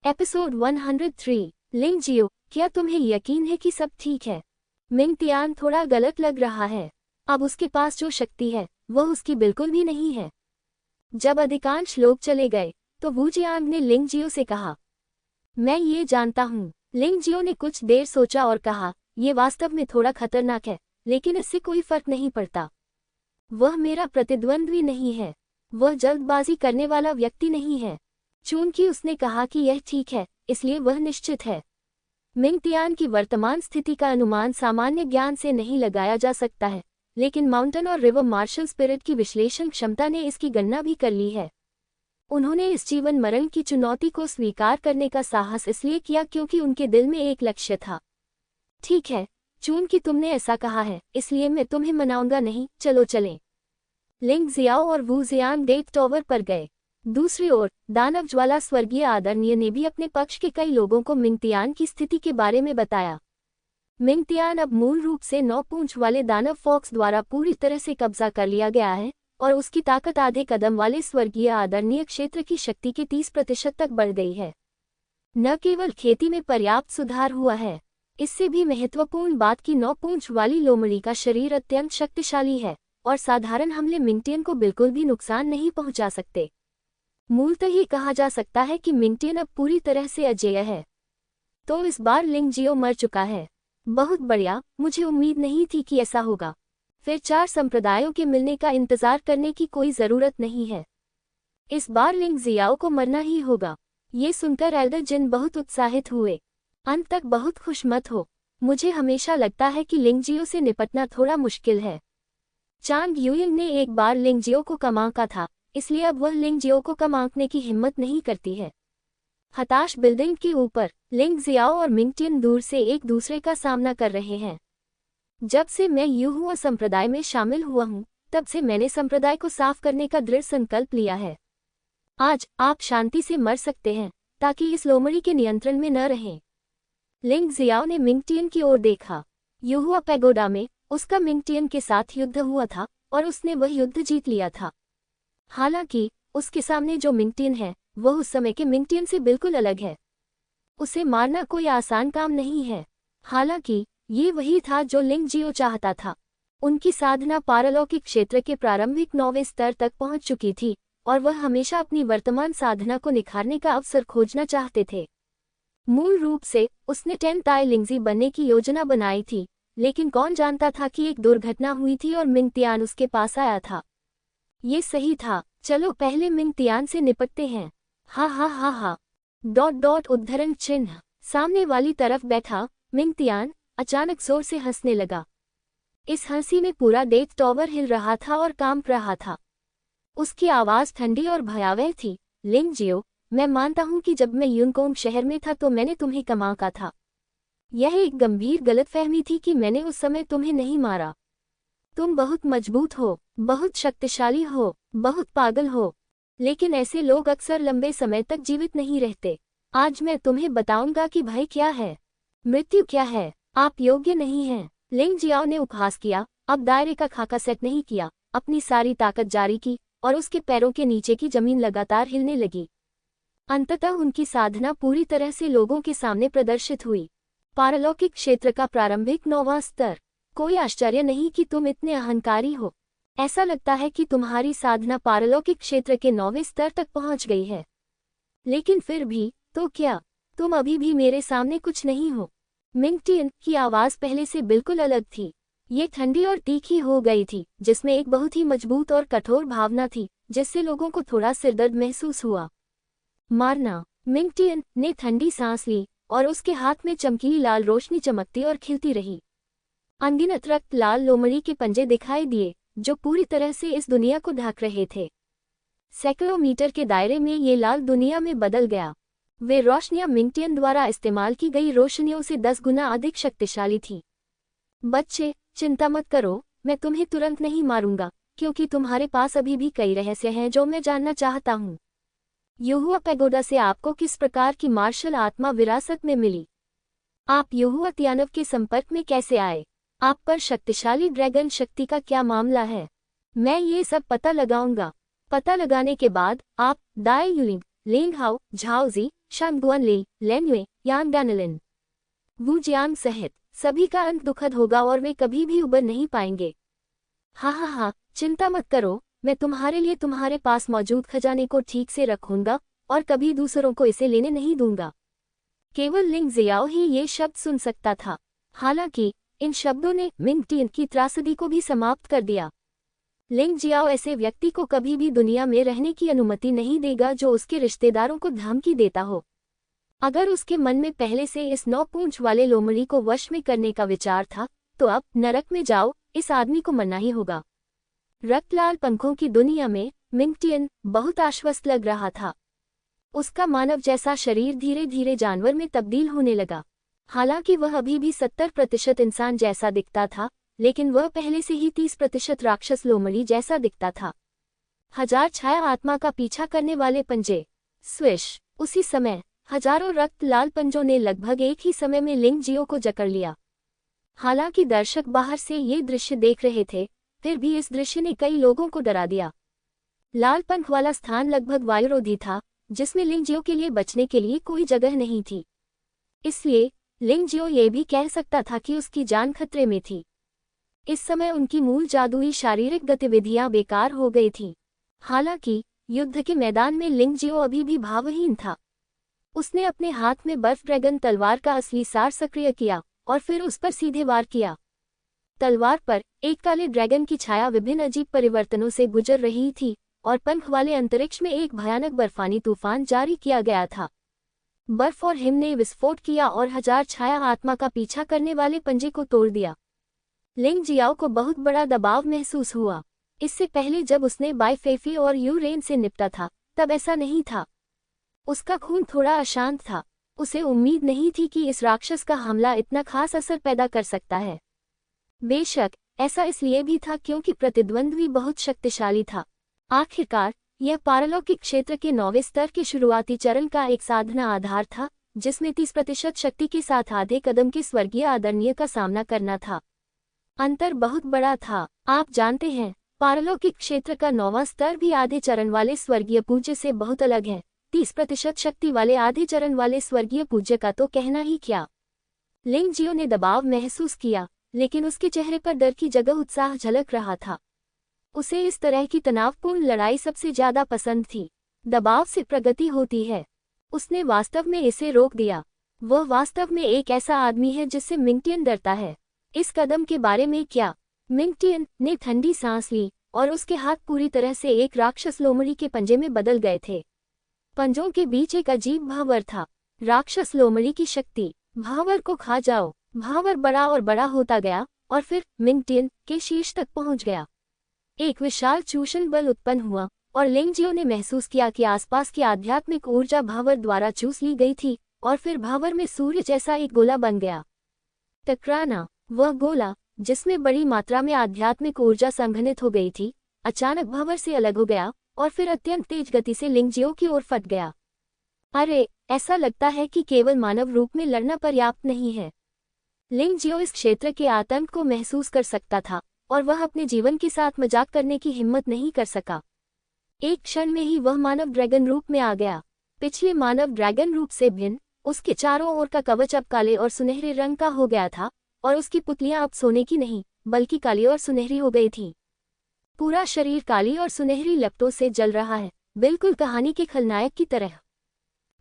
Episode 103। लिंग जियो, क्या तुम्हें यकीन है कि सब ठीक है? मिंग तियान थोड़ा गलत लग रहा है। अब उसके पास जो शक्ति है वह उसकी बिल्कुल भी नहीं है। जब अधिकांश लोग चले गए तो वू जियांग ने लिंग जियो से कहा, मैं ये जानता हूँ। लिंग जियो ने कुछ देर सोचा और कहा, ये वास्तव में थोड़ा खतरनाक है, लेकिन इससे कोई फर्क नहीं पड़ता। वह मेरा प्रतिद्वंद्वी नहीं है। वह जल्दबाजी करने वाला व्यक्ति नहीं है। चूंकि उसने कहा कि यह ठीक है, इसलिए वह निश्चित है। मिंग तियान की वर्तमान स्थिति का अनुमान सामान्य ज्ञान से नहीं लगाया जा सकता है, लेकिन माउंटेन और रिवर मार्शल स्पिरिट की विश्लेषण क्षमता ने इसकी गणना भी कर ली है। उन्होंने इस जीवन मरण की चुनौती को स्वीकार करने का साहस इसलिए किया क्योंकि उनके दिल में एक लक्ष्य था। ठीक है, चूंकि तुमने ऐसा कहा है, इसलिए मैं तुम्हें मनाऊंगा नहीं, चलो चलें। लिंग जियाओ और वू जियांग डेट टॉवर पर गए। दूसरी ओर दानव ज्वाला स्वर्गीय आदरणीय ने भी अपने पक्ष के कई लोगों को मिंग तियान की स्थिति के बारे में बताया। मिंग तियान अब मूल रूप से 9 पूंछ वाले दानव फॉक्स द्वारा पूरी तरह से कब्जा कर लिया गया है और उसकी ताकत आधे कदम वाले स्वर्गीय आदरणीय क्षेत्र की शक्ति के 30% तक बढ़ गई है। न केवल खेती में पर्याप्त सुधार हुआ है, इससे भी महत्वपूर्ण बात की 9 पूंछ वाली लोमड़ी का शरीर अत्यंत शक्तिशाली है और साधारण हमले मिंग तियान को बिल्कुल भी नुकसान नहीं पहुंचा सकते। मूलतः ये कहा जा सकता है कि मिंग तियान अब पूरी तरह से अजेय है। तो इस बार लिंग जियो मर चुका है। बहुत बढ़िया, मुझे उम्मीद नहीं थी कि ऐसा होगा। फिर 4 संप्रदायों के मिलने का इंतजार करने की कोई जरूरत नहीं है। इस बार लिंग जियाओ को मरना ही होगा। ये सुनकर एल्डर जिन बहुत उत्साहित हुए। अंत तक बहुत खुश मत हो। मुझे हमेशा लगता है कि लिंग जियो से निपटना थोड़ा मुश्किल है। चांग यूइंग ने एक बार लिंग जियो को कम आंका था, इसलिए अब वह लिंग जियो को कम आंकने की हिम्मत नहीं करती है। हताश बिल्डिंग के ऊपर लिंग जियाओ और मिंग तियान दूर से एक दूसरे का सामना कर रहे हैं। जब से मैं यूहुआ संप्रदाय में शामिल हुआ हूँ, तब से मैंने संप्रदाय को साफ करने का दृढ़ संकल्प लिया है। आज आप शांति से मर सकते हैं, ताकि इस लोमड़ी के नियंत्रण में न रहें। लिंग जियाओ ने मिंग तियान की ओर देखा। यूहुआ पैगोडा में उसका मिंग तियान के साथ युद्ध हुआ था और उसने वह युद्ध जीत लिया था। हालांकि उसके सामने जो मिंग तियान है वह उस समय के मिंग तियान से बिल्कुल अलग है। उसे मारना कोई आसान काम नहीं है। हालांकि ये वही था जो लिंग जियो चाहता था। उनकी साधना पारलौकिक क्षेत्र के प्रारंभिक 9वें स्तर तक पहुंच चुकी थी और वह हमेशा अपनी वर्तमान साधना को निखारने का अवसर खोजना चाहते थे। मूल रूप से उसने 10 ताई लिंगजी बनने की योजना बनाई थी, लेकिन कौन जानता था कि एक दुर्घटना हुई थी और मिंग तियान उसके पास आया था। ये सही था। चलो पहले मिंग तियान से निपटते हैं। हा हा हा हा। ... उद्धरण चिन्ह। सामने वाली तरफ बैठा मिंग तियान अचानक जोर से हंसने लगा। इस हंसी में पूरा डेथ टॉवर हिल रहा था और कांप रहा था। उसकी आवाज ठंडी और भयावह थी। लिंग जियो, मैं मानता हूं कि जब मैं युनकोंग शहर में था तो मैंने तुम्हें कम आंका था। यह एक गंभीर गलतफहमी थी कि मैंने उस समय तुम्हें नहीं मारा। तुम बहुत मजबूत हो, बहुत शक्तिशाली हो, बहुत पागल हो, लेकिन ऐसे लोग अक्सर लंबे समय तक जीवित नहीं रहते। आज मैं तुम्हें बताऊंगा कि भय क्या है, मृत्यु क्या है। आप योग्य नहीं हैं। लिंग जियाओ ने उपहास किया, अब दायरे का खाका सेट नहीं किया, अपनी सारी ताकत जारी की और उसके पैरों के नीचे की जमीन लगातार हिलने लगी। अंततः उनकी साधना पूरी तरह से लोगों के सामने प्रदर्शित हुई। पारलौकिक क्षेत्र का प्रारंभिक 9वां स्तर। कोई आश्चर्य नहीं कि तुम इतने अहंकारी हो। ऐसा लगता है कि तुम्हारी साधना पारलौकिक क्षेत्र के 9वें स्तर तक पहुंच गई है। लेकिन फिर भी, तो क्या तुम अभी भी मेरे सामने कुछ नहीं हो? मिंग तियान की आवाज पहले से बिल्कुल अलग थी। ये ठंडी और तीखी हो गई थी, जिसमें एक बहुत ही मजबूत और कठोर भावना थी, जिससे लोगों को थोड़ा सिरदर्द महसूस हुआ। मारना। मिंग तियान ने ठंडी सांस ली और उसके हाथ में चमकीली लाल रोशनी चमकती और खिलती रही। अनगिनत रक्त लाल लोमड़ी के पंजे दिखाई दिए, जो पूरी तरह से इस दुनिया को ढक रहे थे। सैकड़ों मीटर के दायरे में ये लाल दुनिया में बदल गया। वे रोशनियां मिंग तियान द्वारा इस्तेमाल की गई रोशनियों से 10 गुना अधिक शक्तिशाली थी। बच्चे, चिंता मत करो, मैं तुम्हें तुरंत नहीं मारूंगा, क्योंकि तुम्हारे पास अभी भी कई रहस्य हैं जो मैं जानना चाहता हूँ। यूहुआ पैगोडा से आपको किस प्रकार की मार्शल आत्मा विरासत में मिली? आप यूहुआ तियानव के संपर्क में कैसे आए? आप पर शक्तिशाली ड्रैगन शक्ति का क्या मामला है? मैं ये सब पता लगाऊंगा। पता लगाने के बाद आप दाई युलिंग, लिंग हाओ, झाओजी शांगुआन ले, लेन्वे, यान डैनलिन, वू जियांग सहित सभी का अंत दुखद होगा और वे कभी भी उबर नहीं पाएंगे। हा, चिंता मत करो, मैं तुम्हारे लिए तुम्हारे पास मौजूद खजाने को ठीक से रखूंगा और कभी दूसरों को इसे लेने नहीं दूंगा। केवल लिंग जियाओ ही ये शब्द सुन सकता था। हालांकि इन शब्दों ने मिंग टियन की त्रासदी को भी समाप्त कर दिया। लिंग जियाओ ऐसे व्यक्ति को कभी भी दुनिया में रहने की अनुमति नहीं देगा जो उसके रिश्तेदारों को धमकी देता हो। अगर उसके मन में पहले से इस 9 पूंछ वाले लोमड़ी को वश में करने का विचार था, तो अब नरक में जाओ, इस आदमी को मरना ही होगा। रक्तलाल पंखों की दुनिया में मिंग टियन बहुत आश्वस्त लग रहा था। उसका मानव जैसा शरीर धीरे धीरे जानवर में तब्दील होने लगा। हालांकि वह अभी भी 70% इंसान जैसा दिखता था, लेकिन वह पहले से ही 30% राक्षस लोमड़ी जैसा दिखता था। हजार छाया आत्मा का पीछा करने वाले पंजे, स्विश। उसी समय हजारों रक्त लाल पंजों ने लगभग एक ही समय में लिंग जियो को जकड़ लिया। हालांकि दर्शक बाहर से ये दृश्य देख रहे थे, फिर भी इस दृश्य ने कई लोगों को डरा दिया। लाल पंख वाला स्थान लगभग वायुरोधी था, जिसमें लिंग जियो के लिए बचने के लिए कोई जगह नहीं थी। इसलिए लिंग जियो ये भी कह सकता था कि उसकी जान खतरे में थी। इस समय उनकी मूल जादुई शारीरिक गतिविधियां बेकार हो गई थीं। हालांकि युद्ध के मैदान में लिंग जियो अभी भी भावहीन था। उसने अपने हाथ में बर्फ ड्रैगन तलवार का असली सार सक्रिय किया और फिर उस पर सीधे वार किया। तलवार पर एक काले ड्रैगन की छाया विभिन्न अजीब परिवर्तनों से गुजर रही थी और पंख वाले अंतरिक्ष में एक भयानक बर्फानी तूफान जारी किया गया था। बर्फ और हिम ने विस्फोट किया और हजार छाया आत्मा का पीछा करने वाले पंजे को तोड़ दिया। लिंग जियाओ को बहुत बड़ा दबाव महसूस हुआ। इससे पहले जब उसने बाइफेफी और यूरेन से निपटा था, तब ऐसा नहीं था। उसका खून थोड़ा अशांत था। उसे उम्मीद नहीं थी कि इस राक्षस का हमला इतना खास असर पैदा कर सकता है। बेशक ऐसा इसलिए भी था क्योंकि प्रतिद्वंद्वी बहुत शक्तिशाली था। आखिरकार यह पारलौकिक क्षेत्र के 9वें स्तर के शुरुआती चरण का एक साधना आधार था, जिसमें 30% शक्ति के साथ आधे कदम के स्वर्गीय आदरणीय का सामना करना था। अंतर बहुत बड़ा था। आप जानते हैं, पारलौकिक क्षेत्र का 9वां स्तर भी आधे चरण वाले स्वर्गीय पूज्य से बहुत अलग है। 30% शक्ति वाले आधे चरण वाले स्वर्गीय पूज्य का तो कहना ही क्या। लिंग जियो ने दबाव महसूस किया, लेकिन उसके चेहरे पर डर की जगह उत्साह झलक रहा था। उसे इस तरह की तनावपूर्ण लड़ाई सबसे ज्यादा पसंद थी। दबाव से प्रगति होती है। उसने वास्तव में इसे रोक दिया। वह वास्तव में एक ऐसा आदमी है जिससे मिंग टियन डरता है। इस कदम के बारे में क्या? मिंग टियन ने ठंडी सांस ली और उसके हाथ पूरी तरह से एक राक्षस लोमड़ी के पंजे में बदल गए थे। पंजों के बीच एक अजीब भावर था। राक्षस लोमड़ी की शक्ति। भावर को खा जाओ। भावर बड़ा और बड़ा होता गया और फिर मिंग टियन के शीर्ष तक पहुंच गया। एक विशाल चूषण बल उत्पन्न हुआ और लिंग जियो ने महसूस किया कि आसपास की आध्यात्मिक ऊर्जा भावर द्वारा चूस ली गई थी और फिर भावर में सूर्य जैसा एक गोला बन गया। टकराना। वह गोला, जिसमें बड़ी मात्रा में आध्यात्मिक ऊर्जा संघनित हो गई थी, अचानक भावर से अलग हो गया और फिर अत्यंत तेज गति से लिंग जियो की ओर फट गया। अरे, ऐसा लगता है कि केवल मानव रूप में लड़ना पर्याप्त नहीं है। लिंग जियो इस क्षेत्र के आतंक को महसूस कर सकता था और वह अपने जीवन के साथ मजाक करने की हिम्मत नहीं कर सका। एक क्षण में ही वह मानव ड्रैगन रूप में आ गया। पिछले मानव ड्रैगन रूप से भिन्न, उसके चारों ओर का कवच अब काले और सुनहरे रंग का हो गया था और उसकी पुतलियां अब सोने की नहीं, बल्कि काली और सुनहरी हो गई थीं। पूरा शरीर काली और सुनहरी लपटों से जल रहा है, बिल्कुल कहानी के खलनायक की तरह।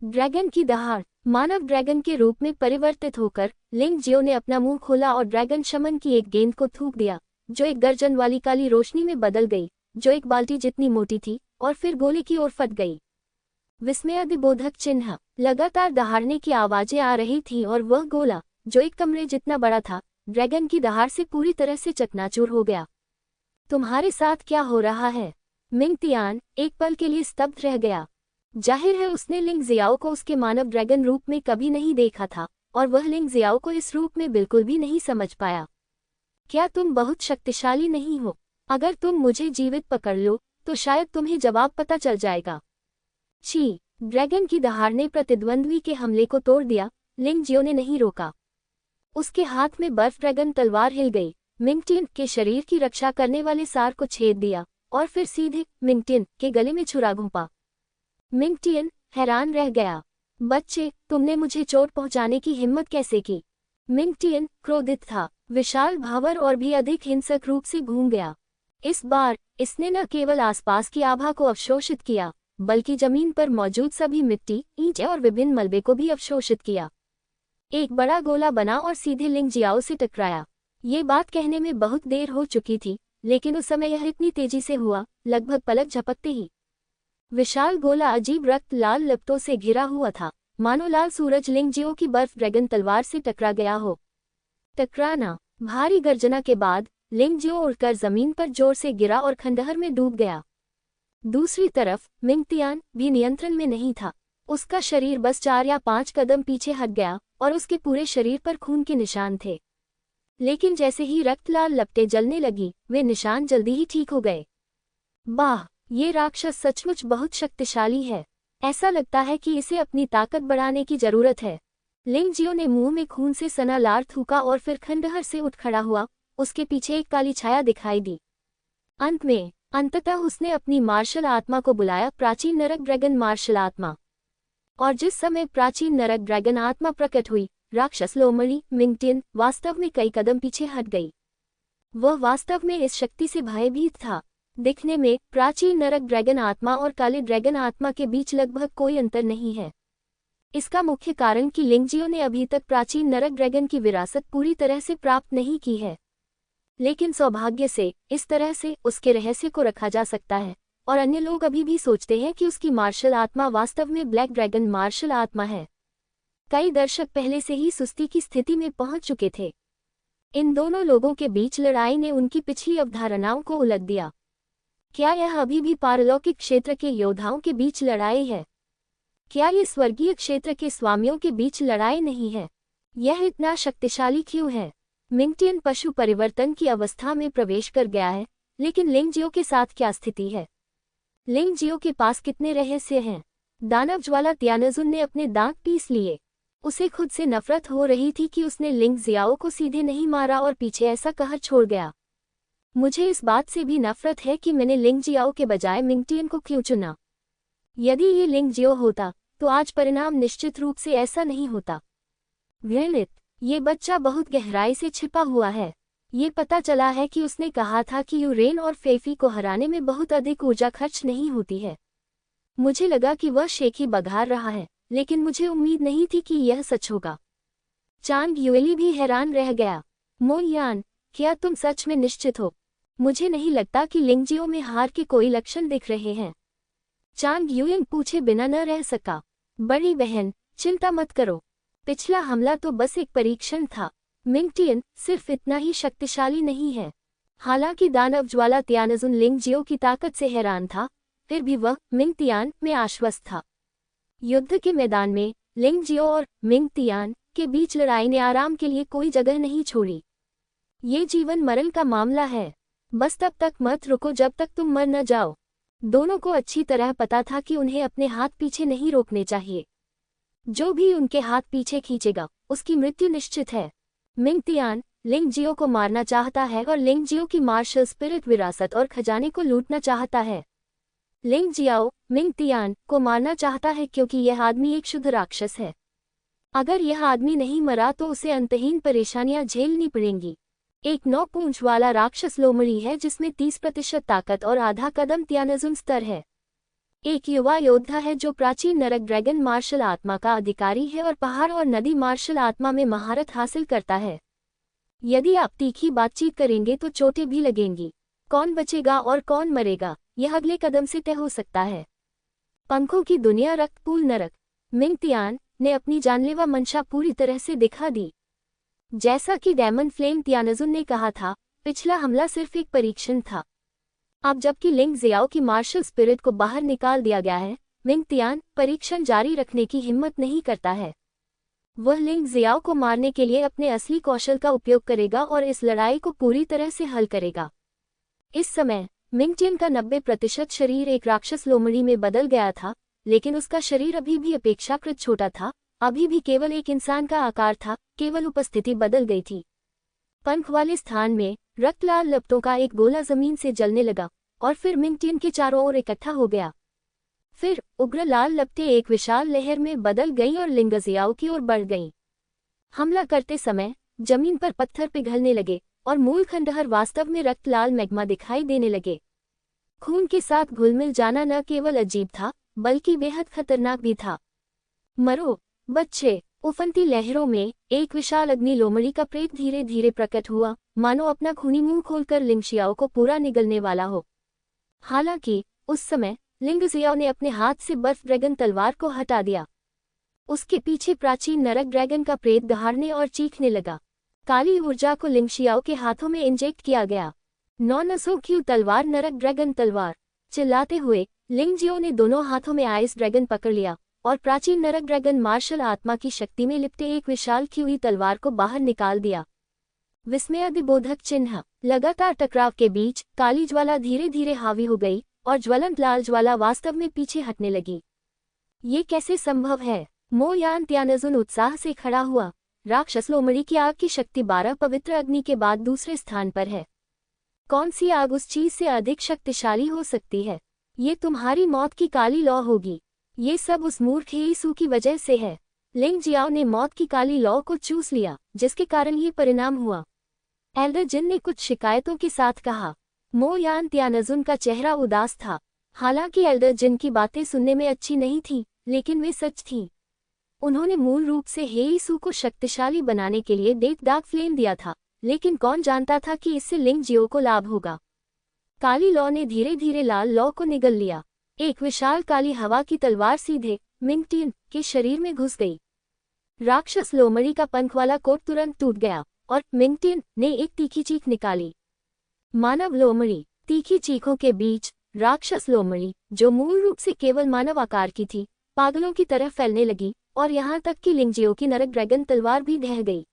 ड्रैगन की दहाड़। मानव ड्रैगन के रूप में परिवर्तित होकर लिंग जियो ने अपना मुंह खोला और ड्रैगन शमन की एक गेंद को थूक दिया, जो एक गर्जन वाली काली रोशनी में बदल गई, जो एक बाल्टी जितनी मोटी थी और फिर गोले की ओर फट गई। विस्मयादिबोधक चिन्ह। लगातार दहाड़ने की आवाजें आ रही थीं और वह गोला, जो एक कमरे जितना बड़ा था, ड्रैगन की दहाड़ से पूरी तरह से चकनाचूर हो गया। तुम्हारे साथ क्या हो रहा है? मिंग टियान एक पल के लिए स्तब्ध रह गया। जाहिर है उसने लिंग जियाओ को उसके मानव ड्रैगन रूप में कभी नहीं देखा था और वह लिंग जियाओ को इस रूप में बिल्कुल भी नहीं समझ पाया। क्या तुम बहुत शक्तिशाली नहीं हो? अगर तुम मुझे जीवित पकड़ लो तो शायद तुम्हें जवाब पता चल जाएगा। छी! ड्रैगन की दहाड़ ने प्रतिद्वंद्वी के हमले को तोड़ दिया। लिंग जियो ने नहीं रोका। उसके हाथ में बर्फ ड्रैगन तलवार हिल गई, मिंग टियन के शरीर की रक्षा करने वाले सार को छेद दिया और फिर सीधे मिंग टियन के गले में छुरा घोंपा। मिंग टियन हैरान रह गया। बच्चे, तुमने मुझे चोट पहुंचाने की हिम्मत कैसे की? मिंग टियन क्रोधित था। विशाल भावर और भी अधिक हिंसक रूप से घूम गया। इस बार इसने न केवल आसपास की आभा को अवशोषित किया, बल्कि जमीन पर मौजूद सभी मिट्टी, ईंटें और विभिन्न मलबे को भी अवशोषित किया। एक बड़ा गोला बना और सीधे लिंग जियाओ से टकराया। ये बात कहने में बहुत देर हो चुकी थी, लेकिन उस समय यह इतनी तेजी से हुआ, लगभग पलक झपकते ही। विशाल गोला अजीब रक्त लाल लपटों से घिरा हुआ था, मानो लाल सूरज लिंग जियो की बर्फ ड्रैगन तलवार से टकरा गया हो। टकराना। भारी गर्जना के बाद लिंग जियो उड़कर जमीन पर जोर से गिरा और खंडहर में डूब गया। दूसरी तरफ मिंग तियान भी नियंत्रण में नहीं था। उसका शरीर बस 4 या 5 कदम पीछे हट गया और उसके पूरे शरीर पर खून के निशान थे। लेकिन जैसे ही रक्त लाल लपटें जलने लगी, वे निशान जल्दी ही ठीक हो गए। वाह, ये राक्षस सचमुच बहुत शक्तिशाली है। ऐसा लगता है कि इसे अपनी ताकत बढ़ाने की जरूरत है। लिंग जियो ने मुंह में खून से सना लार थूका और फिर खंडहर से उठ खड़ा हुआ। उसके पीछे एक काली छाया दिखाई दी। अंततः उसने अपनी मार्शल आत्मा को बुलाया, प्राचीन नरक ड्रैगन मार्शल आत्मा। और जिस समय प्राचीन नरक ड्रैगन आत्मा प्रकट हुई, राक्षस लोमड़ी मिंग टियन वास्तव में कई कदम पीछे हट गई। वह वास्तव में इस शक्ति से भयभीत था। दिखने में प्राचीन नरक ड्रैगन आत्मा और काले ड्रैगन आत्मा के बीच लगभग कोई अंतर नहीं है। इसका मुख्य कारण कि लिंग जियो ने अभी तक प्राचीन नरक ड्रैगन की विरासत पूरी तरह से प्राप्त नहीं की है। लेकिन सौभाग्य से इस तरह से उसके रहस्य को रखा जा सकता है, और अन्य लोग अभी भी सोचते हैं कि उसकी मार्शल आत्मा वास्तव में ब्लैक ड्रैगन मार्शल आत्मा है। कई दर्शक पहले से ही सुस्ती की स्थिति में पहुंच चुके थे। इन दोनों लोगों के बीच लड़ाई ने उनकी पिछली अवधारणाओं को उलट दिया। क्या यह अभी भी पारलौकिक क्षेत्र के योद्धाओं के बीच लड़ाई है? क्या ये स्वर्गीय क्षेत्र के स्वामियों के बीच लड़ाई नहीं है? यह इतना शक्तिशाली क्यों है? मिंग टियन पशु परिवर्तन की अवस्था में प्रवेश कर गया है, लेकिन लिंग जियो के साथ क्या स्थिति है? लिंग जियो के पास कितने रहस्य हैं? दानव ज्वाला तियानजुन ने अपने दांत पीस लिए। उसे खुद से नफरत हो रही थी कि उसने लिंग जियाओ को सीधे नहीं मारा और पीछे ऐसा कहर छोड़ गया। मुझे इस बात से भी नफरत है कि मैंने लिंग जियाओ के बजाय मिंग टियन को क्यों चुना। यदि ये लिंग जियो होता तो आज परिणाम निश्चित रूप से ऐसा नहीं होता। घृणित, ये बच्चा बहुत गहराई से छिपा हुआ है। ये पता चला है कि उसने कहा था कि यूरेन और फेफी को हराने में बहुत अधिक ऊर्जा खर्च नहीं होती है। मुझे लगा कि वह शेखी बघार रहा है, लेकिन मुझे उम्मीद नहीं थी कि यह सच होगा। चांग युएली भी हैरान रह गया। मो यान, क्या तुम सच में निश्चित हो? मुझे नहीं लगता कि लिंग जियो में हार के कोई लक्षण दिख रहे हैं। चांग युएंग पूछे बिना न रह सका। बड़ी बहन, चिंता मत करो, पिछला हमला तो बस एक परीक्षण था। मिंग टियन सिर्फ इतना ही शक्तिशाली नहीं है। हालांकि दानव ज्वाला तियानजुन लिंग जियो की ताकत से हैरान था, फिर भी वह मिंग तियान में आश्वस्त था। युद्ध के मैदान में लिंग जियो और मिंग तियान के बीच लड़ाई ने आराम के लिए कोई जगह नहीं छोड़ी। ये जीवन मरण का मामला है। बस तब तक मत रुको जब तक तुम मर न जाओ। दोनों को अच्छी तरह पता था कि उन्हें अपने हाथ पीछे नहीं रोकने चाहिए। जो भी उनके हाथ पीछे खींचेगा, उसकी मृत्यु निश्चित है। मिंग तियान लिंग जियो को मारना चाहता है और लिंग जियो की मार्शल स्पिरिट विरासत और खजाने को लूटना चाहता है। लिंग जियाओ मिंग तियान को मारना चाहता है क्योंकि यह आदमी एक शुद्ध राक्षस है। अगर यह आदमी नहीं मरा तो उसे अंतहीन परेशानियां झेलनी पड़ेंगी। एक 9 पूंछ वाला राक्षस लोमड़ी है जिसमें 30% ताकत और आधा कदम तियानजुन स्तर है। एक युवा योद्धा है जो प्राचीन नरक ड्रैगन मार्शल आत्मा का अधिकारी है और पहाड़ और नदी मार्शल आत्मा में महारत हासिल करता है। यदि आप तीखी बातचीत करेंगे तो चोटें भी लगेंगी। कौन बचेगा और कौन मरेगा, यह अगले कदम से तय हो सकता है। पंखों की दुनिया रक्तपूल नरक। मिंग तियान ने अपनी जानलेवा मंशा पूरी तरह से दिखा दी। जैसा कि डेमन फ्लेम तियानजुन ने कहा था, पिछला हमला सिर्फ एक परीक्षण था। अब जबकि लिंग जियाओ की मार्शल स्पिरिट को बाहर निकाल दिया गया है, मिंग तियान परीक्षण जारी रखने की हिम्मत नहीं करता है। वह लिंग जियाओ को मारने के लिए अपने असली कौशल का उपयोग करेगा और इस लड़ाई को पूरी तरह से हल करेगा। इस समय मिंग टियन का 90% शरीर एक राक्षस लोमड़ी में बदल गया था, लेकिन उसका शरीर अभी भी अपेक्षाकृत छोटा था। अभी भी केवल एक इंसान का आकार था, केवल उपस्थिति बदल गई थी। पंख वाले स्थान में रक्तलाल लपटों का एक गोला जमीन से जलने लगा और फिर मिंग टियन के चारों ओर इकट्ठा हो गया। फिर उग्र लाल लपटें एक विशाल लहर में बदल गईं और लिंग ज़ियाओ की ओर बढ़ गईं। हमला करते समय जमीन पर पत्थर पिघलने लगे और मूल खंडहर वास्तव में रक्त लाल मैग्मा दिखाई देने लगे। खून के साथ घुलमिल जाना न केवल अजीब था बल्कि बेहद खतरनाक भी था। मरो बच्चे। उफनती लहरों में एक विशाल अग्नि लोमड़ी का प्रेत धीरे धीरे प्रकट हुआ, मानो अपना खूनी मुंह खोलकर लिंग ज़ियाओ को पूरा निगलने वाला हो। हालांकि उस समय लिंग ज़ियाओ ने अपने हाथ से बर्फ ड्रैगन तलवार को हटा दिया। उसके पीछे प्राचीन नरक ड्रैगन का प्रेत दहाड़ने और चीखने लगा। काली ऊर्जा को लिंग ज़ियाओ के हाथों में इंजेक्ट किया गया। 9 नसों की तलवार नरक ड्रैगन तलवार। चिल्लाते हुए लिंग ज़ियाओ ने दोनों हाथों में आइस ड्रैगन पकड़ लिया और प्राचीन नरक ड्रैगन मार्शल आत्मा की शक्ति में लिपटे एक विशाल की हुई तलवार को बाहर निकाल दिया। विस्मयादिबोधक चिन्ह। लगातार टकराव के बीच काली ज्वाला धीरे धीरे हावी हो गई और ज्वलंत लाल ज्वाला वास्तव में पीछे हटने लगी। ये कैसे संभव है? मो यान त्यानजुन उत्साह से खड़ा हुआ। राक्षस लोमड़ी की आग की शक्ति 12 पवित्र अग्नि के बाद दूसरे स्थान पर है। कौन सी आग उस चीज से अधिक शक्तिशाली हो सकती है? ये तुम्हारी मौत की काली लौ होगी। ये सब उस मूर्ख येसु की वजह से है। लिंग ज़ियाओ ने मौत की काली लौ को चूस लिया, जिसके कारण ये परिणाम हुआ। एल्डर जिन ने कुछ शिकायतों के साथ कहा। मो यान त्यानजुन का चेहरा उदास था। हालांकि एल्डर जिन की बातें सुनने में अच्छी नहीं थीं, लेकिन वे सच थीं। उन्होंने मूल रूप से येसु को शक्तिशाली बनाने के लिए डेथ डार्क फ्लेम दिया था, लेकिन कौन जानता था कि इससे लिंग ज़ियाओ को लाभ होगा। काली लौ ने धीरे धीरे लाल लौ को निगल लिया। एक विशाल काली हवा की तलवार सीधे मिंगटियन के शरीर में घुस गई। राक्षस लोमड़ी का पंख वाला कोट तुरंत टूट गया और मिंगटियन ने एक तीखी चीख निकाली। मानव लोमड़ी। तीखी चीखों के बीच राक्षस लोमड़ी, जो मूल रूप से केवल मानव आकार की थी, पागलों की तरह फैलने लगी और यहाँ तक कि लिंग ज़ियाओ की नरक ड्रैगन तलवार भी ढह गई।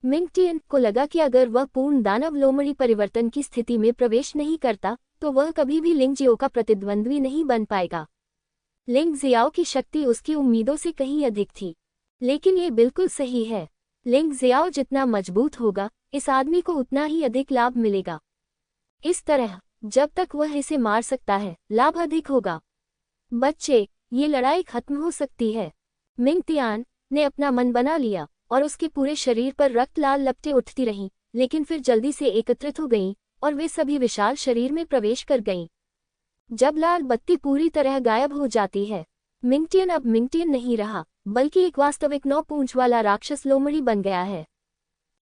मिंगटियन को लगा कि अगर वह पूर्ण दानव लोमड़ी परिवर्तन की स्थिति में प्रवेश नहीं करता तो वह कभी भी लिंग ज़ियाओ का प्रतिद्वंद्वी नहीं बन पाएगा। लिंग ज़ियाओ की शक्ति उसकी उम्मीदों से कहीं अधिक थी। लेकिन ये बिल्कुल सही है। लिंग ज़ियाओ जितना मजबूत होगा, इस आदमी को उतना ही अधिक लाभ मिलेगा। इस तरह जब तक वह इसे मार सकता है, लाभ अधिक होगा। बच्चे, ये लड़ाई खत्म हो सकती है। मिंगटियान ने अपना मन बना लिया और उसके पूरे शरीर पर रक्त लाल लपटें उठती रहीं, लेकिन फिर जल्दी से एकत्रित हो गईं और वे सभी विशाल शरीर में प्रवेश कर गईं। जब लाल बत्ती पूरी तरह गायब हो जाती है, मिंगटियन अब मिंगटियन नहीं रहा, बल्कि एक वास्तविक 9 पूंछ वाला राक्षस लोमड़ी बन गया है।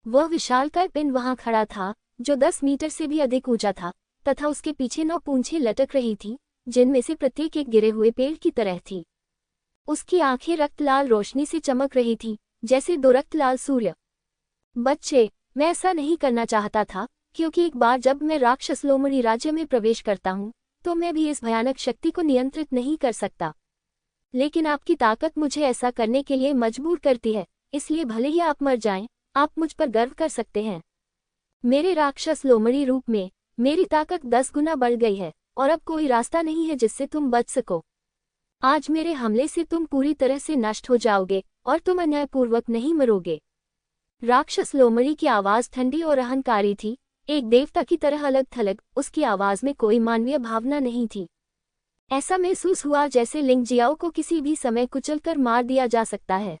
वह विशालकाय पिंड वहां खड़ा था, जो 10 मीटर से भी अधिक ऊंचा था, तथा उसके पीछे 9 पूंछें लटक रही थीं, जिनमें से प्रत्येक एक गिरे हुए पेड़ की तरह थी। उसकी आंखें रक्त लाल रोशनी से चमक रही थीं, जैसे 2 रक्त लाल सूर्य। बच्चे, मैं ऐसा नहीं करना चाहता था, क्योंकि एक बार जब मैं राक्षस लोमड़ी राज्य में प्रवेश करता हूँ, तो मैं भी इस भयानक शक्ति को नियंत्रित नहीं कर सकता। लेकिन आपकी ताकत मुझे ऐसा करने के लिए मजबूर करती है, इसलिए भले ही आप मर जाएं, आप मुझ पर गर्व कर सकते हैं। मेरे राक्षस लोमड़ी रूप में मेरी ताकत 10 गुना बढ़ गई है और अब कोई रास्ता नहीं है जिससे तुम बच सको। आज मेरे हमले से तुम पूरी तरह से नष्ट हो जाओगे और तुम अन्यायपूर्वक नहीं मरोगे। राक्षस लोमड़ी की आवाज ठंडी और अहंकारी थी, एक देवता की तरह अलग थलग। उसकी आवाज में कोई मानवीय भावना नहीं थी। ऐसा महसूस हुआ जैसे लिंग ज़ियाओ को किसी भी समय कुचलकर मार दिया जा सकता है।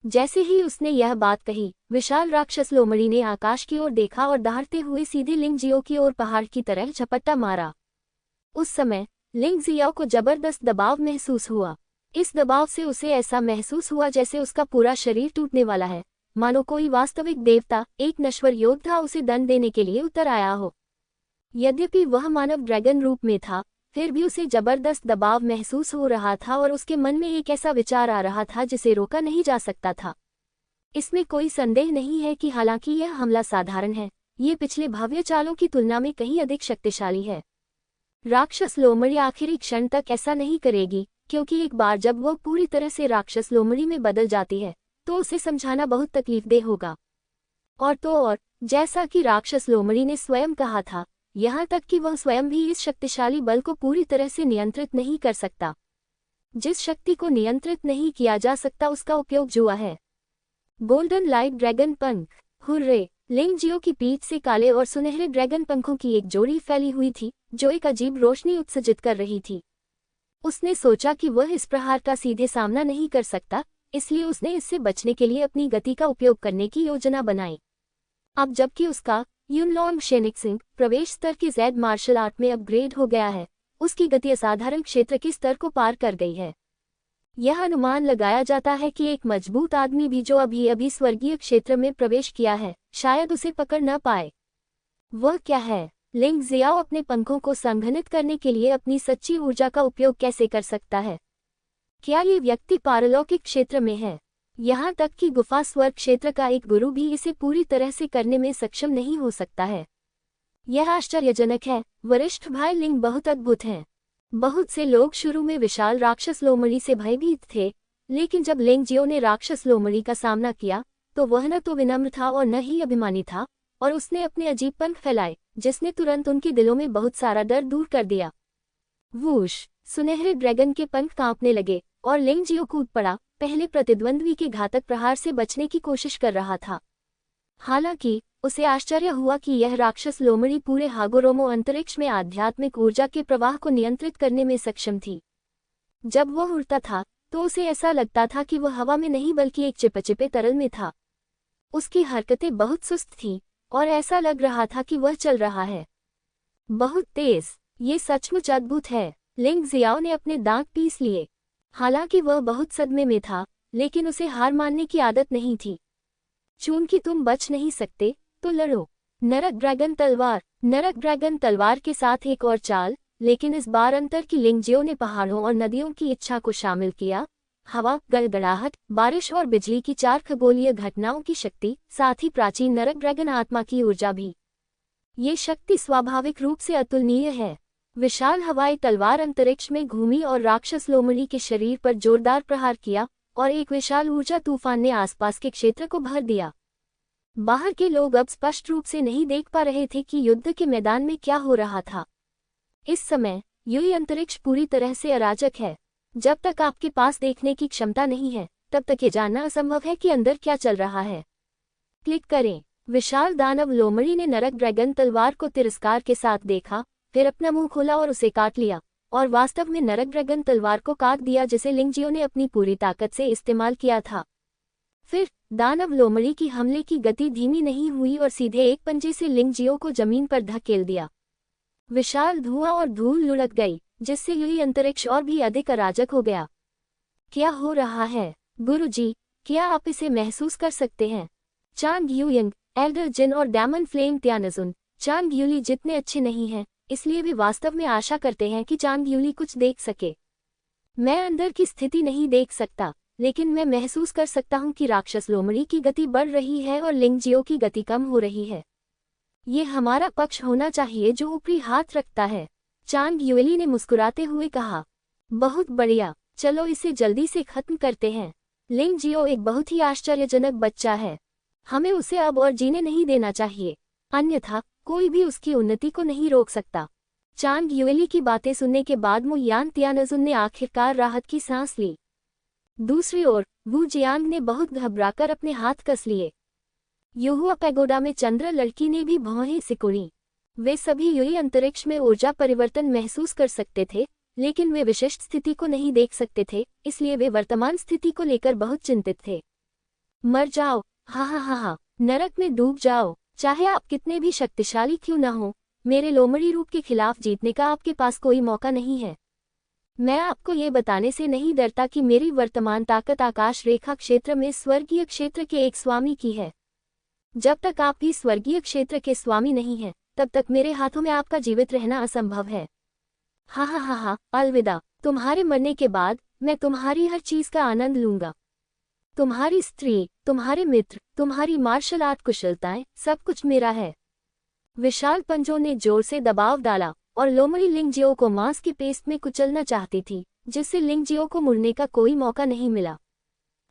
जैसे ही उसने यह बात कही, विशाल राक्षस लोमड़ी ने आकाश की ओर देखा और दहाड़ते हुए सीधे लिंग ज़ियाओ की ओर पहाड़ की तरह झपट्टा मारा। उस समय लिंग ज़ियाओ को जबरदस्त दबाव महसूस हुआ। इस दबाव से उसे ऐसा महसूस हुआ जैसे उसका पूरा शरीर टूटने वाला है, मानो कोई वास्तविक देवता, एक नश्वर योद्धा उसे दंड देने के लिए उतर आया हो। यद्यपि वह मानव ड्रैगन रूप में था, फिर भी उसे जबरदस्त दबाव महसूस हो रहा था और उसके मन में एक ऐसा विचार आ रहा था जिसे रोका नहीं जा सकता था। इसमें कोई संदेह नहीं है कि हालांकि यह हमला साधारण है, ये पिछले भव्य चालों की तुलना में कहीं अधिक शक्तिशाली है। राक्षस लोमड़ी आखिरी क्षण तक ऐसा नहीं करेगी, क्योंकि एक बार जब वह पूरी तरह से राक्षस लोमड़ी में बदल जाती है, तो उसे समझाना बहुत तकलीफदेह होगा। और तो और, जैसा कि राक्षस लोमड़ी ने स्वयं कहा था, यहाँ तक कि वह स्वयं भी इस शक्तिशाली बल को पूरी तरह से नियंत्रित नहीं कर सकता। जिस शक्ति को नियंत्रित नहीं किया जा सकता उसका उपयोग जुआ है। गोल्डन लाइट ड्रैगन पंख। हुर्रे! लिंग ज़ियाओ की पीठ से काले और सुनहरे ड्रैगन पंखों की एक जोड़ी फैली हुई थी, जो एक अजीब रोशनी उत्सर्जित कर रही थी। उसने सोचा कि वह इस प्रहार का सीधे सामना नहीं कर सकता, इसलिए उसने इससे बचने के लिए अपनी गति का उपयोग करने की योजना बनाई। अब जबकि उसका युनलॉन्ग शेनिक्सिंग प्रवेश स्तर की जेड मार्शल आर्ट में अपग्रेड हो गया है, उसकी गति असाधारण क्षेत्र के स्तर को पार कर गई है। यह अनुमान लगाया जाता है कि एक मजबूत आदमी भी जो अभी अभी स्वर्गीय क्षेत्र में प्रवेश किया है, शायद उसे पकड़ न पाए। वह क्या है? लिंग जियाओ अपने पंखों को संघनित करने के लिए अपनी सच्ची ऊर्जा का उपयोग कैसे कर सकता है? क्या ये व्यक्ति पारलौकिक क्षेत्र में है? यहाँ तक कि गुफा स्वर्ग क्षेत्र का एक गुरु भी इसे पूरी तरह से करने में सक्षम नहीं हो सकता है। यह आश्चर्यजनक है। वरिष्ठ भाई लिंग बहुत अद्भुत हैं। बहुत से लोग शुरू में विशाल राक्षस लोमड़ी से भयभीत थे, लेकिन जब लिंग जियो ने राक्षस लोमड़ी का सामना किया तो वह न तो विनम्र था और न ही अभिमानी था, और उसने अपने अजीब पंख फैलाए जिसने तुरंत उनके दिलों में बहुत सारा डर दूर कर दिया। वूश! सुनहरे ड्रैगन के पंख कांपने लगे और लिंग जियो कूद पड़ा, पहले प्रतिद्वंद्वी के घातक प्रहार से बचने की कोशिश कर रहा था। हालांकि उसे आश्चर्य हुआ कि यह राक्षस लोमड़ी पूरे हागोरोमो अंतरिक्ष में आध्यात्मिक ऊर्जा के प्रवाह को नियंत्रित करने में सक्षम थी। जब वह उड़ता था तो उसे ऐसा लगता था कि वह हवा में नहीं बल्कि एक चिपचिपे तरल में था। उसकी हरकतें बहुत सुस्त थीं और ऐसा लग रहा था कि वह चल रहा है बहुत तेज। ये सचमुच अद्भुत है। लिंग जियाओ ने अपने दांत पीस लिए। हालांकि वह बहुत सदमे में था, लेकिन उसे हार मानने की आदत नहीं थी। चूंकि तुम बच नहीं सकते तो लड़ो। नरक ड्रैगन तलवार। नरक ड्रैगन तलवार के साथ एक और चाल, लेकिन इस बार अंतर की लिंग जियो ने पहाड़ों और नदियों की इच्छा को शामिल किया। हवा, गड़गड़ाहट, बारिश और बिजली की 4 खगोलीय घटनाओं की शक्ति, साथ ही प्राचीन नरक ड्रैगन आत्मा की ऊर्जा भी। ये शक्ति स्वाभाविक रूप से अतुलनीय है। विशाल हवाई तलवार अंतरिक्ष में घूमी और राक्षस लोमड़ी के शरीर पर जोरदार प्रहार किया, और एक विशाल ऊर्जा तूफान ने आसपास के क्षेत्र को भर दिया। बाहर के लोग अब स्पष्ट रूप से नहीं देख पा रहे थे कि युद्ध के मैदान में क्या हो रहा था। इस समय यही अंतरिक्ष पूरी तरह से अराजक है। जब तक आपके पास देखने की क्षमता नहीं है, तब तक ये जानना असंभव है कि अंदर क्या चल रहा है। क्लिक करें। विशाल दानव लोमड़ी ने नरक ड्रैगन तलवार को तिरस्कार के साथ देखा, फिर अपना मुंह खोला और उसे काट लिया, और वास्तव में नरक ड्रैगन तलवार को काट दिया जिसे लिंग जियो ने अपनी पूरी ताकत से इस्तेमाल किया था। फिर दानव लोमड़ी की हमले की गति धीमी नहीं हुई और सीधे एक पंजे से लिंग जियो को जमीन पर धकेल दिया। विशाल धुआं और धूल लुढ़क गई, जिससे यही अंतरिक्ष और भी अधिक अराजक हो गया। क्या हो रहा है गुरुजी? क्या आप इसे महसूस कर सकते हैं? चांग यूयिंग, एल्डर जिन और डैमन फ्लेम त्यानजुन। चांग यूली जितने अच्छे नहीं हैं, इसलिए वे वास्तव में आशा करते हैं कि चांग यूली कुछ देख सके। मैं अंदर की स्थिति नहीं देख सकता, लेकिन मैं महसूस कर सकता हूं कि राक्षस लोमड़ी की गति बढ़ रही है और लिंग जियो की गति कम हो रही है। ये हमारा पक्ष होना चाहिए जो ऊपरी हाथ रखता है, चांग यूली ने मुस्कुराते हुए कहा। बहुत बढ़िया, चलो इसे जल्दी से खत्म करते हैं। लिंग जियो एक बहुत ही आश्चर्यजनक बच्चा है। हमें उसे अब और जीने नहीं देना चाहिए, अन्यथा कोई भी उसकी उन्नति को नहीं रोक सकता। चांग यूली की बातें सुनने के बाद मु यान त्यानजुन ने आखिरकार राहत की सांस ली। दूसरी ओर वू जियांग ने बहुत घबराकर अपने हाथ कस लिए। युहुआ पैगोडा में चंद्र लड़की ने भी भौहें सिकुड़ी। वे सभी यही अंतरिक्ष में ऊर्जा परिवर्तन महसूस कर सकते थे, लेकिन वे विशिष्ट स्थिति को नहीं देख सकते थे, इसलिए वे वर्तमान स्थिति को लेकर बहुत चिंतित थे। मर जाओ, हा हा हा हा, नरक में डूब जाओ, चाहे आप कितने भी शक्तिशाली क्यों न हो, मेरे लोमड़ी रूप के खिलाफ जीतने का आपके पास कोई मौका नहीं है। मैं आपको ये बताने से नहीं डरता कि मेरी वर्तमान ताकत आकाश रेखा क्षेत्र में स्वर्गीय क्षेत्र के एक स्वामी की है। जब तक आप भी स्वर्गीय क्षेत्र के स्वामी नहीं हैं, तब तक मेरे हाथों में आपका जीवित रहना असंभव है। हा हा हा हा, अलविदा। तुम्हारे मरने के बाद मैं तुम्हारी हर चीज का आनंद लूंगा। तुम्हारी स्त्री, तुम्हारे मित्र, तुम्हारी मार्शल आर्ट कुशलताएं, सब कुछ मेरा है। विशाल पंजों ने जोर से दबाव डाला और लोमड़ी लिंग जियो को मांस की पेस्ट में कुचलना चाहती थी, जिससे लिंग जियो को मुड़ने का कोई मौका नहीं मिला।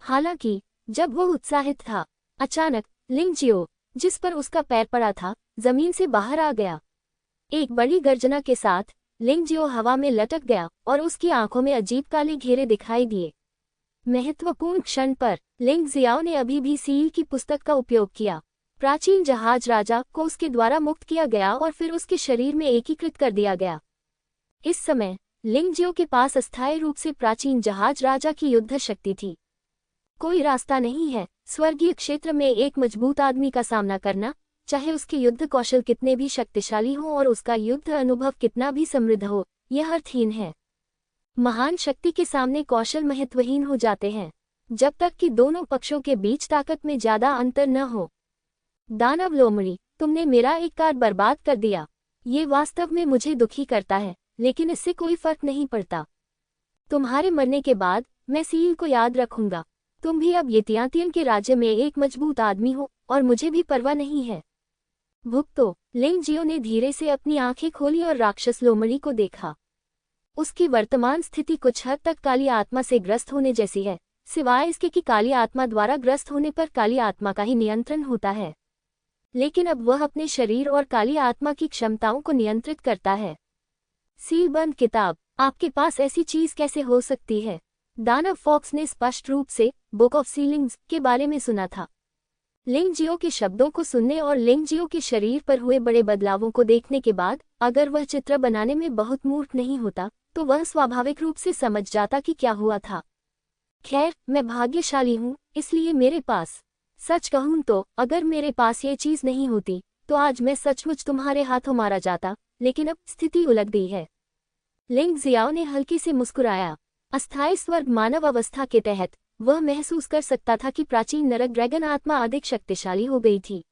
हालांकि जब वो उत्साहित था, अचानक लिंग जियो, जिस पर उसका पैर पड़ा था, जमीन से बाहर आ गया। एक बड़ी गर्जना के साथ लिंग जियो हवा में लटक गया और उसकी आंखों में अजीब काले घेरे दिखाई दिए। महत्वपूर्ण क्षण पर लिंग जियाओ ने अभी भी सील की पुस्तक का उपयोग किया। प्राचीन जहाज राजा को उसके द्वारा मुक्त किया गया और फिर उसके शरीर में एकीकृत कर दिया गया। इस समय लिंग जियो के पास अस्थायी रूप से प्राचीन जहाज राजा की युद्ध शक्ति थी। कोई रास्ता नहीं है स्वर्गीय क्षेत्र में एक मजबूत आदमी का सामना करना, चाहे उसके युद्ध कौशल कितने भी शक्तिशाली हो और उसका युद्ध अनुभव कितना भी समृद्ध हो, यह अर्थहीन है। महान शक्ति के सामने कौशल महत्वहीन हो जाते हैं, जब तक कि दोनों पक्षों के बीच ताकत में ज्यादा अंतर न हो। दानव लोमड़ी, तुमने मेरा एक कार बर्बाद कर दिया। ये वास्तव में मुझे दुखी करता है, लेकिन इससे कोई फर्क नहीं पड़ता। तुम्हारे मरने के बाद मैं सील को याद रखूंगा। तुम भी अब येतियातियन के राज्य में एक मजबूत आदमी हो और मुझे भी परवाह नहीं है। भुगतो। लिंग जियो ने धीरे से अपनी आंखें खोली और राक्षस लोमड़ी को देखा। उसकी वर्तमान स्थिति कुछ हद तक काली आत्मा से ग्रस्त होने जैसी है, सिवाय इसके कि काली आत्मा द्वारा ग्रस्त होने पर काली आत्मा का ही नियंत्रण होता है, लेकिन अब वह अपने शरीर और काली आत्मा की क्षमताओं को नियंत्रित करता है। सीलबंद किताब, आपके पास ऐसी चीज कैसे हो सकती है? दानव फॉक्स ने स्पष्ट रूप से बुक ऑफ सीलिंग्स के बारे में सुना था। लिंग जियो के शब्दों को सुनने और लिंग जियो के शरीर पर हुए बड़े बदलावों को देखने के बाद अगर वह चित्र बनाने में बहुत मूर्ख नहीं होता तो वह स्वाभाविक रूप से समझ जाता कि क्या हुआ था। खैर, मैं भाग्यशाली हूँ, इसलिए मेरे पास, सच कहूँ तो अगर मेरे पास ये चीज नहीं होती तो आज मैं सचमुच तुम्हारे हाथों मारा जाता, लेकिन अब स्थिति उलट गई है। लिंग जियाओ ने हल्की से मुस्कुराया। अस्थायी स्वर्ग मानव अवस्था के तहत वह महसूस कर सकता था कि प्राचीन नरक ड्रैगन आत्मा अधिक शक्तिशाली हो गई थी।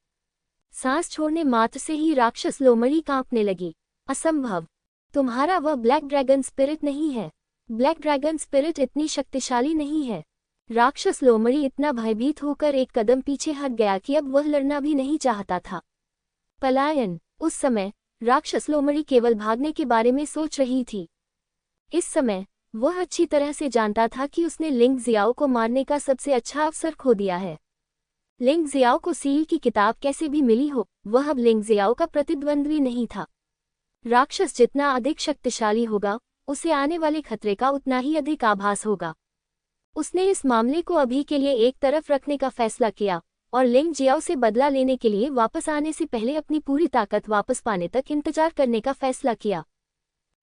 सांस छोड़ने मात्र से ही राक्षस लोमड़ी कांपने लगी। असंभव, तुम्हारा वह ब्लैक ड्रैगन स्पिरिट नहीं है। ब्लैक ड्रैगन स्पिरिट इतनी शक्तिशाली नहीं है। राक्षस लोमड़ी इतना भयभीत होकर एक कदम पीछे हट गया कि अब वह लड़ना भी नहीं चाहता था। पलायन। उस समय राक्षस लोमड़ी केवल भागने के बारे में सोच रही थी। इस समय वह अच्छी तरह से जानता था कि उसने लिंग जियाओ को मारने का सबसे अच्छा अवसर खो दिया है। लिंग जियाओ को सील की किताब कैसे भी मिली हो, वह अब लिंग जियाओ का प्रतिद्वंद्वी नहीं था। राक्षस जितना अधिक शक्तिशाली होगा, उसे आने वाले खतरे का उतना ही अधिक आभास होगा। उसने इस मामले को अभी के लिए एक तरफ रखने का फैसला किया और लिंग जियाओ से बदला लेने के लिए वापस आने से पहले अपनी पूरी ताकत वापस पाने तक इंतजार करने का फैसला किया।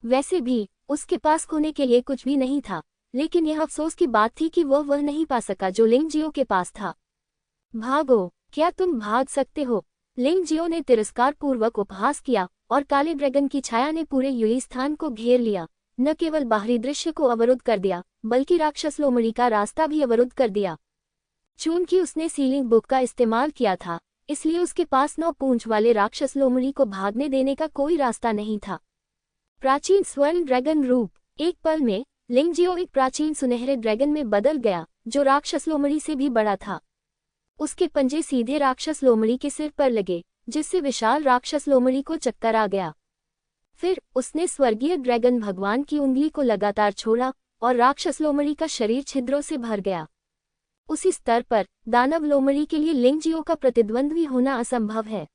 वैसे भी उसके पास खोने के लिए कुछ भी नहीं था, लेकिन यह अफसोस की बात थी कि वह नहीं पा सका जो लिंग जियो के पास था। भागो, क्या तुम भाग सकते हो? लिंग जियो ने तिरस्कार पूर्वक उपहास किया और काले ड्रैगन की छाया ने पूरे युई स्थान को घेर लिया। न केवल बाहरी दृश्य को अवरुद्ध कर दिया, बल्कि राक्षस लोमड़ी का रास्ता भी अवरुद्ध कर दिया। चूंकि उसने सीलिंग बुक का इस्तेमाल किया था, इसलिए उसके पास 9 पूंछ वाले राक्षस लोमड़ी को भागने देने का कोई रास्ता नहीं था। प्राचीन स्वर्ण ड्रैगन रूप। एक पल में लिंग जियो एक प्राचीन सुनहरे ड्रैगन में बदल गया, जो राक्षस लोमड़ी से भी बड़ा था। उसके पंजे सीधे राक्षस लोमड़ी के सिर पर लगे, जिससे विशाल राक्षस लोमड़ी को चक्कर आ गया। फिर उसने स्वर्गीय ड्रैगन भगवान की उंगली को लगातार छोड़ा और राक्षस लोमड़ी का शरीर छिद्रों से भर गया। उसी स्तर पर दानव लोमड़ी के लिए लिंग जियो का प्रतिद्वंद्वी होना असंभव है।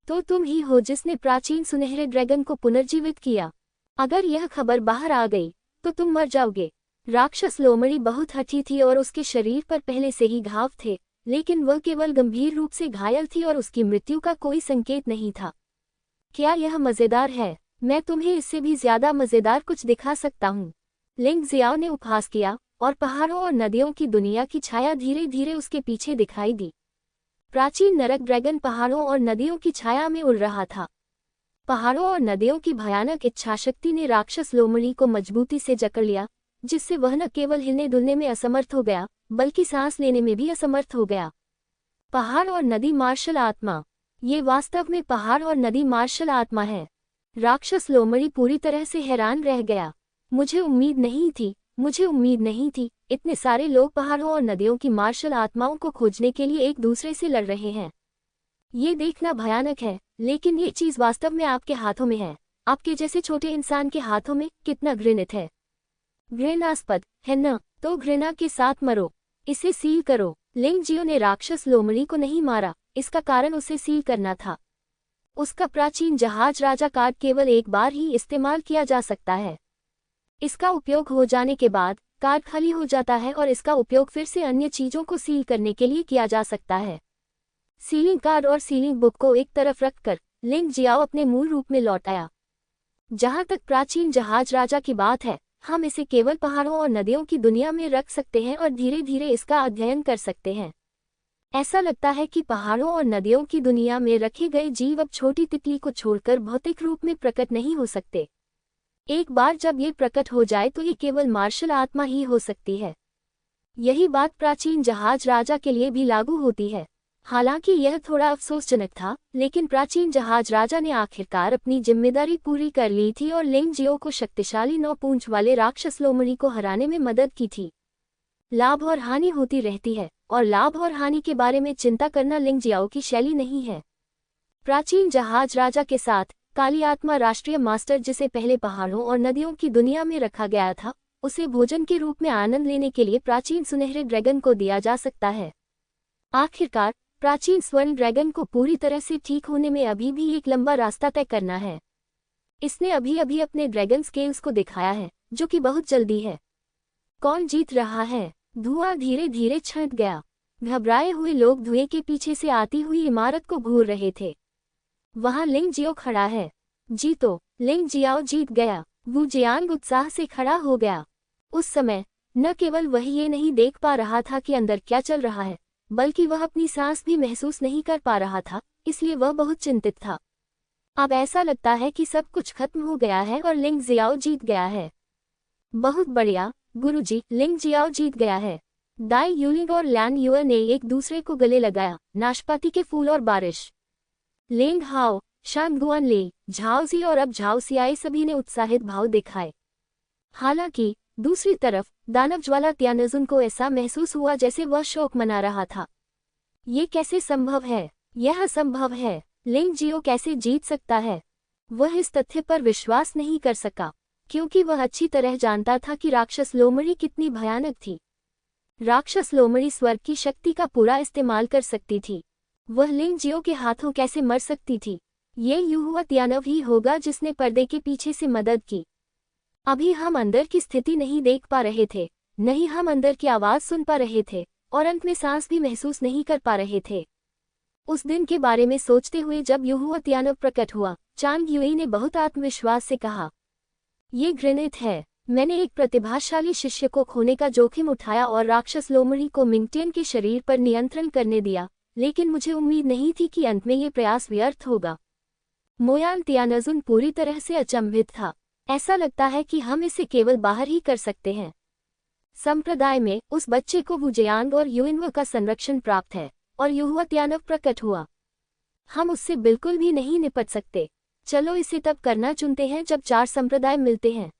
तो तुम ही हो जिसने प्राचीन सुनहरे ड्रैगन को पुनर्जीवित किया। अगर यह खबर बाहर आ गई तो तुम मर जाओगे। राक्षस लोमड़ी बहुत हठी थी और उसके शरीर पर पहले से ही घाव थे, लेकिन वह केवल गंभीर रूप से घायल थी और उसकी मृत्यु का कोई संकेत नहीं था। क्या यह मजेदार है? मैं तुम्हें इससे भी ज्यादा मजेदार कुछ दिखा सकता हूँ। लिंग जियाओ ने उपहास किया और पहाड़ों और नदियों की दुनिया की छाया धीरे धीरे उसके पीछे दिखाई दी। प्राचीन नरक ड्रैगन पहाड़ों और नदियों की छाया में उड़ रहा था। पहाड़ों और नदियों की भयानक इच्छाशक्ति ने राक्षस लोमड़ी को मजबूती से जकड़ लिया, जिससे वह न केवल हिलने डुलने में असमर्थ हो गया, बल्कि सांस लेने में भी असमर्थ हो गया। पहाड़ और नदी मार्शल आत्मा। ये वास्तव में पहाड़ और नदी मार्शल आत्मा है। राक्षस लोमड़ी पूरी तरह से हैरान रह गया। मुझे उम्मीद नहीं थी, इतने सारे लोग पहाड़ों और नदियों की मार्शल आत्माओं को खोजने के लिए एक दूसरे से लड़ रहे हैं। ये देखना भयानक है, लेकिन ये चीज वास्तव में आपके हाथों में है। आपके जैसे छोटे इंसान के हाथों में। कितना घृणित है, घृणास्पद है न? तो घृणा के साथ मरो, इसे सील करो। लिंग जियो ने राक्षस लोमड़ी को नहीं मारा, इसका कारण उसे सील करना था। उसका प्राचीन जहाज राजा कार्ड केवल एक बार ही इस्तेमाल किया जा सकता है। इसका उपयोग हो जाने के बाद कार्ड खाली हो जाता है और इसका उपयोग फिर से अन्य चीजों को सील करने के लिए किया जा सकता है। सीलिंग कार्ड और सीलिंग बुक को एक तरफ रखकर लिंग जियाओ अपने मूल रूप में लौट आया। जहाँ तक प्राचीन जहाज राजा की बात है, हम इसे केवल पहाड़ों और नदियों की दुनिया में रख सकते हैं और धीरे धीरे इसका अध्ययन कर सकते हैं। ऐसा लगता है कि पहाड़ों और नदियों की दुनिया में रखे गए जीव अब छोटी तितली को छोड़कर भौतिक रूप में प्रकट नहीं हो सकते। एक बार जब ये प्रकट हो जाए तो ये केवल मार्शल आत्मा ही हो सकती है। यही बात प्राचीन जहाज राजा के लिए भी लागू होती है। हालांकि यह थोड़ा अफसोसजनक था, लेकिन प्राचीन जहाज राजा ने आखिरकार अपनी जिम्मेदारी पूरी कर ली थी और लिंग जियो को शक्तिशाली 9 पूंछ वाले राक्षस लोमड़ी को हराने में मदद की थी। लाभ और हानि होती रहती है, और लाभ और हानि के बारे में चिंता करना लिंग जियाओ की शैली नहीं है। प्राचीन जहाज राजा के साथ काली आत्मा राष्ट्रीय मास्टर, जिसे पहले पहाड़ों और नदियों की दुनिया में रखा गया था, उसे भोजन के रूप में आनंद लेने के लिए प्राचीन सुनहरे ड्रैगन को दिया जा सकता है। आखिरकार प्राचीन स्वर्ण ड्रैगन को पूरी तरह से ठीक होने में अभी भी एक लंबा रास्ता तय करना है। इसने अभी अभी अपने ड्रैगन स्केल्स को दिखाया है, जो कि बहुत जल्दी है। कौन जीत रहा है? धुआं धीरे धीरे छंट गया। घबराए हुए लोग धुएं के पीछे से आती हुई इमारत को घूर रहे थे। वहां लिंग जियो खड़ा है। जीतो, लिंग जियाओ जीत गया। वू जियांग उत्साह से खड़ा हो गया। उस समय न केवल वह ये नहीं देख पा रहा था कि अंदर क्या चल रहा है, बल्कि वह अपनी सांस भी महसूस नहीं कर पा रहा था, इसलिए वह बहुत चिंतित था। अब ऐसा लगता है कि सब कुछ खत्म हो गया है और लिंग जियाओ जीत गया है। बहुत बढ़िया गुरुजी, लिंग जियाओ जीत गया है। दाई यूलिंग और लैन युअर ने एक दूसरे को गले लगाया। नाशपाती के फूल और बारिश। लेंग हाओ, शांगुआन ले, झाओजी और अब झाओ सियाई सभी ने उत्साहित भाव दिखाए। हालांकि दूसरी तरफ दानव ज्वाला त्यानजुन को ऐसा महसूस हुआ जैसे वह शोक मना रहा था। ये कैसे संभव है? यह असंभव है। लिंग जियो कैसे जीत सकता है? वह इस तथ्य पर विश्वास नहीं कर सका, क्योंकि वह अच्छी तरह जानता था कि राक्षस लोमड़ी कितनी भयानक थी। राक्षस लोमड़ी स्वर्ग की शक्ति का पूरा इस्तेमाल कर सकती थी। वह लिंग जियो के हाथों कैसे मर सकती थी? ये युहुआ त्यानव ही होगा जिसने पर्दे के पीछे से मदद की। अभी हम अंदर की स्थिति नहीं देख पा रहे थे, नहीं हम अंदर की आवाज सुन पा रहे थे, और अंत में सांस भी महसूस नहीं कर पा रहे थे। उस दिन के बारे में सोचते हुए जब युहुआ त्यानव प्रकट हुआ, चांग युई ने बहुत आत्मविश्वास से कहा, ये घृणित है। मैंने एक प्रतिभाशाली शिष्य को खोने का जोखिम उठाया और राक्षस लोमड़ी को मिंगटियन के शरीर पर नियंत्रण करने दिया, लेकिन मुझे उम्मीद नहीं थी कि अंत में ये प्रयास व्यर्थ होगा। मोयान त्यानजुन पूरी तरह से अचंभित था। ऐसा लगता है कि हम इसे केवल बाहर ही कर सकते हैं। संप्रदाय में उस बच्चे को वुजियांग और युइनव का संरक्षण प्राप्त है, और युहुआ त्यानव प्रकट हुआ। हम उससे बिल्कुल भी नहीं निपट सकते। चलो इसे तब करना चुनते हैं जब 4 संप्रदाय मिलते हैं।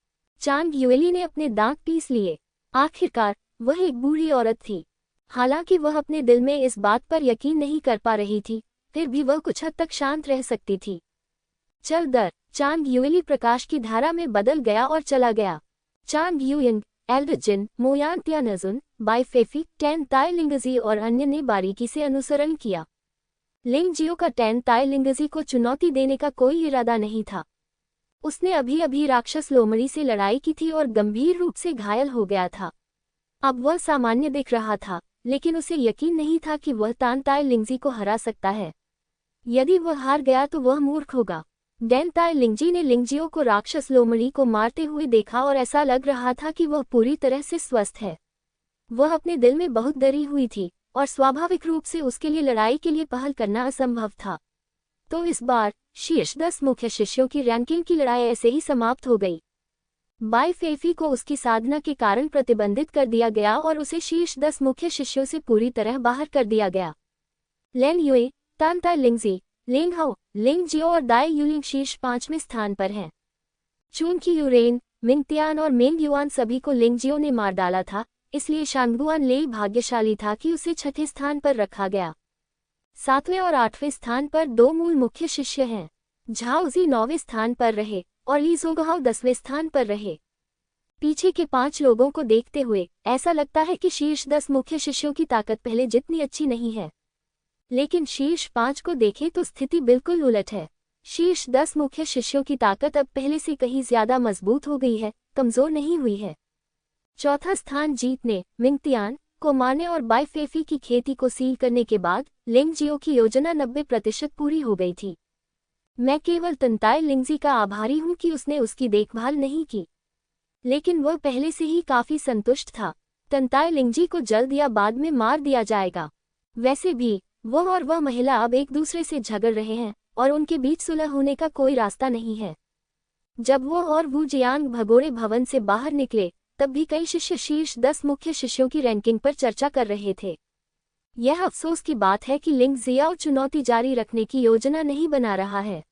चांग युएली ने अपने दांत पीस लिए। आखिरकार वह एक बूढ़ी औरत थी। हालांकि वह अपने दिल में इस बात पर यकीन नहीं कर पा रही थी, फिर भी वह कुछ हद तक शांत रह सकती थी। चल दर, चांग युएली प्रकाश की धारा में बदल गया और चला गया। चांग युइंग, एल्डजिन, मोयान त्यानजुन, बाई फेफी, टेन ताई लिंगजी और अन्य ने बारीकी से अनुसरण किया। लिंग जियो का टेन ताई लिंगजी को चुनौती देने का कोई इरादा नहीं था। उसने अभी अभी राक्षस लोमड़ी से लड़ाई की थी और गंभीर रूप से घायल हो गया था। अब वह सामान्य दिख रहा था, लेकिन उसे यकीन नहीं था कि वह तान ताई लिंगजी को हरा सकता है। यदि वह हार गया तो वह मूर्ख होगा। डेन ताई लिंगजी ने लिंगजियो को राक्षस लोमड़ी को मारते हुए देखा और ऐसा लग रहा था कि वह पूरी तरह से स्वस्थ है। वह अपने दिल में बहुत डरी हुई थी, और स्वाभाविक रूप से उसके लिए लड़ाई के लिए पहल करना असंभव था। तो इस बार शीर्ष 10 मुख्य शिष्यों की रैंकिंग की लड़ाई ऐसे ही समाप्त हो गई। बाई फेफी को उसकी साधना के कारण प्रतिबंधित कर दिया गया और उसे शीर्ष 10 मुख्य शिष्यों से पूरी तरह बाहर कर दिया गया। लेन युए, तान ताई लिंगजी, लिंग हाओ, लिंग जियो और दाई यूलिंग शीर्ष 5वें स्थान पर हैं। चूंकि यूरेन, मिंगतियान और मेंग युआन सभी को लिंग जियो ने मार डाला था, इसलिए शांगुआन ले भाग्यशाली था कि उसे 6ठे स्थान पर रखा गया। 7वें और 8वें स्थान पर 2 मूल मुख्य शिष्य हैं। झाओजी 9वें स्थान पर रहे और ली जोगहाओ 10वें स्थान पर रहे। पीछे के 5 लोगों को देखते हुए ऐसा लगता है कि शीर्ष 10 मुख्य शिष्यों की ताकत पहले जितनी अच्छी नहीं है, लेकिन शीर्ष 5 को देखें तो स्थिति बिल्कुल उलट है। शीर्ष 10 मुख्य शिष्यों की ताकत अब पहले से कहीं ज्यादा मजबूत हो गई है, कमजोर नहीं हुई है। चौथा स्थान जीतने मिंगतियान को मारने और बाई फेफी की खेती को सील करने के बाद लिंग जियो की योजना 90% पूरी हो गई थी। मैं केवल तंताई लिंगजी का आभारी हूँ कि उसने उसकी देखभाल नहीं की, लेकिन वह पहले से ही काफी संतुष्ट था। तंताई लिंगजी को जल्द या बाद में मार दिया जाएगा। वैसे भी वह और वह महिला अब एक दूसरे से झगड़ रहे हैं और उनके बीच सुलह होने का कोई रास्ता नहीं है। जब वो और वू जियांग भगोड़े भवन से बाहर निकले, तब भी कई शिष्य शीर्ष 10 मुख्य शिष्यों की रैंकिंग पर चर्चा कर रहे थे। यह अफसोस की बात है कि लिंग जियाओ चुनौती जारी रखने की योजना नहीं बना रहा है,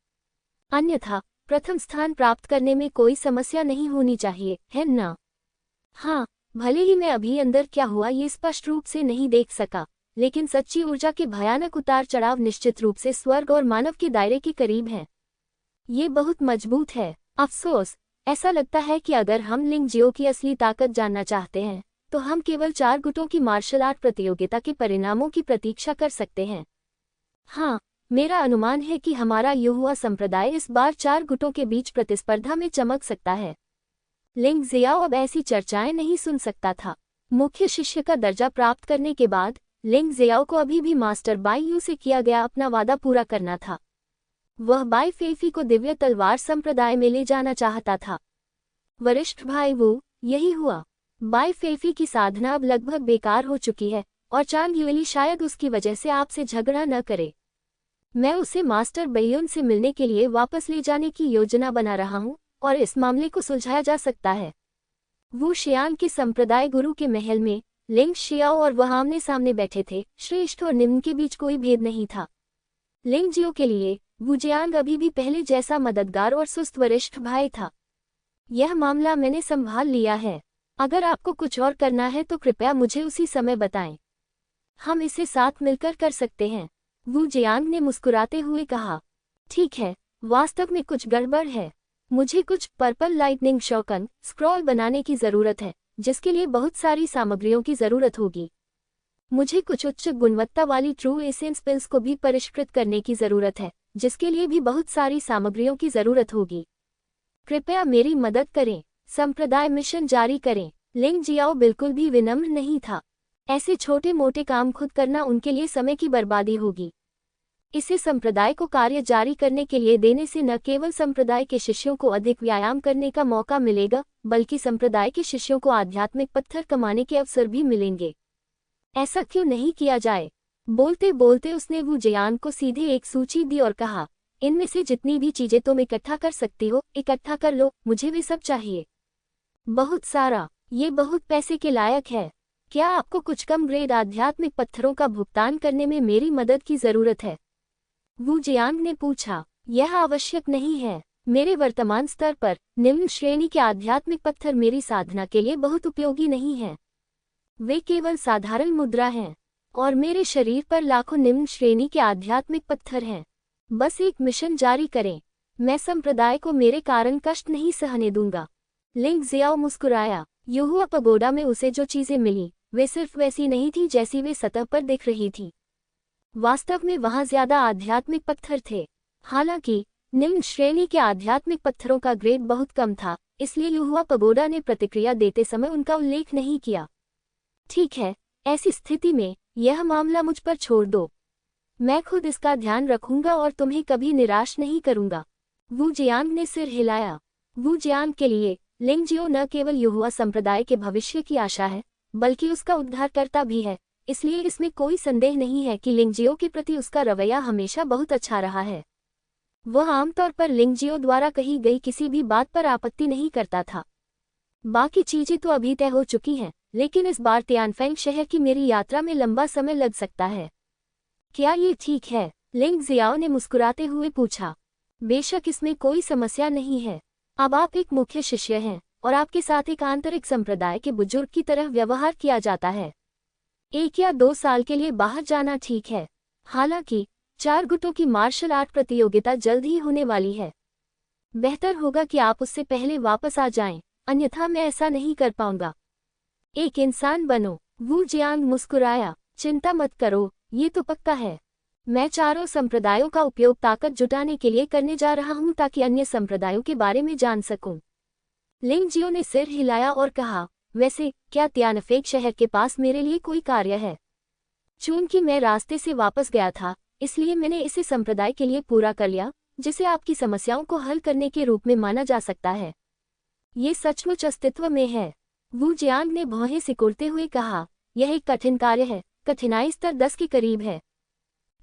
अन्यथा प्रथम स्थान प्राप्त करने में कोई समस्या नहीं होनी चाहिए, है ना? हाँ, भले ही मैं अभी अंदर क्या हुआ ये स्पष्ट रूप से नहीं देख सका, लेकिन सच्ची ऊर्जा के भयानक उतार चढ़ाव निश्चित रूप से स्वर्ग और मानव के दायरे के करीब हैं। ये बहुत मजबूत है। अफसोस, ऐसा लगता है कि अगर हम लिंग जियो की असली ताकत जानना चाहते हैं, तो हम केवल 4 गुटों की मार्शल आर्ट प्रतियोगिता के परिणामों की प्रतीक्षा कर सकते हैं। हाँ, मेरा अनुमान है कि हमारा युवा संप्रदाय इस बार 4 गुटों के बीच प्रतिस्पर्धा में चमक सकता है। लिंग जियाओ अब ऐसी चर्चाएं नहीं सुन सकता था। मुख्य शिष्य का दर्जा प्राप्त करने के बाद लिंग जियाओ को अभी भी मास्टर बाई यू से किया गया अपना वादा पूरा करना था। वह बाई फेफी को दिव्य तलवार संप्रदाय में ले जाना चाहता था। वरिष्ठ भाई वो, यही हुआ। बाई फेफी की साधना अब लगभग बेकार हो चुकी है और चांग युएली शायद उसकी वजह से आपसे झगड़ा न करे। मैं उसे मास्टर बैयुन से मिलने के लिए वापस ले जाने की योजना बना रहा हूँ और इस मामले को सुलझाया जा सकता है। वो शियांग के संप्रदाय गुरु के महल में लिंग शियाओ और वह आमने सामने बैठे थे। श्रेष्ठ और निम्न के बीच कोई भेद नहीं था। लिंग जियो के लिए वू जियांग अभी भी पहले जैसा मददगार और सुस्त वरिष्ठ भाई था। यह मामला मैंने संभाल लिया है। अगर आपको कुछ और करना है तो कृपया मुझे उसी समय बताएं। हम इसे साथ मिलकर कर सकते हैं, वू जियांग ने मुस्कुराते हुए कहा। ठीक है, वास्तव में कुछ गड़बड़ है। मुझे कुछ पर्पल लाइटनिंग शॉकन स्क्रॉल बनाने की जरूरत है, जिसके लिए बहुत सारी सामग्रियों की जरूरत होगी। मुझे कुछ उच्च गुणवत्ता वाली ट्रू एसेंस पिल्स को भी परिष्कृत करने की जरूरत है, जिसके लिए भी बहुत सारी सामग्रियों की जरूरत होगी। कृपया मेरी मदद करें, संप्रदाय मिशन जारी करें। लिंग जियाओ बिल्कुल भी विनम्र नहीं था। ऐसे छोटे मोटे काम खुद करना उनके लिए समय की बर्बादी होगी। इसे संप्रदाय को कार्य जारी करने के लिए देने से न केवल संप्रदाय के शिष्यों को अधिक व्यायाम करने का मौका मिलेगा, बल्कि संप्रदाय के शिष्यों को आध्यात्मिक पत्थर कमाने के अवसर भी मिलेंगे। ऐसा क्यों नहीं किया जाए? बोलते बोलते उसने वू जियांग को सीधे एक सूची दी और कहा, इनमें से जितनी भी चीजें तुम इकट्ठा कर सकती हो, इकट्ठा कर लो, मुझे वे सब चाहिए। बहुत सारा, ये बहुत पैसे के लायक है। क्या आपको कुछ कम ग्रेड आध्यात्मिक पत्थरों का भुगतान करने में मेरी मदद की जरूरत है? वू जियांग ने पूछा। यह आवश्यक नहीं है। मेरे वर्तमान स्तर पर निम्न श्रेणी के आध्यात्मिक पत्थर मेरी साधना के लिए बहुत उपयोगी नहीं हैं। वे केवल साधारण मुद्रा हैं, और मेरे शरीर पर लाखों निम्न श्रेणी के आध्यात्मिक पत्थर हैं। बस एक मिशन जारी करें। मैं संप्रदाय को मेरे कारण कष्ट नहीं सहने दूंगा। लिंग जियाओ मुस्कुराया। युहुआ पगोडा में उसे जो चीजें मिली, वे सिर्फ वैसी नहीं थी जैसी वे सतह पर दिख रही थी। वास्तव में वहां ज्यादा आध्यात्मिक पत्थर थे। हालांकि निम्न श्रेणी के आध्यात्मिक पत्थरों का ग्रेड बहुत कम था, इसलिए युहुआ पगोडा ने प्रतिक्रिया देते समय उनका उल्लेख नहीं किया। ठीक है, ऐसी स्थिति में यह मामला मुझ पर छोड़ दो। मैं खुद इसका ध्यान रखूंगा और तुम्हें कभी निराश नहीं करूंगा। वू जियांग ने सिर हिलाया। वू जियांग के लिए लिंग जियो न केवल युहुआ संप्रदाय के भविष्य की आशा है, बल्कि उसका उद्धारकर्ता भी है। इसलिए इसमें कोई संदेह नहीं है कि लिंग जियो के प्रति उसका रवैया हमेशा बहुत अच्छा रहा है। वह आमतौर पर लिंग जियो द्वारा कही गई किसी भी बात पर आपत्ति नहीं करता था। बाकी चीजें तो अभी तय हो चुकी हैं, लेकिन इस बार तियानफेंग शहर की मेरी यात्रा में लंबा समय लग सकता है। क्या ये ठीक है? लिंग जियाओ ने मुस्कुराते हुए पूछा। बेशक, इसमें कोई समस्या नहीं है। अब आप एक मुख्य शिष्य हैं और आपके साथ एक आंतरिक संप्रदाय के बुजुर्ग की तरह व्यवहार किया जाता है। 1 या 2 साल के लिए बाहर जाना ठीक है। हालांकि 4 गुटों की मार्शल आर्ट प्रतियोगिता जल्द ही होने वाली है। बेहतर होगा कि आप उससे पहले वापस आ जाएं, अन्यथा मैं ऐसा नहीं कर पाऊंगा। एक इंसान बनो। वू जियांग मुस्कुराया। चिंता मत करो, ये तो पक्का है। मैं चारों संप्रदायों का उपयोग ताकत जुटाने के लिए करने जा रहा हूं ताकि अन्य संप्रदायों के बारे में जान सकूं। लिंग जियो ने सिर हिलाया और कहा, वैसे क्या तियानफेंग शहर के पास मेरे लिए कोई कार्य है? चूंकि मैं रास्ते से वापस गया था, इसलिए मैंने इसे संप्रदाय के लिए पूरा कर लिया, जिसे आपकी समस्याओं को हल करने के रूप में माना जा सकता है। ये सचमुच अस्तित्व में है, वू जियांग ने भौहें सिकुड़ते हुए कहा। यह एक कठिन कार्य है, कठिनाई स्तर 10 के करीब है।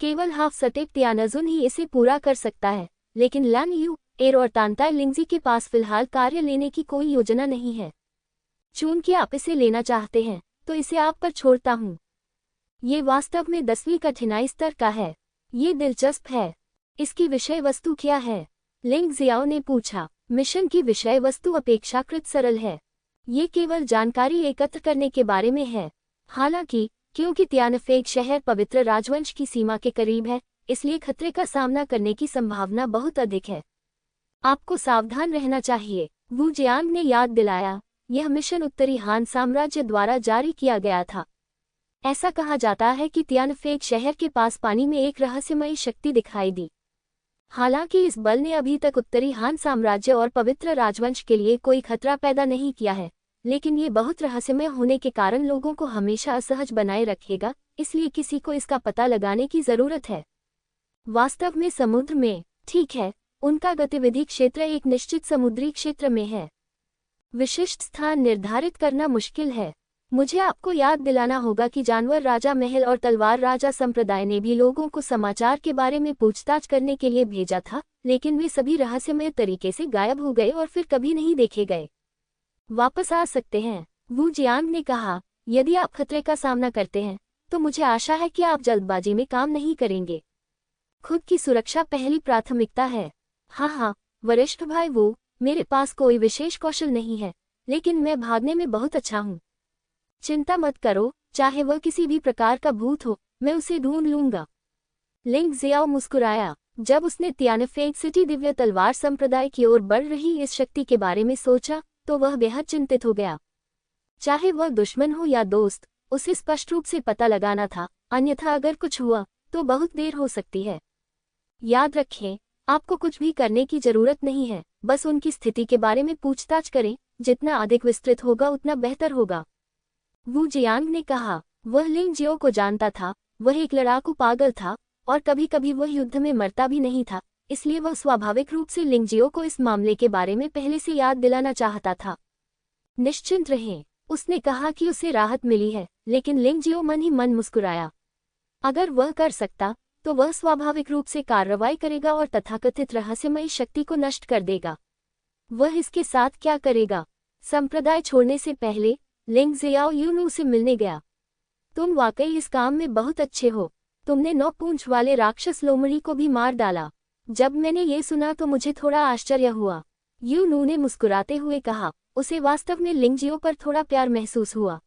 केवल हाफ सटेप तियानजुन ही इसे पूरा कर सकता है, लेकिन लैंग यू, एर और तांताई लिंगजी के पास फिलहाल कार्य लेने की कोई योजना नहीं है। चूंकि आप इसे लेना चाहते हैं, तो इसे आप पर छोड़ता हूँ। ये वास्तव में 10वीं कठिनाई स्तर का है। ये दिलचस्प है। इसकी विषय वस्तु क्या है? लिंग जियाओ ने पूछा। मिशन की विषय वस्तु अपेक्षाकृत सरल है। ये केवल जानकारी एकत्र करने के बारे में है। हालांकि क्योंकि तियानफेग शहर पवित्र राजवंश की सीमा के करीब है, इसलिए खतरे का सामना करने की संभावना बहुत अधिक है। आपको सावधान रहना चाहिए, वू जियांग ने याद दिलाया। यह मिशन उत्तरी हान साम्राज्य द्वारा जारी किया गया था। ऐसा कहा जाता है कि तियानफेग शहर के पास पानी में एक रहस्यमयी शक्ति दिखाई दी। हालांकि इस बल ने अभी तक उत्तरी हान साम्राज्य और पवित्र राजवंश के लिए कोई खतरा पैदा नहीं किया है, लेकिन ये बहुत रहस्यमय होने के कारण लोगों को हमेशा असहज बनाए रखेगा, इसलिए किसी को इसका पता लगाने की जरूरत है। वास्तव में समुद्र में, ठीक है, उनका गतिविधि क्षेत्र एक निश्चित समुद्री क्षेत्र में है। विशिष्ट स्थान निर्धारित करना मुश्किल है। मुझे आपको याद दिलाना होगा कि जानवर राजा महल और तलवार राजा संप्रदाय ने भी लोगों को समाचार के बारे में पूछताछ करने के लिए भेजा था, लेकिन वे सभी रहस्यमय तरीके से गायब हो गए और फिर कभी नहीं देखे गए। वापस आ सकते हैं, वू जियांग ने कहा। यदि आप खतरे का सामना करते हैं, तो मुझे आशा है कि आप जल्दबाजी में काम नहीं करेंगे। खुद की सुरक्षा पहली प्राथमिकता है। हाँ, वरिष्ठ भाई वो, मेरे पास कोई विशेष कौशल नहीं है, लेकिन मैं भागने में बहुत अच्छा हूँ। चिंता मत करो, चाहे वह किसी भी प्रकार का भूत हो, मैं उसे ढूंढ लूंगा। लिंग जियाओ मुस्कुराया। जब उसने तियानफेग सिटी दिव्य तलवार संप्रदाय की ओर बढ़ रही इस शक्ति के बारे में सोचा, तो वह बेहद चिंतित हो गया। चाहे वह दुश्मन हो या दोस्त, उसे स्पष्ट रूप से पता लगाना था, अन्यथा अगर कुछ हुआ तो बहुत देर हो सकती है। याद रखें, आपको कुछ भी करने की जरूरत नहीं है, बस उनकी स्थिति के बारे में पूछताछ करें। जितना अधिक विस्तृत होगा उतना बेहतर होगा, वू जियांग ने कहा। वह लिंग जियो को जानता था। वह एक लड़ाकू पागल था और कभी कभी वह युद्ध में मरता भी नहीं था, इसलिए वह स्वाभाविक रूप से लिंग जियो को इस मामले के बारे में पहले से याद दिलाना चाहता था। निश्चिंत रहें, उसने कहा कि उसे राहत मिली है, लेकिन लिंग जियो मन ही मन मुस्कुराया। अगर वह कर सकता, तो वह स्वाभाविक रूप से कार्रवाई करेगा और तथाकथित रहस्यमयी शक्ति को नष्ट कर देगा। वह इसके साथ क्या करेगा? संप्रदाय छोड़ने से पहले लिंग जियाओ यूनू से मिलने गया। तुम वाकई इस काम में बहुत अच्छे हो। तुमने 9 पूंछ वाले राक्षस लोमड़ी को भी मार डाला। जब मैंने ये सुना तो मुझे थोड़ा आश्चर्य हुआ, यूनू ने मुस्कुराते हुए कहा। उसे वास्तव में लिंग जियो पर थोड़ा प्यार महसूस हुआ।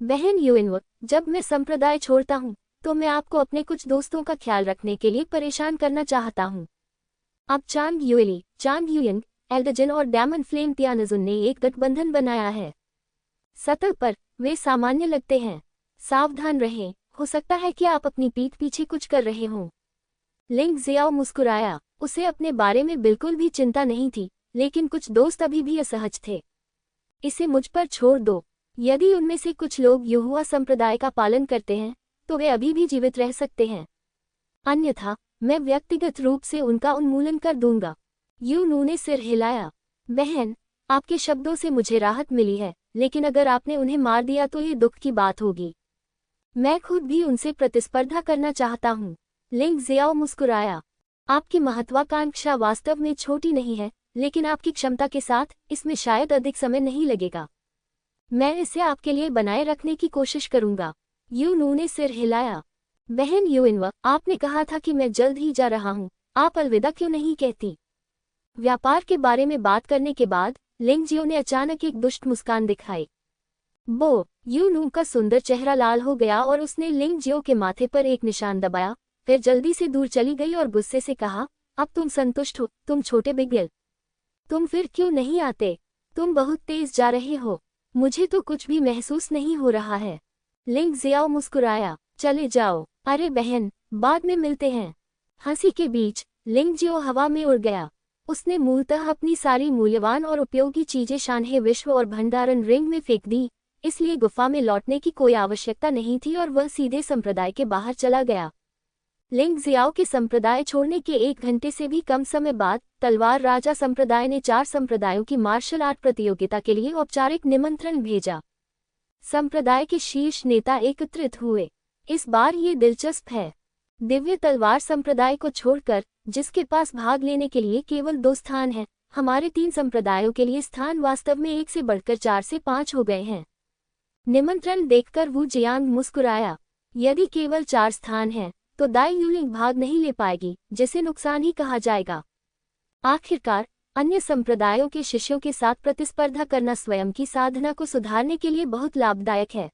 बहन युइनव, जब मैं संप्रदाय छोड़ता हूँ, तो मैं आपको अपने कुछ दोस्तों का ख्याल रखने के लिए परेशान करना चाहता हूँ। अब चांग युएली, चांग युयंग, एल्डजन और डैमन फ्लेम तियानजुन ने एक गठबंधन बनाया है। सतह पर वे सामान्य लगते हैं। सावधान रहें, हो सकता है कि आप अपनी पीठ पीछे कुछ कर रहे हों। लिंग जियाओ मुस्कुराया। उसे अपने बारे में बिल्कुल भी चिंता नहीं थी, लेकिन कुछ दोस्त अभी भी असहज थे। इसे मुझ पर छोड़ दो। यदि उनमें से कुछ लोग युहुआ संप्रदाय का पालन करते हैं, तो वे अभी भी जीवित रह सकते हैं। अन्यथा मैं व्यक्तिगत रूप से उनका उन्मूलन कर दूंगा। यूनू ने सिर हिलाया। बहन, आपके शब्दों से मुझे राहत मिली है, लेकिन अगर आपने उन्हें मार दिया तो ये दुख की बात होगी। मैं खुद भी उनसे प्रतिस्पर्धा करना चाहता हूँ। लिंग जियाओ मुस्कुराया। आपकी महत्वाकांक्षा वास्तव में छोटी नहीं है, लेकिन आपकी क्षमता के साथ इसमें शायद अधिक समय नहीं लगेगा। मैं इसे आपके लिए बनाए रखने की कोशिश करूंगा। यूनू ने सिर हिलाया। बहन युइनव, आपने कहा था कि मैं जल्द ही जा रहा हूँ, आप अलविदा क्यों नहीं कहती? व्यापार के बारे में बात करने के बाद लिंग जियो ने अचानक एक दुष्ट मुस्कान दिखाई। यूनू का सुंदर चेहरा लाल हो गया और उसने लिंग जियो के माथे पर एक निशान दबाया, फिर जल्दी से दूर चली गई और गुस्से से कहा, अब तुम संतुष्ट हो, तुम छोटे बिगल? तुम फिर क्यों नहीं आते? तुम बहुत तेज जा रहे हो। मुझे तो कुछ भी महसूस नहीं हो रहा है। लिंग जियाओ मुस्कुराया। चले जाओ। अरे बहन, बाद में मिलते हैं। हंसी के बीच लिंग जियो हवा में उड़ गया। उसने मूलतः अपनी सारी मूल्यवान और उपयोगी चीजें शानहे विश्व और भंडारण रिंग में फेंक दी, इसलिए गुफा में लौटने की कोई आवश्यकता नहीं थी और वह सीधे संप्रदाय के बाहर चला गया। लिंग जियाओ के संप्रदाय छोड़ने के 1 घंटे से भी कम समय बाद तलवार राजा संप्रदाय ने 4 संप्रदायों की मार्शल आर्ट प्रतियोगिता के लिए औपचारिक निमंत्रण भेजा। संप्रदाय के शीर्ष नेता एकत्रित हुए। इस बार ये दिलचस्प है। दिव्य तलवार संप्रदाय को छोड़कर, जिसके पास भाग लेने के लिए केवल 2 स्थान हैं, हमारे 3 संप्रदायों के लिए स्थान वास्तव में 1 से बढ़कर 4 से 5 हो गए हैं। निमंत्रण देखकर वू जियांग मुस्कुराया। यदि केवल 4 स्थान हैं, तो दाई यूलिंग भाग नहीं ले पाएगी, जिसे नुकसान ही कहा जाएगा। आखिरकार अन्य संप्रदायों के शिष्यों के साथ प्रतिस्पर्धा करना स्वयं की साधना को सुधारने के लिए बहुत लाभदायक है।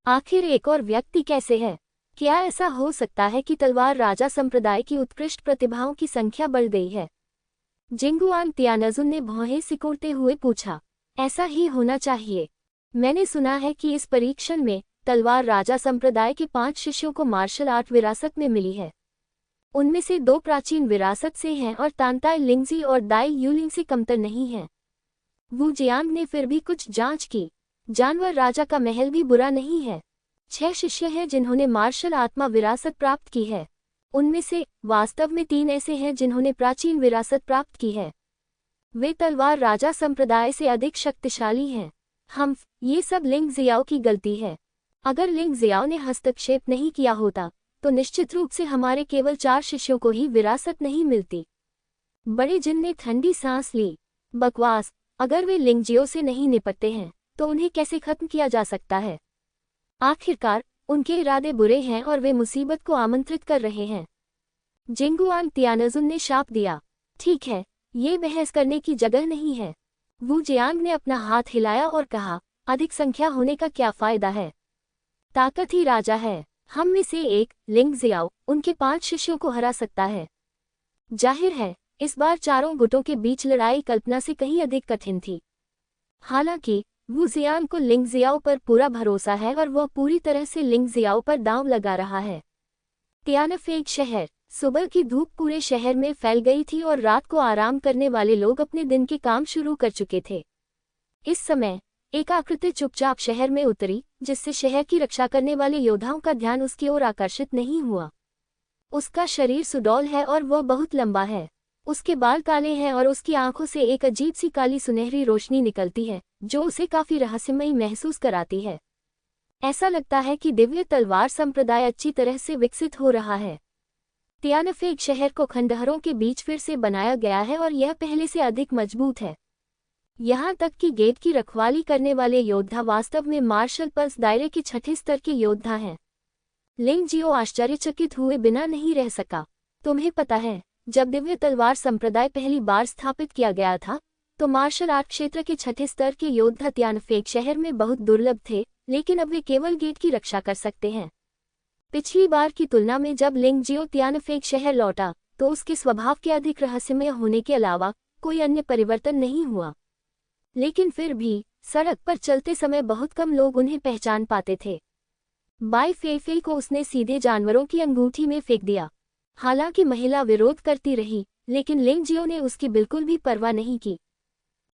आखिर एक और व्यक्ति कैसे है? क्या ऐसा हो सकता है कि तलवार राजा संप्रदाय की उत्कृष्ट प्रतिभाओं की संख्या बढ़ गई है? जिंगुआन तियानजुन ने भौहें सिकोड़ते हुए पूछा। ऐसा ही होना चाहिए। मैंने सुना है कि इस परीक्षण में तलवार राजा संप्रदाय के 5 शिष्यों को मार्शल आर्ट विरासत में मिली है। उनमें से 2 प्राचीन विरासत से हैं और तानताई लिंगजी और दाई यूलिंग से कमतर नहीं हैं। वू जियांग ने फिर भी कुछ जांच की। जानवर राजा का महल भी बुरा नहीं है। 6 शिष्य हैं जिन्होंने मार्शल आत्मा विरासत प्राप्त की है। उनमें से वास्तव में 3 ऐसे हैं जिन्होंने प्राचीन विरासत प्राप्त की है। वे तलवार राजा संप्रदाय से अधिक शक्तिशाली हैं। ये सब लिंग जियाओ की गलती है। अगर लिंग जियाओ ने हस्तक्षेप नहीं किया होता, तो निश्चित रूप से हमारे केवल 4 शिष्यों को ही विरासत नहीं मिलती। बड़े जिन ने ठंडी सांस ली। बकवास। अगर वे लिंगजियो से नहीं निपटते हैं, तो उन्हें कैसे खत्म किया जा सकता है? आखिरकार उनके इरादे बुरे हैं और वे मुसीबत को आमंत्रित कर रहे हैं। जिंगुआन तियानजुन ने शाप दिया। ठीक है, ये बहस करने की जगह नहीं है। वू जियांग ने अपना हाथ हिलाया और कहा, अधिक संख्या होने का क्या फायदा है? ताकत ही राजा है। हम में से एक, लिंग जियाओ, उनके 5 शिष्यों को हरा सकता है। जाहिर है, इस बार चारों गुटों के बीच लड़ाई कल्पना से कहीं अधिक कठिन थी। हालांकि वू जियांग को लिंग जियाओ पर पूरा भरोसा है और वह पूरी तरह से लिंग जियाओ पर दांव लगा रहा है। तियानफेंग शहर। सुबह की धूप पूरे शहर में फैल गई थी और रात को आराम करने वाले लोग अपने दिन के काम शुरू कर चुके थे। इस समय एक आकृति चुपचाप शहर में उतरी, जिससे शहर की रक्षा करने वाले योद्धाओं का ध्यान उसकी ओर आकर्षित नहीं हुआ। उसका शरीर सुडौल है और वह बहुत लंबा है। उसके बाल काले हैं और उसकी आंखों से एक अजीब सी काली सुनहरी रोशनी निकलती है, जो उसे काफी रहस्यमयी महसूस कराती है। ऐसा लगता है कि दिव्य तलवार संप्रदाय अच्छी तरह से विकसित हो रहा है। तियानफेंग शहर को खंडहरों के बीच फिर से बनाया गया है और यह पहले से अधिक मजबूत है। यहाँ तक कि गेट की रखवाली करने वाले योद्धा वास्तव में मार्शल पल्स दायरे के 6ठे स्तर के योद्धा हैं। लिंग जियो आश्चर्यचकित हुए बिना नहीं रह सका। तुम्हें पता है, जब दिव्य तलवार संप्रदाय पहली बार स्थापित किया गया था, तो मार्शल आर्ट क्षेत्र के 6ठे स्तर के योद्धा तियानफेंग शहर में बहुत दुर्लभ थे, लेकिन अब वे केवल गेट की रक्षा कर सकते हैं। पिछली बार की तुलना में जब लिंग जियो तियानफेंग शहर लौटा, तो उसके स्वभाव के अधिक रहस्यमय होने के अलावा कोई अन्य परिवर्तन नहीं हुआ। लेकिन फिर भी सड़क पर चलते समय बहुत कम लोग उन्हें पहचान पाते थे। बाई फेफे को उसने सीधे जानवरों की अंगूठी में फेंक दिया। हालांकि महिला विरोध करती रही, लेकिन लिंग जियो ने उसकी बिल्कुल भी परवाह नहीं की।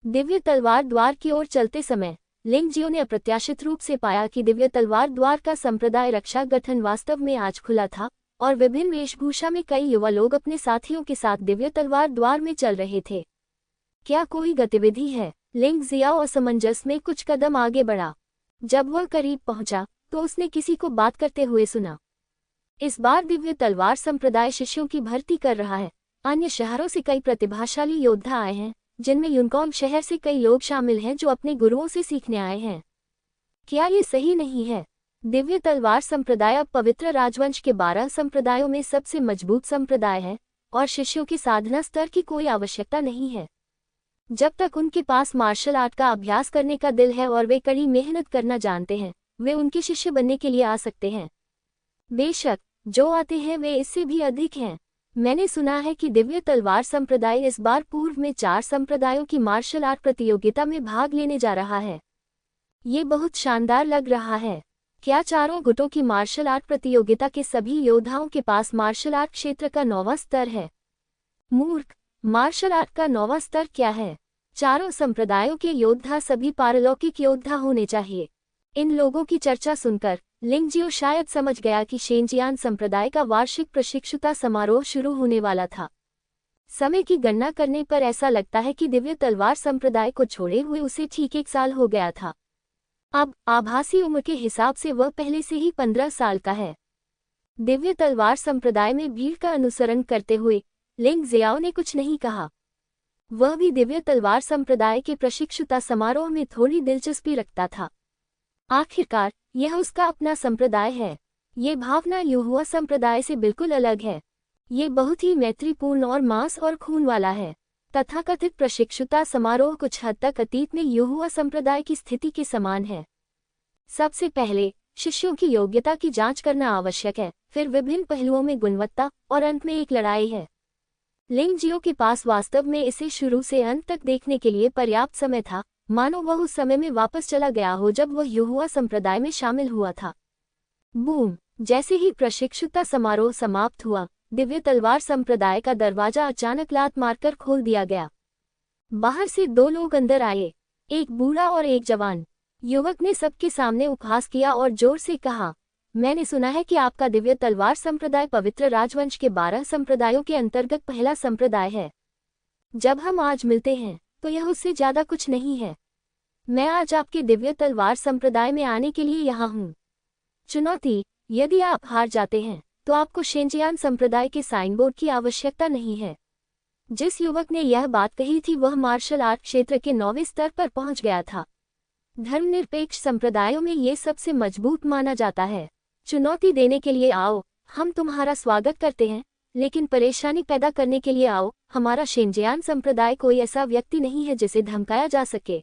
दिव्य तलवार द्वार की ओर चलते समय लिंग जियो ने अप्रत्याशित रूप से पाया कि दिव्य तलवार द्वार का संप्रदाय रक्षा गठन वास्तव में आज खुला था और विभिन्न वेशभूषा में कई युवा लोग अपने साथियों के साथ दिव्य तलवार द्वार में चल रहे थे। क्या कोई गतिविधि है? लिंग जियाओ असमंजस में कुछ कदम आगे बढ़ा। जब वह करीब पहुंचा, तो उसने किसी को बात करते हुए सुना। इस बार दिव्य तलवार संप्रदाय शिष्यों की भर्ती कर रहा है। अन्य शहरों से कई प्रतिभाशाली योद्धा आए हैं, जिनमें युनकॉन्ग शहर से कई लोग शामिल हैं जो अपने गुरुओं से सीखने आए हैं। क्या ये सही नहीं है? दिव्य तलवार संप्रदाय अब पवित्र राजवंश के 12 संप्रदायों में सबसे मजबूत संप्रदाय है और शिष्यों के साधना स्तर की कोई आवश्यकता नहीं है। जब तक उनके पास मार्शल आर्ट का अभ्यास करने का दिल है और वे कड़ी मेहनत करना जानते हैं, वे उनके शिष्य बनने के लिए आ सकते हैं। बेशक जो आते हैं वे इससे भी अधिक हैं। मैंने सुना है कि दिव्य तलवार संप्रदाय इस बार पूर्व में 4 संप्रदायों की मार्शल आर्ट प्रतियोगिता में भाग लेने जा रहा है। ये बहुत शानदार लग रहा है। क्या चारों गुटों की मार्शल आर्ट प्रतियोगिता के सभी योद्धाओं के पास मार्शल आर्ट क्षेत्र का 9वां स्तर है? मूर्ख, मार्शल आर्ट का 9वां स्तर क्या है? चारों संप्रदायों के योद्धा सभी पारलौकिक योद्धा होने चाहिए। इन लोगों की चर्चा सुनकर लिंग जियो शायद समझ गया कि शेंजियान संप्रदाय का वार्षिक प्रशिक्षुता समारोह शुरू होने वाला था। समय की गणना करने पर ऐसा लगता है कि दिव्य तलवार संप्रदाय को छोड़े हुए उसे ठीक 1 साल हो गया था। अब आभासी उम्र के हिसाब से वह पहले से ही 15 साल का है। दिव्य तलवार संप्रदाय में भीड़ का अनुसरण करते हुए लिंग जियाओ ने कुछ नहीं कहा। वह भी दिव्य तलवार संप्रदाय के प्रशिक्षुता समारोह में थोड़ी दिलचस्पी रखता था। आखिरकार यह उसका अपना संप्रदाय है। ये भावना युहुआ संप्रदाय से बिल्कुल अलग है। ये बहुत ही मैत्रीपूर्ण और मांस और खून वाला है। तथाकथित प्रशिक्षुता समारोह कुछ हद तक अतीत में युहुआ संप्रदाय की स्थिति के समान है। सबसे पहले शिष्यों की योग्यता की जांच करना आवश्यक है, फिर विभिन्न पहलुओं में गुणवत्ता और अंत में एक लड़ाई है। लिंग जियो के पास वास्तव में इसे शुरू से अंत तक देखने के लिए पर्याप्त समय था, मानो वह उस समय में वापस चला गया हो जब वह युहुआ संप्रदाय में शामिल हुआ था। बूम! जैसे ही प्रशिक्षुता समारोह समाप्त हुआ, दिव्य तलवार संप्रदाय का दरवाजा अचानक लात मारकर खोल दिया गया। बाहर से 2 लोग अंदर आए, एक बूढ़ा और एक जवान। युवक ने सबके सामने उपहास किया और जोर से कहा, मैंने सुना है कि आपका दिव्य तलवार संप्रदाय पवित्र राजवंश के 12 संप्रदायों के अंतर्गत पहला संप्रदाय है। जब हम आज मिलते हैं तो यह उससे ज्यादा कुछ नहीं है। मैं आज आपके दिव्य तलवार संप्रदाय में आने के लिए यहाँ हूँ। चुनौती: यदि आप हार जाते हैं तो आपको शेंजियान संप्रदाय के साइन बोर्ड की आवश्यकता नहीं है। जिस युवक ने यह बात कही थी वह मार्शल आर्ट क्षेत्र के 9वें स्तर पर पहुंच गया था। धर्मनिरपेक्ष संप्रदायों में ये सबसे मजबूत माना जाता है। चुनौती देने के लिए आओ, हम तुम्हारा स्वागत करते हैं, लेकिन परेशानी पैदा करने के लिए आओ। हमारा शेंजियान संप्रदाय कोई ऐसा व्यक्ति नहीं है जिसे धमकाया जा सके।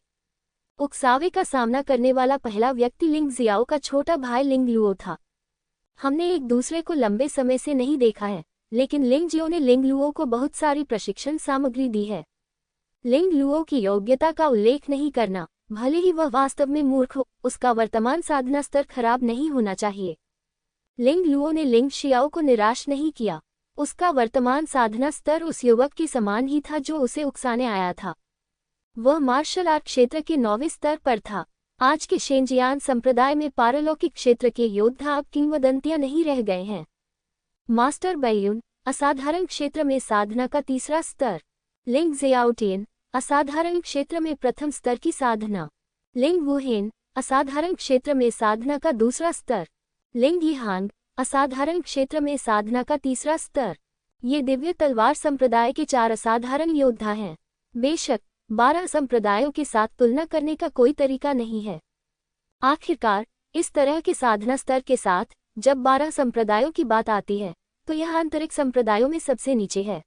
उकसावे का सामना करने वाला पहला व्यक्ति लिंग जियाओ का छोटा भाई लिंग लुओ था। हमने एक दूसरे को लंबे समय से नहीं देखा है, लेकिन लिंग जियो ने लिंग लुओ को बहुत सारी प्रशिक्षण सामग्री दी है। लिंग लुओ की योग्यता का उल्लेख नहीं करना, भले ही वह वास्तव में मूर्ख हो, उसका वर्तमान साधना स्तर खराब नहीं होना चाहिए। लिंग लुओ ने लिंग शियाओ को निराश नहीं किया। उसका वर्तमान साधना स्तर उस युवक के समान ही था जो उसे उकसाने आया था। वह मार्शल आर्ट क्षेत्र के 9वें स्तर पर था। आज के शेंजियान संप्रदाय में पारलौकिक क्षेत्र के योद्धा अब किंवदंतियां नहीं रह गए हैं। मास्टर बैयुन, असाधारण क्षेत्र में साधना का 3रा स्तर। लिंग जियाओटिन, असाधारण क्षेत्र में प्रथम स्तर की साधना। लिंग वुहेन, असाधारण क्षेत्र में साधना का 2रा स्तर। लिंग यिहांग, असाधारण क्षेत्र में साधना का 3रा स्तर। ये दिव्य तलवार संप्रदाय के 4 असाधारण योद्धा हैं। बेशक 12 संप्रदायों के साथ तुलना करने का कोई तरीका नहीं है। आखिरकार इस तरह के साधना स्तर के साथ जब 12 संप्रदायों की बात आती है तो यह आंतरिक संप्रदायों में सबसे नीचे है।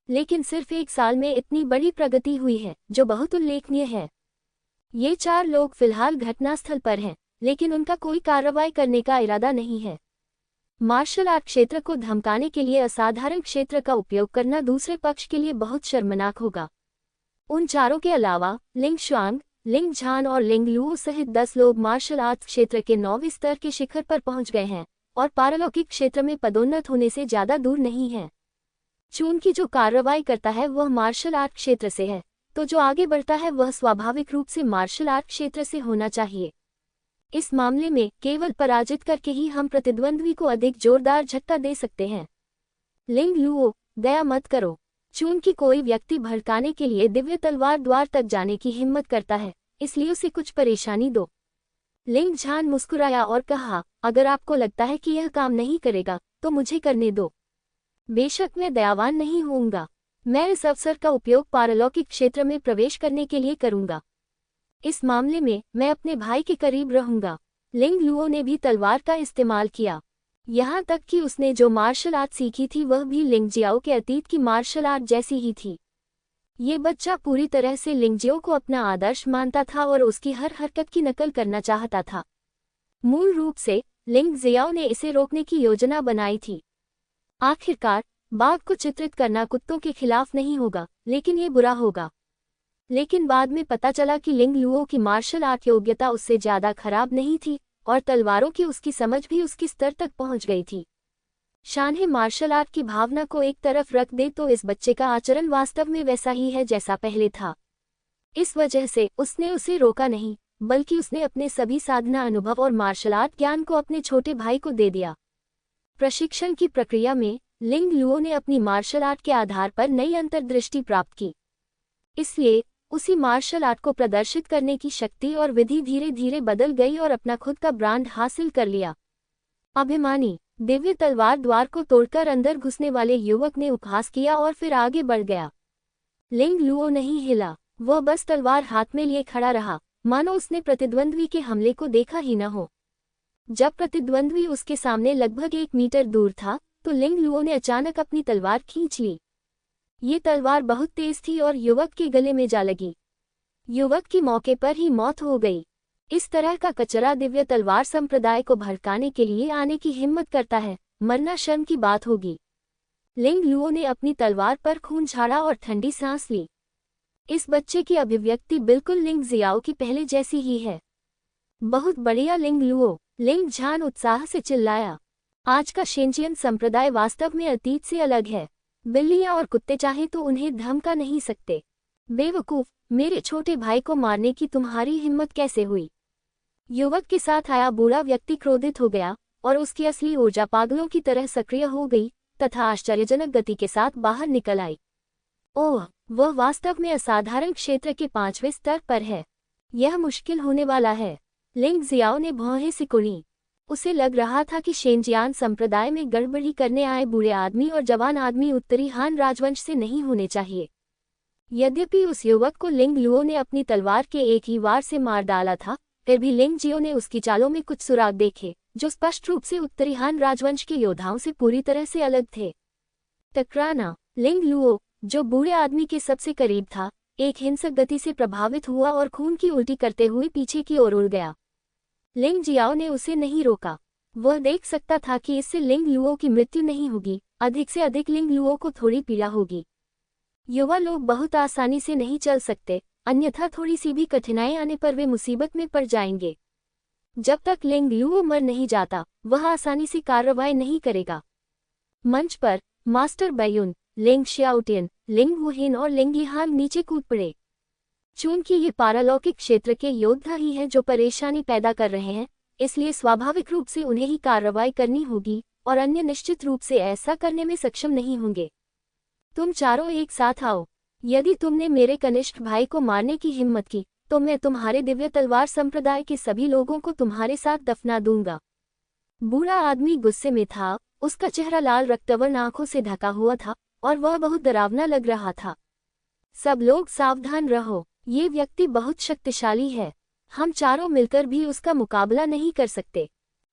लेकिन सिर्फ 1 साल में इतनी बड़ी प्रगति हुई है, जो बहुत उल्लेखनीय है। ये 4 लोग फिलहाल घटनास्थल पर हैं, लेकिन उनका कोई कार्रवाई करने का इरादा नहीं है। मार्शल आर्ट क्षेत्र को धमकाने के लिए असाधारण क्षेत्र का उपयोग करना दूसरे पक्ष के लिए बहुत शर्मनाक होगा। उन 4 के अलावा लिंग शुआंग, लिंग झान और लिंग लुओ सहित 10 लोग मार्शल आर्ट्स क्षेत्र के 9वें स्तर के शिखर पर पहुंच गए हैं और पारलौकिक क्षेत्र में पदोन्नत होने से ज्यादा दूर नहीं है। चून की जो कार्रवाई करता है वह मार्शल आर्ट क्षेत्र से है, तो जो आगे बढ़ता है वह स्वाभाविक रूप से मार्शल आर्ट क्षेत्र से होना चाहिए। इस मामले में केवल पराजित करके ही हम प्रतिद्वंद्वी को अधिक जोरदार झटका दे सकते हैं। लिंग लुओ, दया मत करो। चून की कोई व्यक्ति भड़काने के लिए दिव्य तलवार द्वार तक जाने की हिम्मत करता है, इसलिए उसे कुछ परेशानी दो। लिंग झान मुस्कुराया और कहा, अगर आपको लगता है कि यह काम नहीं करेगा तो मुझे करने दो। बेशक मैं दयावान नहीं होऊंगा। मैं इस अवसर का उपयोग पारलौकिक क्षेत्र में प्रवेश करने के लिए करूंगा। इस मामले में मैं अपने भाई के करीब रहूंगा। लिंग लुओ ने भी तलवार का इस्तेमाल किया, यहाँ तक कि उसने जो मार्शल आर्ट सीखी थी वह भी लिंग जियाओ के अतीत की मार्शल आर्ट जैसी ही थी। ये बच्चा पूरी तरह से लिंग जियो को अपना आदर्श मानता था और उसकी हर हरकत की नकल करना चाहता था। मूल रूप से लिंग जियाओ ने इसे रोकने की योजना बनाई थी। आखिरकार बाघ को चित्रित करना कुत्तों के खिलाफ नहीं होगा, लेकिन ये बुरा होगा। लेकिन बाद में पता चला कि लिंग लुओ की मार्शल आर्ट योग्यता उससे ज्यादा खराब नहीं थी और तलवारों की उसकी समझ भी उसकी स्तर तक पहुंच गई थी। शानहे मार्शल आर्ट की भावना को एक तरफ रख दे तो इस बच्चे का आचरण वास्तव में वैसा ही है जैसा पहले था। इस वजह से उसने उसे रोका नहीं, बल्कि उसने अपने सभी साधना अनुभव और मार्शल आर्ट ज्ञान को अपने छोटे भाई को दे दिया। प्रशिक्षण की प्रक्रिया में लिंग लुओ ने अपनी मार्शल आर्ट के आधार पर नई अंतर्दृष्टि प्राप्त की। इसलिए उसी मार्शल आर्ट को प्रदर्शित करने की शक्ति और विधि धीरे धीरे बदल गई और अपना खुद का ब्रांड हासिल कर लिया। अभिमानी दिव्य तलवार द्वार को तोड़कर अंदर घुसने वाले युवक ने उपहास किया और फिर आगे बढ़ गया। लिंग लुओ नहीं हिला, वह बस तलवार हाथ में लिए खड़ा रहा, मानो उसने प्रतिद्वंद्वी के हमले को देखा ही न हो। जब प्रतिद्वंद्वी उसके सामने लगभग 1 मीटर दूर था तो लिंग लुओ ने अचानक अपनी तलवार खींच ली। ये तलवार बहुत तेज थी और युवक के गले में जा लगी। युवक की मौके पर ही मौत हो गई। इस तरह का कचरा दिव्य तलवार संप्रदाय को भड़काने के लिए आने की हिम्मत करता है, मरना शर्म की बात होगी। लिंग लुओ ने अपनी तलवार पर खून झाड़ा और ठंडी सांस ली। इस बच्चे की अभिव्यक्ति बिल्कुल लिंग जियाओ की पहले जैसी ही है। बहुत बढ़िया लिंग लुओ, लिंग झान उत्साह से चिल्लाया। आज का शेंजियन संप्रदाय वास्तव में अतीत से अलग है। बिल्लियां और कुत्ते चाहे तो उन्हें धमका नहीं सकते। बेवकूफ, मेरे छोटे भाई को मारने की तुम्हारी हिम्मत कैसे हुई? युवक के साथ आया बूढ़ा व्यक्ति क्रोधित हो गया और उसकी असली ऊर्जा पागलों की तरह सक्रिय हो गई तथा आश्चर्यजनक गति के साथ बाहर निकल आई। ओह, वह वास्तव में असाधारण क्षेत्र के 5वें स्तर पर है। यह मुश्किल होने वाला है। लिंग जियाओ ने भौहें सिकुड़ी। उसे लग रहा था कि शेंजियान संप्रदाय में गड़बड़ी करने आए बूढ़े आदमी और जवान आदमी उत्तरी हान राजवंश से नहीं होने चाहिए। यद्यपि उस युवक को लिंग लुओ ने अपनी तलवार के एक ही वार से मार डाला था, फिर भी लिंग जियो ने उसकी चालों में कुछ सुराग देखे जो स्पष्ट रूप से उत्तरी हान राजवंश के योद्धाओं से पूरी तरह से अलग थे। टकराना। लिंग लुओ, जो बूढ़े आदमी के सबसे करीब था, एक हिंसक गति से प्रभावित हुआ और खून की उल्टी करते हुए पीछे की ओर उड़ गया। लिंग जियाओ ने उसे नहीं रोका। वह देख सकता था कि इससे लिंग लुओ की मृत्यु नहीं होगी, अधिक से अधिक लिंग लुओ को थोड़ी पीड़ा होगी। युवा लोग बहुत आसानी से नहीं चल सकते, अन्यथा थोड़ी सी भी कठिनाई आने पर वे मुसीबत में पड़ जाएंगे। जब तक लिंग लुओ मर नहीं जाता, वह आसानी से कार्रवाई नहीं करेगा। मंच पर मास्टर बैयुन, लिंग श्याओटियन, लिंग वुहिन और लिंग यिहांग नीचे कूद पड़े। चूंकि ये पारलौकिक क्षेत्र के योद्धा ही हैं जो परेशानी पैदा कर रहे हैं, इसलिए स्वाभाविक रूप से उन्हें ही कार्रवाई करनी होगी और अन्य निश्चित रूप से ऐसा करने में सक्षम नहीं होंगे। तुम चारों एक साथ आओ। यदि तुमने मेरे कनिष्ठ भाई को मारने की हिम्मत की तो मैं तुम्हारे दिव्य तलवार संप्रदाय के सभी लोगों को तुम्हारे साथ दफना दूंगा। बूढ़ा आदमी गुस्से में था, उसका चेहरा लाल रक्तवर्ण आंखों से ढका हुआ था और वह बहुत डरावना लग रहा था। सब लोग सावधान रहो, ये व्यक्ति बहुत शक्तिशाली है। हम चारों मिलकर भी उसका मुकाबला नहीं कर सकते।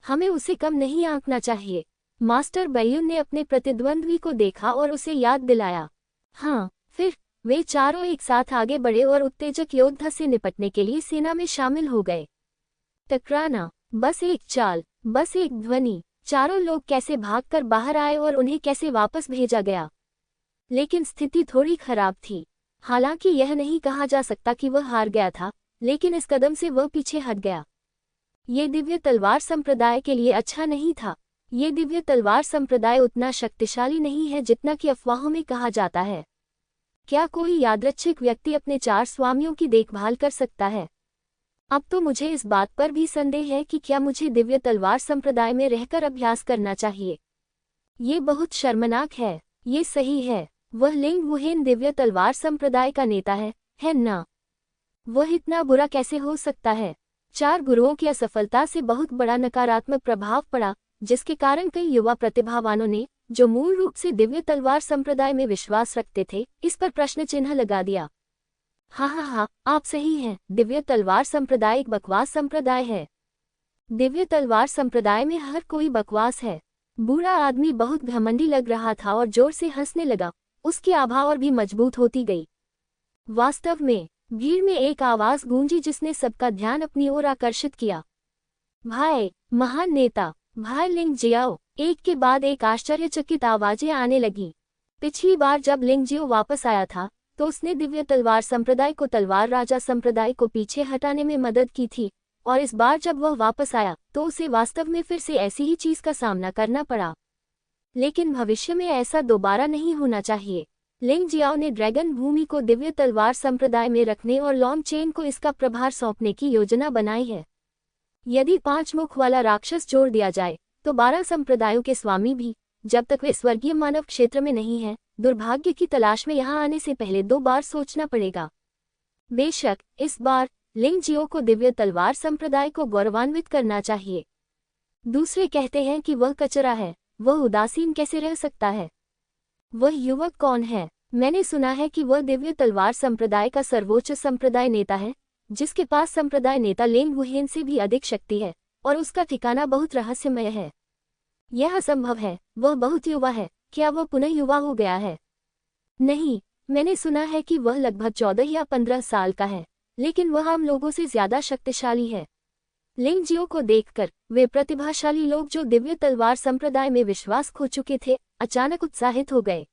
हमें उसे कम नहीं आंकना चाहिए। मास्टर बैयुन ने अपने प्रतिद्वंद्वी को देखा और उसे याद दिलाया। हाँ, फिर वे चारों एक साथ आगे बढ़े और उत्तेजक योद्धा से निपटने के लिए सेना में शामिल हो गए। टकराना। बस एक चाल, बस एक ध्वनि। चारों लोग कैसे भागकर बाहर आए और उन्हें कैसे वापस भेजा गया। लेकिन स्थिति थोड़ी खराब थी। हालांकि यह नहीं कहा जा सकता कि वह हार गया था, लेकिन इस कदम से वह पीछे हट गया। ये दिव्य तलवार संप्रदाय के लिए अच्छा नहीं था। ये दिव्य तलवार संप्रदाय उतना शक्तिशाली नहीं है जितना कि अफवाहों में कहा जाता है। क्या कोई यादृच्छिक व्यक्ति अपने 4 स्वामियों की देखभाल कर सकता है? अब तो मुझे इस बात पर भी संदेह है कि क्या मुझे दिव्य तलवार संप्रदाय में रहकर अभ्यास करना चाहिए। ये बहुत शर्मनाक है। ये सही है, वह लिंग वुहिन दिव्य तलवार संप्रदाय का नेता है ना? वह इतना बुरा कैसे हो सकता है? 4 गुरुओं की असफलता से बहुत बड़ा नकारात्मक प्रभाव पड़ा, जिसके कारण कई युवा प्रतिभावानों ने, जो मूल रूप से दिव्य तलवार संप्रदाय में विश्वास रखते थे, इस पर प्रश्न चिन्ह लगा दिया। हाँ, आप सही हैं, दिव्य तलवार संप्रदाय एक बकवास संप्रदाय है। दिव्य तलवार संप्रदाय में हर कोई बकवास है। बूढ़ा आदमी बहुत घमंडी लग रहा था और जोर से हंसने लगा। उसकी आभा और भी मजबूत होती गई। वास्तव में भीड़ में एक आवाज गूंजी जिसने सबका ध्यान अपनी ओर आकर्षित किया। भाई, महान नेता, भाई लिंग जियाओ। एक के बाद एक आश्चर्यचकित आवाजें आने लगीं। पिछली बार जब लिंग जियो वापस आया था तो उसने दिव्य तलवार संप्रदाय को तलवार राजा संप्रदाय को पीछे हटाने में मदद की थी, और इस बार जब वह वापस आया तो उसे वास्तव में फिर से ऐसी ही चीज का सामना करना पड़ा। लेकिन भविष्य में ऐसा दोबारा नहीं होना चाहिए। लिंग जियाओ ने ड्रैगन भूमि को दिव्य तलवार संप्रदाय में रखने और लॉन्ग चेन को इसका प्रभार सौंपने की योजना बनाई है। यदि 5 मुख वाला राक्षस जोड़ दिया जाए तो 12 संप्रदायों के स्वामी भी, जब तक वे स्वर्गीय मानव क्षेत्र में नहीं हैं, दुर्भाग्य की तलाश में यहाँ आने से पहले 2 बार सोचना पड़ेगा। बेशक इस बार लिंग जियो को दिव्य तलवार संप्रदाय को गौरवान्वित करना चाहिए। दूसरे कहते हैं कि वह कचरा है, वह उदासीन कैसे रह सकता है। वह युवक कौन है? मैंने सुना है कि वह दिव्य तलवार संप्रदाय का सर्वोच्च संप्रदाय नेता है, जिसके पास संप्रदाय नेता लेंग वुहेन से भी अधिक शक्ति है और उसका ठिकाना बहुत रहस्यमय है। यह असंभव है, वह बहुत युवा है। क्या वह पुनः युवा हो गया है? नहीं, मैंने सुना है कि वह लगभग 14 या 15 साल का है, लेकिन वह आम लोगों से ज्यादा शक्तिशाली है। लिंग जियो को देखकर वे प्रतिभाशाली लोग जो दिव्य तलवार संप्रदाय में विश्वास खो चुके थे, अचानक उत्साहित हो गए।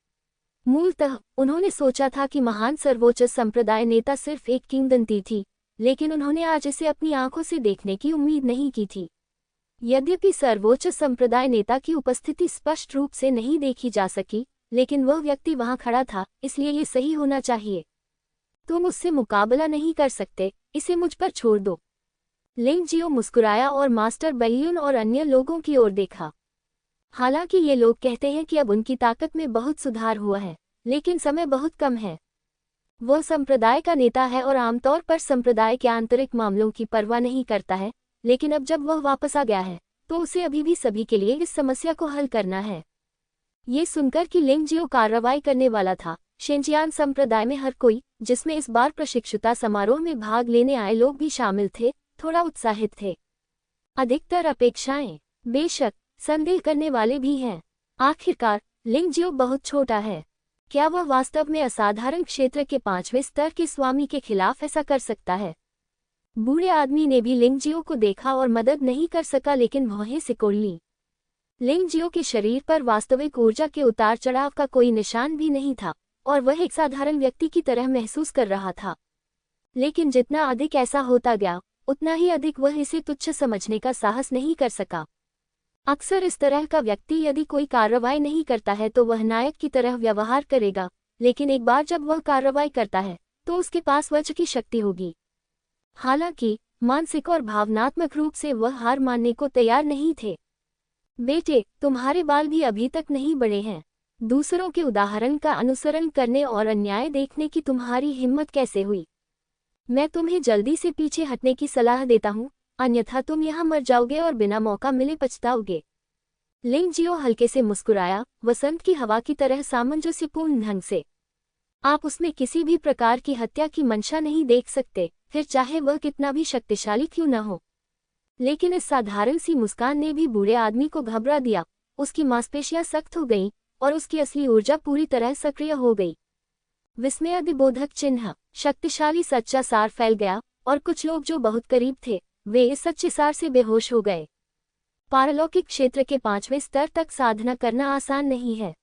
मूलतः उन्होंने सोचा था कि महान सर्वोच्च संप्रदाय नेता सिर्फ एक किंवदंती थी, लेकिन उन्होंने आज इसे अपनी आंखों से देखने की उम्मीद नहीं की थी। यद्यपि सर्वोच्च संप्रदाय नेता की उपस्थिति स्पष्ट रूप से नहीं देखी जा सकी, लेकिन वह व्यक्ति वहां खड़ा था, इसलिए ये सही होना चाहिए। तुम उससे मुकाबला नहीं कर सकते, इसे मुझ पर छोड़ दो। लिंग जियो मुस्कुराया और मास्टर बैयुन और अन्य लोगों की ओर देखा। हालांकि ये लोग कहते हैं कि अब उनकी ताकत में बहुत सुधार हुआ है, लेकिन समय बहुत कम है। वह संप्रदाय का नेता है और आमतौर पर संप्रदाय के आंतरिक मामलों की परवाह नहीं करता है, लेकिन अब जब वह वापस आ गया है तो उसे अभी भी सभी के लिए इस समस्या को हल करना है। ये सुनकर कि लिंग जियो कार्रवाई करने वाला था, शेंजियान संप्रदाय में हर कोई, जिसमें इस बार प्रशिक्षुता समारोह में भाग लेने आए लोग भी शामिल थे, थोड़ा उत्साहित थे। अधिकतर अपेक्षाएं, बेशक संदेह करने वाले भी हैं। आखिरकार लिंग जियो बहुत छोटा है। क्या वह वास्तव में असाधारण क्षेत्र के 5वें स्तर के स्वामी के खिलाफ ऐसा कर सकता है? बूढ़े आदमी ने भी लिंग जियो को देखा और मदद नहीं कर सका, लेकिन भौहें सिकोड़ ली। लिंग जियो के शरीर पर वास्तविक ऊर्जा के उतार चढ़ाव का कोई निशान भी नहीं था और वह एक साधारण व्यक्ति की तरह महसूस कर रहा था। लेकिन जितना अधिक ऐसा होता गया, उतना ही अधिक वह इसे तुच्छ समझने का साहस नहीं कर सका। अक्सर इस तरह का व्यक्ति यदि कोई कार्रवाई नहीं करता है तो वह नायक की तरह व्यवहार करेगा, लेकिन एक बार जब वह कार्रवाई करता है तो उसके पास वज्र की शक्ति होगी। हालांकि मानसिक और भावनात्मक रूप से वह हार मानने को तैयार नहीं थे। बेटे, तुम्हारे बाल भी अभी तक नहीं बढ़े हैं। दूसरों के उदाहरण का अनुसरण करने और अन्याय देखने की तुम्हारी हिम्मत कैसे हुई? मैं तुम्हें जल्दी से पीछे हटने की सलाह देता हूँ, अन्यथा तुम यहाँ मर जाओगे और बिना मौका मिले पछताओगे। लिंग जियो हल्के से मुस्कुराया, वसंत की हवा की तरह सामंजस्यपूर्ण ढंग से। आप उसमें किसी भी प्रकार की हत्या की मंशा नहीं देख सकते, फिर चाहे वह कितना भी शक्तिशाली क्यों न हो। लेकिन इस साधारण सी मुस्कान ने भी बूढ़े आदमी को घबरा दिया। उसकी मांसपेशियां सख्त हो गईं और उसकी असली ऊर्जा पूरी तरह सक्रिय हो गई। विस्मयादिबोधक चिन्ह, शक्तिशाली सच्चा सार फैल गया और कुछ लोग जो बहुत करीब थे, वे इस सच्चे सार से बेहोश हो गए। पारलौकिक क्षेत्र के 5वें स्तर तक साधना करना आसान नहीं है।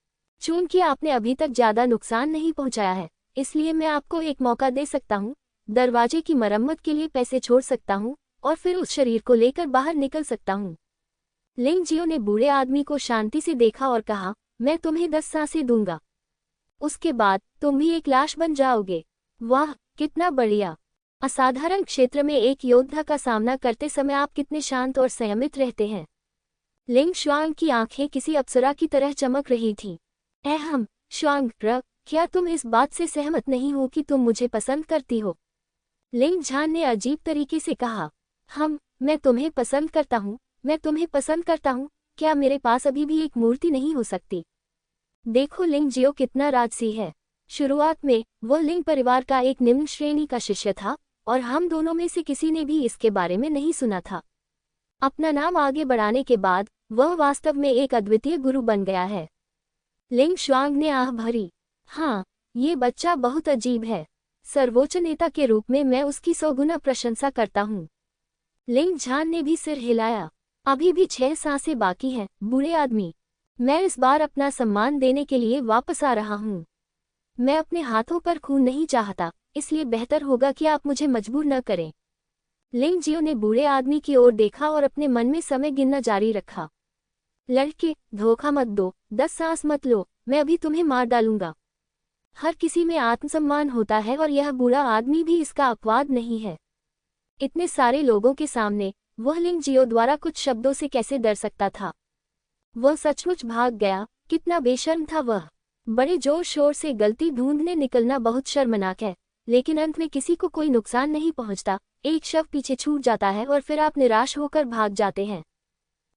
चूंकि आपने अभी तक ज्यादा नुकसान नहीं पहुंचाया है, इसलिए मैं आपको एक मौका दे सकता हूं, दरवाजे की मरम्मत के लिए पैसे छोड़ सकता हूं और फिर उस शरीर को लेकर बाहर निकल सकता हूं। लिंग जियो ने बूढ़े आदमी को शांति से देखा और कहा, मैं तुम्हें 10 सांसें दूंगा। उसके बाद तुम भी एक लाश बन जाओगे। वाह, कितना बढ़िया। असाधारण क्षेत्र में एक योद्धा का सामना करते समय आप कितने शांत और संयमित रहते हैं। लिंग शुआंग की आंखें किसी अप्सरा की तरह चमक रही थीं। अहम शुआंग, क्या तुम इस बात से सहमत नहीं हो कि तुम मुझे पसंद करती हो? लिंग झान ने अजीब तरीके से कहा, मैं तुम्हें पसंद करता हूँ, मैं तुम्हें पसंद करता हूँ। क्या मेरे पास अभी भी एक मूर्ति नहीं हो सकती? देखो लिंग जियो कितना राजसी है। शुरुआत में वह लिंग परिवार का एक निम्न श्रेणी का शिष्य था और हम दोनों में से किसी ने भी इसके बारे में नहीं सुना था। अपना नाम आगे बढ़ाने के बाद वह वास्तव में एक अद्वितीय गुरु बन गया है। लिंग शुआंग ने आह भरी। हाँ, ये बच्चा बहुत अजीब है। सर्वोच्च नेता के रूप में मैं उसकी 100 गुना प्रशंसा करता हूँ। लिंग झान ने भी सिर हिलाया। अभी भी 6 सांसें बाकी हैं, बूढ़े आदमी। मैं इस बार अपना सम्मान देने के लिए वापस आ रहा हूँ। मैं अपने हाथों पर खून नहीं चाहता, इसलिए बेहतर होगा कि आप मुझे मजबूर न करें। लिंग जियो ने बूढ़े आदमी की ओर देखा और अपने मन में समय गिनना जारी रखा। लड़के, धोखा मत दो, 10 सांस मत लो, मैं अभी तुम्हें मार डालूंगा। हर किसी में आत्मसम्मान होता है और यह बूढ़ा आदमी भी इसका अपवाद नहीं है। इतने सारे लोगों के सामने वह लिंग जियो द्वारा कुछ शब्दों से कैसे डर सकता था। वह सचमुच भाग गया। कितना बेशर्म था वह। बड़े जोर शोर से गलती ढूंढने निकलना बहुत शर्मनाक है, लेकिन अंत में किसी को कोई नुकसान नहीं पहुंचता। एक शव पीछे छूट जाता है और फिर आप निराश होकर भाग जाते हैं।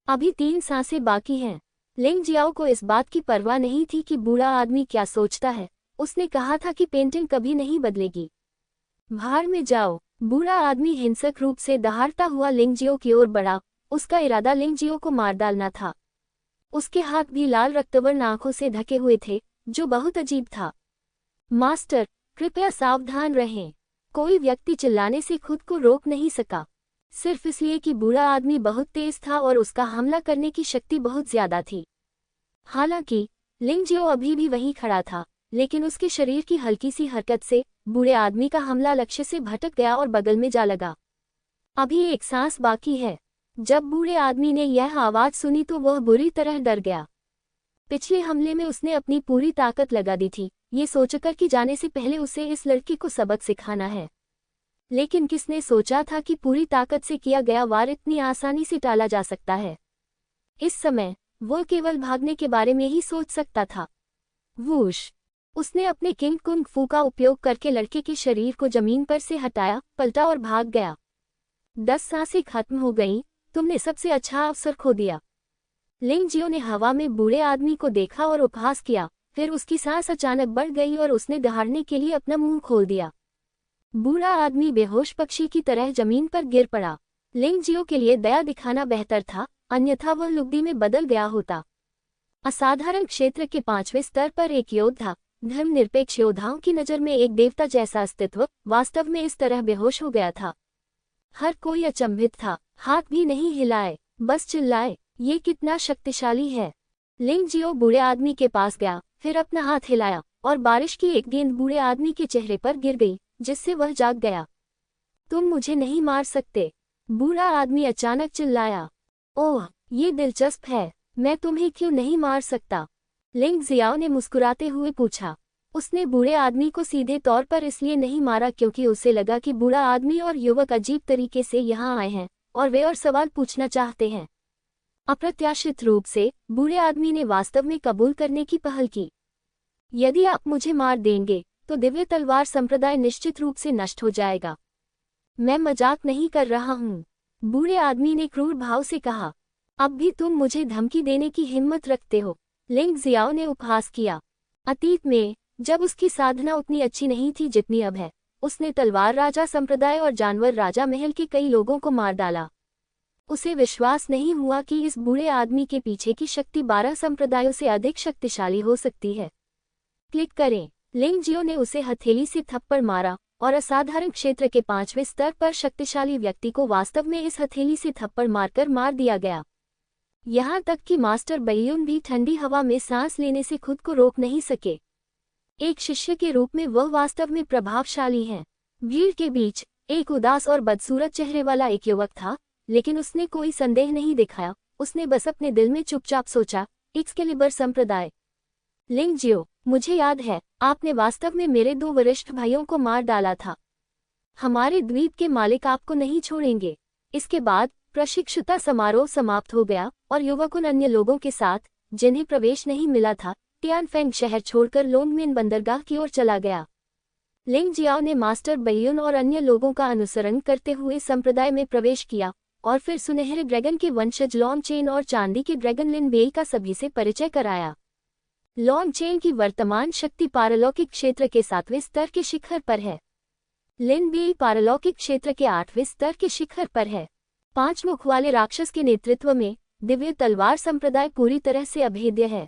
अभी 3 सांसें बाकी हैं। लिंग जियाओ को इस बात की परवाह नहीं थी कि बूढ़ा आदमी क्या सोचता है। उसने कहा था कि पेंटिंग कभी नहीं बदलेगी। भाड़ में जाओ। बूढ़ा आदमी हिंसक रूप से दहाड़ता हुआ लिंग जियो की ओर बढ़ा। उसका इरादा लिंग जियो को मार डालना था। उसके हाथ भी लाल रक्तवर्ण आंखों से ढके हुए थे, जो बहुत अजीब था। मास्टर, कृपया सावधान रहें। कोई व्यक्ति चिल्लाने से खुद को रोक नहीं सका, सिर्फ इसलिए कि बूढ़ा आदमी बहुत तेज था और उसका हमला करने की शक्ति बहुत ज्यादा थी। हालांकि लिंग जियो अभी भी वहीं खड़ा था, लेकिन उसके शरीर की हल्की सी हरकत से बूढ़े आदमी का हमला लक्ष्य से भटक गया और बगल में जा लगा। अभी एक सांस बाकी है। जब बूढ़े आदमी ने यह आवाज सुनी तो वह बुरी तरह डर गया। पिछले हमले में उसने अपनी पूरी ताकत लगा दी थी, ये सोचकर कि जाने से पहले उसे इस लड़की को सबक सिखाना है। लेकिन किसने सोचा था कि पूरी ताकत से किया गया वार इतनी आसानी से टाला जा सकता है। इस समय वह केवल भागने के बारे में ही सोच सकता था। वूश! उसने अपने किंग कुंग फू का उपयोग करके लड़के के शरीर को जमीन पर से हटाया, पलटा और भाग गया। 10 सांसें खत्म हो गईं। तुमने सबसे अच्छा अवसर खो दिया। लिंग जियो ने हवा में बूढ़े आदमी को देखा और उपहास किया। फिर उसकी सांस अचानक बढ़ गई और उसने दहाड़ने के लिए अपना मुंह खोल दिया। बूढ़ा आदमी बेहोश पक्षी की तरह जमीन पर गिर पड़ा। लिंग जियो के लिए दया दिखाना बेहतर था, अन्यथा वह लुगदी में बदल गया होता। असाधारण क्षेत्र के 5वें स्तर पर एक योद्धा, धर्मनिरपेक्ष योद्धाओं की नज़र में एक देवता जैसा अस्तित्व, वास्तव में इस तरह बेहोश हो गया था। हर कोई अचंभित था, हाथ भी नहीं हिलाए, बस चिल्लाए, ये कितना शक्तिशाली है। लिंग जियो बूढ़े आदमी के पास गया, फिर अपना हाथ हिलाया और बारिश की एक गेंद बूढ़े आदमी के चेहरे पर गिर गई, जिससे वह जाग गया। तुम मुझे नहीं मार सकते, बूढ़ा आदमी अचानक चिल्लाया। ओह, ये दिलचस्प है, मैं तुम्हें क्यों नहीं मार सकता? लिंग जियाओ ने मुस्कुराते हुए पूछा। उसने बूढ़े आदमी को सीधे तौर पर इसलिए नहीं मारा क्योंकि उसे लगा कि बूढ़ा आदमी और युवक अजीब तरीके से यहाँ आए हैं और वे और सवाल पूछना चाहते हैं। अप्रत्याशित रूप से बूढ़े आदमी ने वास्तव में कबूल करने की पहल की। यदि आप मुझे मार देंगे तो दिव्य तलवार संप्रदाय निश्चित रूप से नष्ट हो जाएगा। मैं मजाक नहीं कर रहा हूँ, बूढ़े आदमी ने क्रूर भाव से कहा। अब भी तुम मुझे धमकी देने की हिम्मत रखते हो? लिंग जियाओ ने उपहास किया। अतीत में जब उसकी साधना उतनी अच्छी नहीं थी जितनी अब है, उसने तलवार राजा संप्रदाय और जानवर राजा महल के कई लोगों को मार डाला। उसे विश्वास नहीं हुआ कि इस बूढ़े आदमी के पीछे की शक्ति 12 संप्रदायों से अधिक शक्तिशाली हो सकती है। क्लिक करें। लिंग जियो ने उसे हथेली से थप्पड़ मारा और असाधारण क्षेत्र के 5वें स्तर पर शक्तिशाली व्यक्ति को वास्तव में इस हथेली से थप्पड़ मारकर मार दिया गया। यहाँ तक कि मास्टर बैयून भी ठंडी हवा में सांस लेने से खुद को रोक नहीं सके। एक शिष्य के रूप में वह वास्तव में प्रभावशाली हैं। भीड़ के बीच एक उदास और बदसूरत चेहरे वाला एक युवक था, लेकिन उसने कोई संदेह नहीं दिखाया। उसने बस अपने दिल में चुपचाप सोचा, एक्सकेलिबर संप्रदाय। लिंग जियो, मुझे याद है, आपने वास्तव में मेरे 2 वरिष्ठ भाइयों को मार डाला था। हमारे द्वीप के मालिक आपको नहीं छोड़ेंगे। इसके बाद प्रशिक्षुता समारोह समाप्त हो गया और युवक उन अन्य लोगों के साथ, जिन्हें प्रवेश नहीं मिला था, टियानफेंग शहर छोड़कर लोंगमिन बंदरगाह की ओर चला गया। लिंग जियाओ ने मास्टर बैयून और अन्य लोगों का अनुसरण करते हुए संप्रदाय में प्रवेश किया और फिर सुनहरे ड्रैगन के वंशज लॉन्ग चेन और चांदी के ड्रैगन लिन बेई का सभी से परिचय कराया। लॉन्ग चेन की वर्तमान शक्ति पारलौकिक क्षेत्र के 7वें स्तर के शिखर पर है। लिन बेई पारलौकिक क्षेत्र के 8वें स्तर के शिखर पर है। 5 मुख वाले राक्षस के नेतृत्व में दिव्य तलवार संप्रदाय पूरी तरह से अभेद्य है।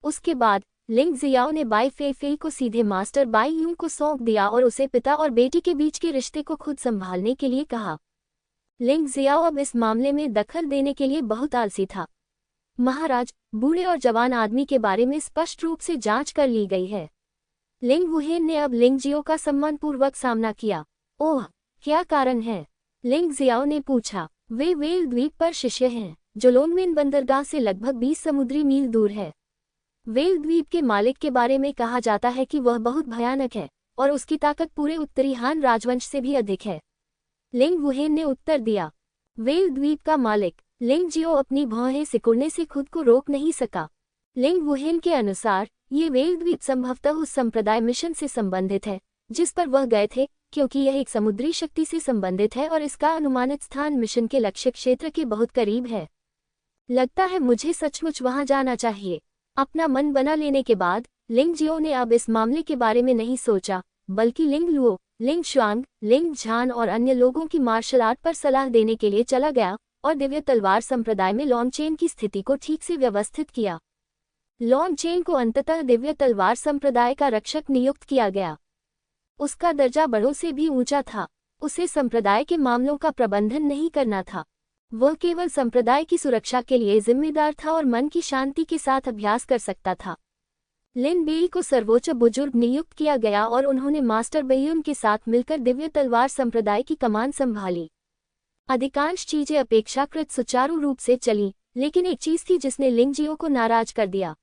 उसके बाद लिंग जियाओ ने बाई फेई को सीधे मास्टर बाई यूं को सौंप दिया और उसे पिता और बेटी के बीच के रिश्ते को खुद संभालने के लिए कहा। लिंग जियाओ अब इस मामले में दखल देने के लिए बहुत आलसी था। महाराज, बूढ़े और जवान आदमी के बारे में स्पष्ट रूप से जांच कर ली गई है। लिंग वुहेन ने अब लिंग जियो का सम्मानपूर्वक सामना किया। ओह, क्या कारण है? लिंग जियाओ ने पूछा। वे वेल द्वीप पर शिष्य हैं, जो लोंगमिन बंदरगाह से लगभग 20 समुद्री मील दूर है। वेल द्वीप के मालिक के बारे में कहा जाता है कि वह बहुत भयानक है और उसकी ताकत पूरे उत्तरी हान राजवंश से भी अधिक है। लिंग वुहेन ने उत्तर दिया। वेल द्वीप का मालिक लिंग जियो अपनी भौहें सिकुड़ने से खुद को रोक नहीं सका। लिंग वुहेन के अनुसार ये वेल द्वीप संभवतः उस संप्रदाय मिशन से संबंधित है जिस पर वह गए थे, क्योंकि यह एक समुद्री शक्ति से संबंधित है और इसका अनुमानित स्थान मिशन के लक्ष्य क्षेत्र के बहुत करीब है। लगता है मुझे सचमुच वहां जाना चाहिए। अपना मन बना लेने के बाद लिंग जियो ने अब इस मामले के बारे में नहीं सोचा, बल्कि लिंग लुओ, लिंग शुआंग, लिंग झान और अन्य लोगों की मार्शल आर्ट पर सलाह देने के लिए चला गया और दिव्य तलवार संप्रदाय में लॉन्गचेन की स्थिति को ठीक से व्यवस्थित किया। लॉन्गचेन को अंततः दिव्य तलवार संप्रदाय का रक्षक नियुक्त किया गया। उसका दर्जा बड़ों से भी ऊंचा था। उसे संप्रदाय के मामलों का प्रबंधन नहीं करना था। वह केवल संप्रदाय की सुरक्षा के लिए जिम्मेदार था और मन की शांति के साथ अभ्यास कर सकता था। लिन बेई को सर्वोच्च बुजुर्ग नियुक्त किया गया और उन्होंने मास्टर बेयुन के साथ मिलकर दिव्य तलवार संप्रदाय की कमान संभाली। अधिकांश चीजें अपेक्षाकृत सुचारू रूप से चली, लेकिन एक चीज थी जिसने लिंग जियो को नाराज कर दिया,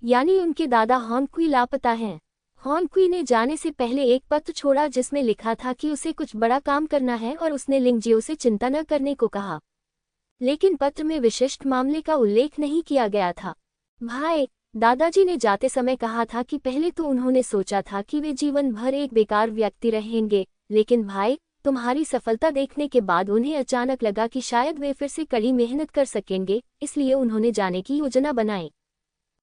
यानी उनके दादा हॉन्क्वी लापता हैं। हॉन्क्वी ने जाने से पहले एक पत्र छोड़ा जिसमें लिखा था कि उसे कुछ बड़ा काम करना है और उसने लिंग जियो से चिंता न करने को कहा, लेकिन पत्र में विशिष्ट मामले का उल्लेख नहीं किया गया था। भाई, दादाजी ने जाते समय कहा था कि पहले तो उन्होंने सोचा था कि वे जीवन भर एक बेकार व्यक्ति रहेंगे, लेकिन भाई, तुम्हारी सफलता देखने के बाद उन्हें अचानक लगा कि शायद वे फिर से कड़ी मेहनत कर सकेंगे, इसलिए उन्होंने जाने की योजना बनाई।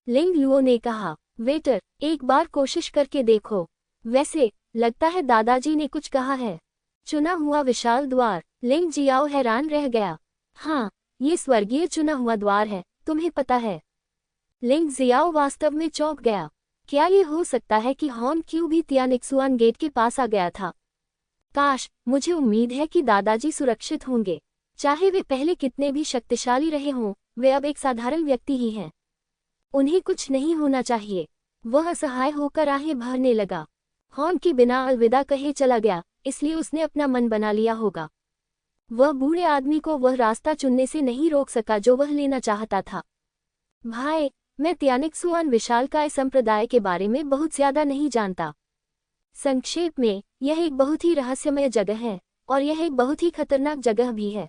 लिंग लुओ ने कहा, वेटर, एक बार कोशिश करके देखो। वैसे लगता है दादाजी ने कुछ कहा है। चुना हुआ विशाल द्वार। लिंग जियाओ हैरान रह गया। हाँ, ये स्वर्गीय चुना हुआ द्वार है, तुम्हें पता है। लिंग जियाओ वास्तव में चौंक गया। क्या ये हो सकता है कि हॉन क्यू भी तियानिक्सुआन गेट के पास आ गया था? काश, मुझे उम्मीद है कि दादाजी सुरक्षित होंगे। चाहे वे पहले कितने भी शक्तिशाली रहे हों, वे अब एक साधारण व्यक्ति ही हैं। उन्हें कुछ नहीं होना चाहिए। वह असहाय होकर आहें भरने लगा। हॉन के बिना अलविदा कहे चला गया, इसलिए उसने अपना मन बना लिया होगा। वह बूढ़े आदमी को वह रास्ता चुनने से नहीं रोक सका जो वह लेना चाहता था। भाई, मैं तियानिक्सुआन विशालकाय संप्रदाय के बारे में बहुत ज्यादा नहीं जानता। संक्षेप में, यह एक बहुत ही रहस्यमय जगह है और यह एक बहुत ही खतरनाक जगह भी है।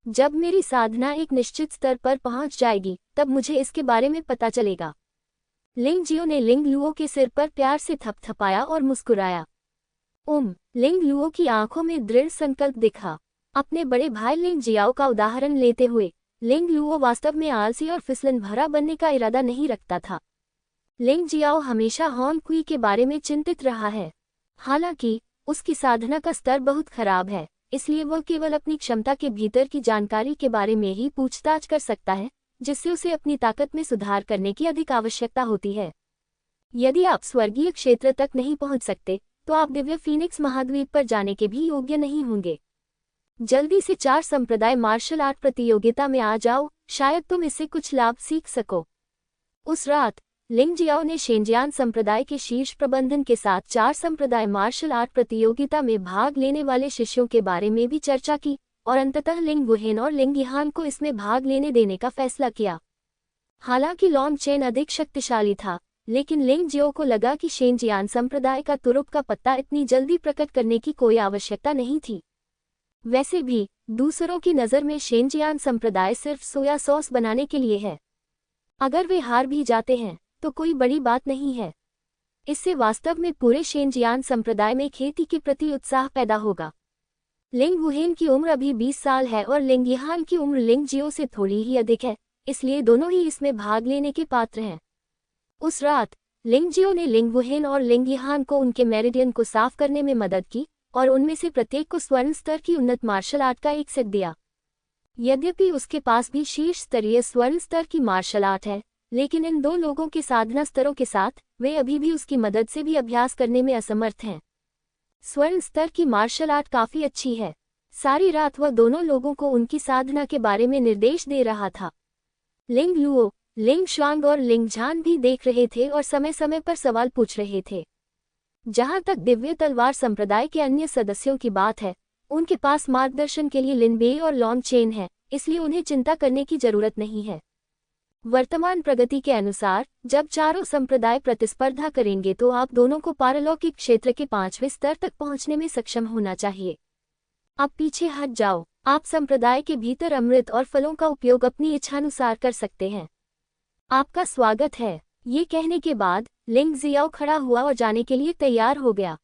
जब मेरी साधना एक निश्चित स्तर पर पहुंच जाएगी, तब मुझे इसके बारे में पता चलेगा। लिंग जियो ने लिंग लुओ के सिर पर प्यार से थपथपाया और मुस्कुराया। लिंग लुओ की आंखों में दृढ़ संकल्प दिखा। अपने बड़े भाई लिंग जियाओ का उदाहरण लेते हुए, लिंग लुओ वास्तव में आलसी और फिसलन भरा बनने का इरादा नहीं रखता था। लिंग जियाओ हमेशा हॉन क्वी के बारे में चिंतित रहा है। हालांकि उसकी साधना का स्तर बहुत खराब है, इसलिए वह केवल अपनी क्षमता के भीतर की जानकारी के बारे में ही पूछताछ कर सकता है, जिससे उसे अपनी ताकत में सुधार करने की अधिक आवश्यकता होती है। यदि आप स्वर्गीय क्षेत्र तक नहीं पहुंच सकते, तो आप दिव्य फीनिक्स महाद्वीप पर जाने के भी योग्य नहीं होंगे। जल्दी से 4 संप्रदाय मार्शल आर्ट प्रतियोगिता में आ जाओ, शायद तुम इससे कुछ लाभ सीख सको। उस रात लिंग जियाओ ने शेंजियान संप्रदाय के शीर्ष प्रबंधन के साथ 4 संप्रदाय मार्शल आर्ट प्रतियोगिता में भाग लेने वाले शिष्यों के बारे में भी चर्चा की और अंततः लिंग वुहेन और लिंग यहान को इसमें भाग लेने देने का फैसला किया। हालांकि लॉन्गचेन अधिक शक्तिशाली था, लेकिन लिंग जियो को लगा कि शेंजियान संप्रदाय का तुरुप का पत्ता इतनी जल्दी प्रकट करने की कोई आवश्यकता नहीं थी। वैसे भी दूसरों की नज़र में शेंजियान संप्रदाय सिर्फ सोया सॉस बनाने के लिए है। अगर वे हार भी जाते हैं तो कोई बड़ी बात नहीं है। इससे वास्तव में पूरे शेंजियान संप्रदाय में खेती के प्रति उत्साह पैदा होगा। लिंग वुहेन की उम्र अभी 20 साल है और लिंग यहान की उम्र लिंग जियो से थोड़ी ही अधिक है, इसलिए दोनों ही इसमें भाग लेने के पात्र हैं। उस रात लिंग जियो ने लिंग वुहेन और लिंग यहान को उनके मेरिडियन को साफ करने में मदद की और उनमें से प्रत्येक को स्वर्ण स्तर की उन्नत मार्शल आर्ट का एक सेट दिया। यद्यपि उसके पास भी शीर्ष स्तरीय स्वर्ण स्तर की मार्शल आर्ट है, लेकिन इन 2 लोगों के साधना स्तरों के साथ वे अभी भी उसकी मदद से भी अभ्यास करने में असमर्थ हैं। स्वर्ण स्तर की मार्शल आर्ट काफी अच्छी है। सारी रात वह दोनों लोगों को उनकी साधना के बारे में निर्देश दे रहा था। लिंग लुओ, लिंग शुआंग और लिंग झान भी देख रहे थे और समय समय पर सवाल पूछ रहे थे। जहां तक दिव्य तलवार संप्रदाय के अन्य सदस्यों की बात है, उनके पास मार्गदर्शन के लिए लिन बेई और लॉन्गचेन है, इसलिए उन्हें चिंता करने की जरूरत नहीं है। वर्तमान प्रगति के अनुसार जब चारों संप्रदाय प्रतिस्पर्धा करेंगे तो आप दोनों को पारलौकिक क्षेत्र के 5वें स्तर तक पहुंचने में सक्षम होना चाहिए। अब पीछे हट जाओ। आप संप्रदाय के भीतर अमृत और फलों का उपयोग अपनी इच्छानुसार कर सकते हैं। आपका स्वागत है। ये कहने के बाद लिंग जियाओ खड़ा हुआ और जाने के लिए तैयार हो गया।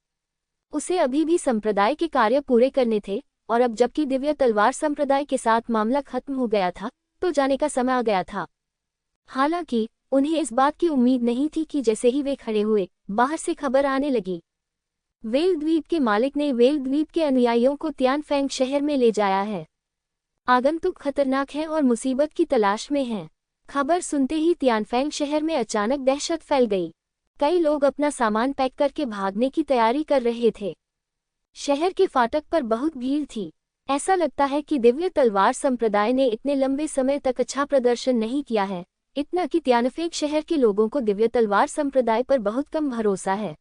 उसे अभी भी संप्रदाय के कार्य पूरे करने थे और अब जबकि दिव्य तलवार संप्रदाय के साथ मामला खत्म हो गया था तो जाने का समय आ गया था। हालांकि उन्हें इस बात की उम्मीद नहीं थी कि जैसे ही वे खड़े हुए बाहर से खबर आने लगी। वेल द्वीप के मालिक ने वेल द्वीप के अनुयायियों को तियानफेंग शहर में ले जाया है। आगंतुक खतरनाक है और मुसीबत की तलाश में हैं। खबर सुनते ही तियानफेंग शहर में अचानक दहशत फैल गई। कई लोग अपना सामान पैक करके भागने की तैयारी कर रहे थे। शहर के फाटक पर बहुत भीड़ थी। ऐसा लगता है कि दिव्य तलवार संप्रदाय ने इतने लंबे समय तक अच्छा प्रदर्शन नहीं किया है, इतना कि तियानफेंग शहर के लोगों को दिव्य तलवार संप्रदाय पर बहुत कम भरोसा है।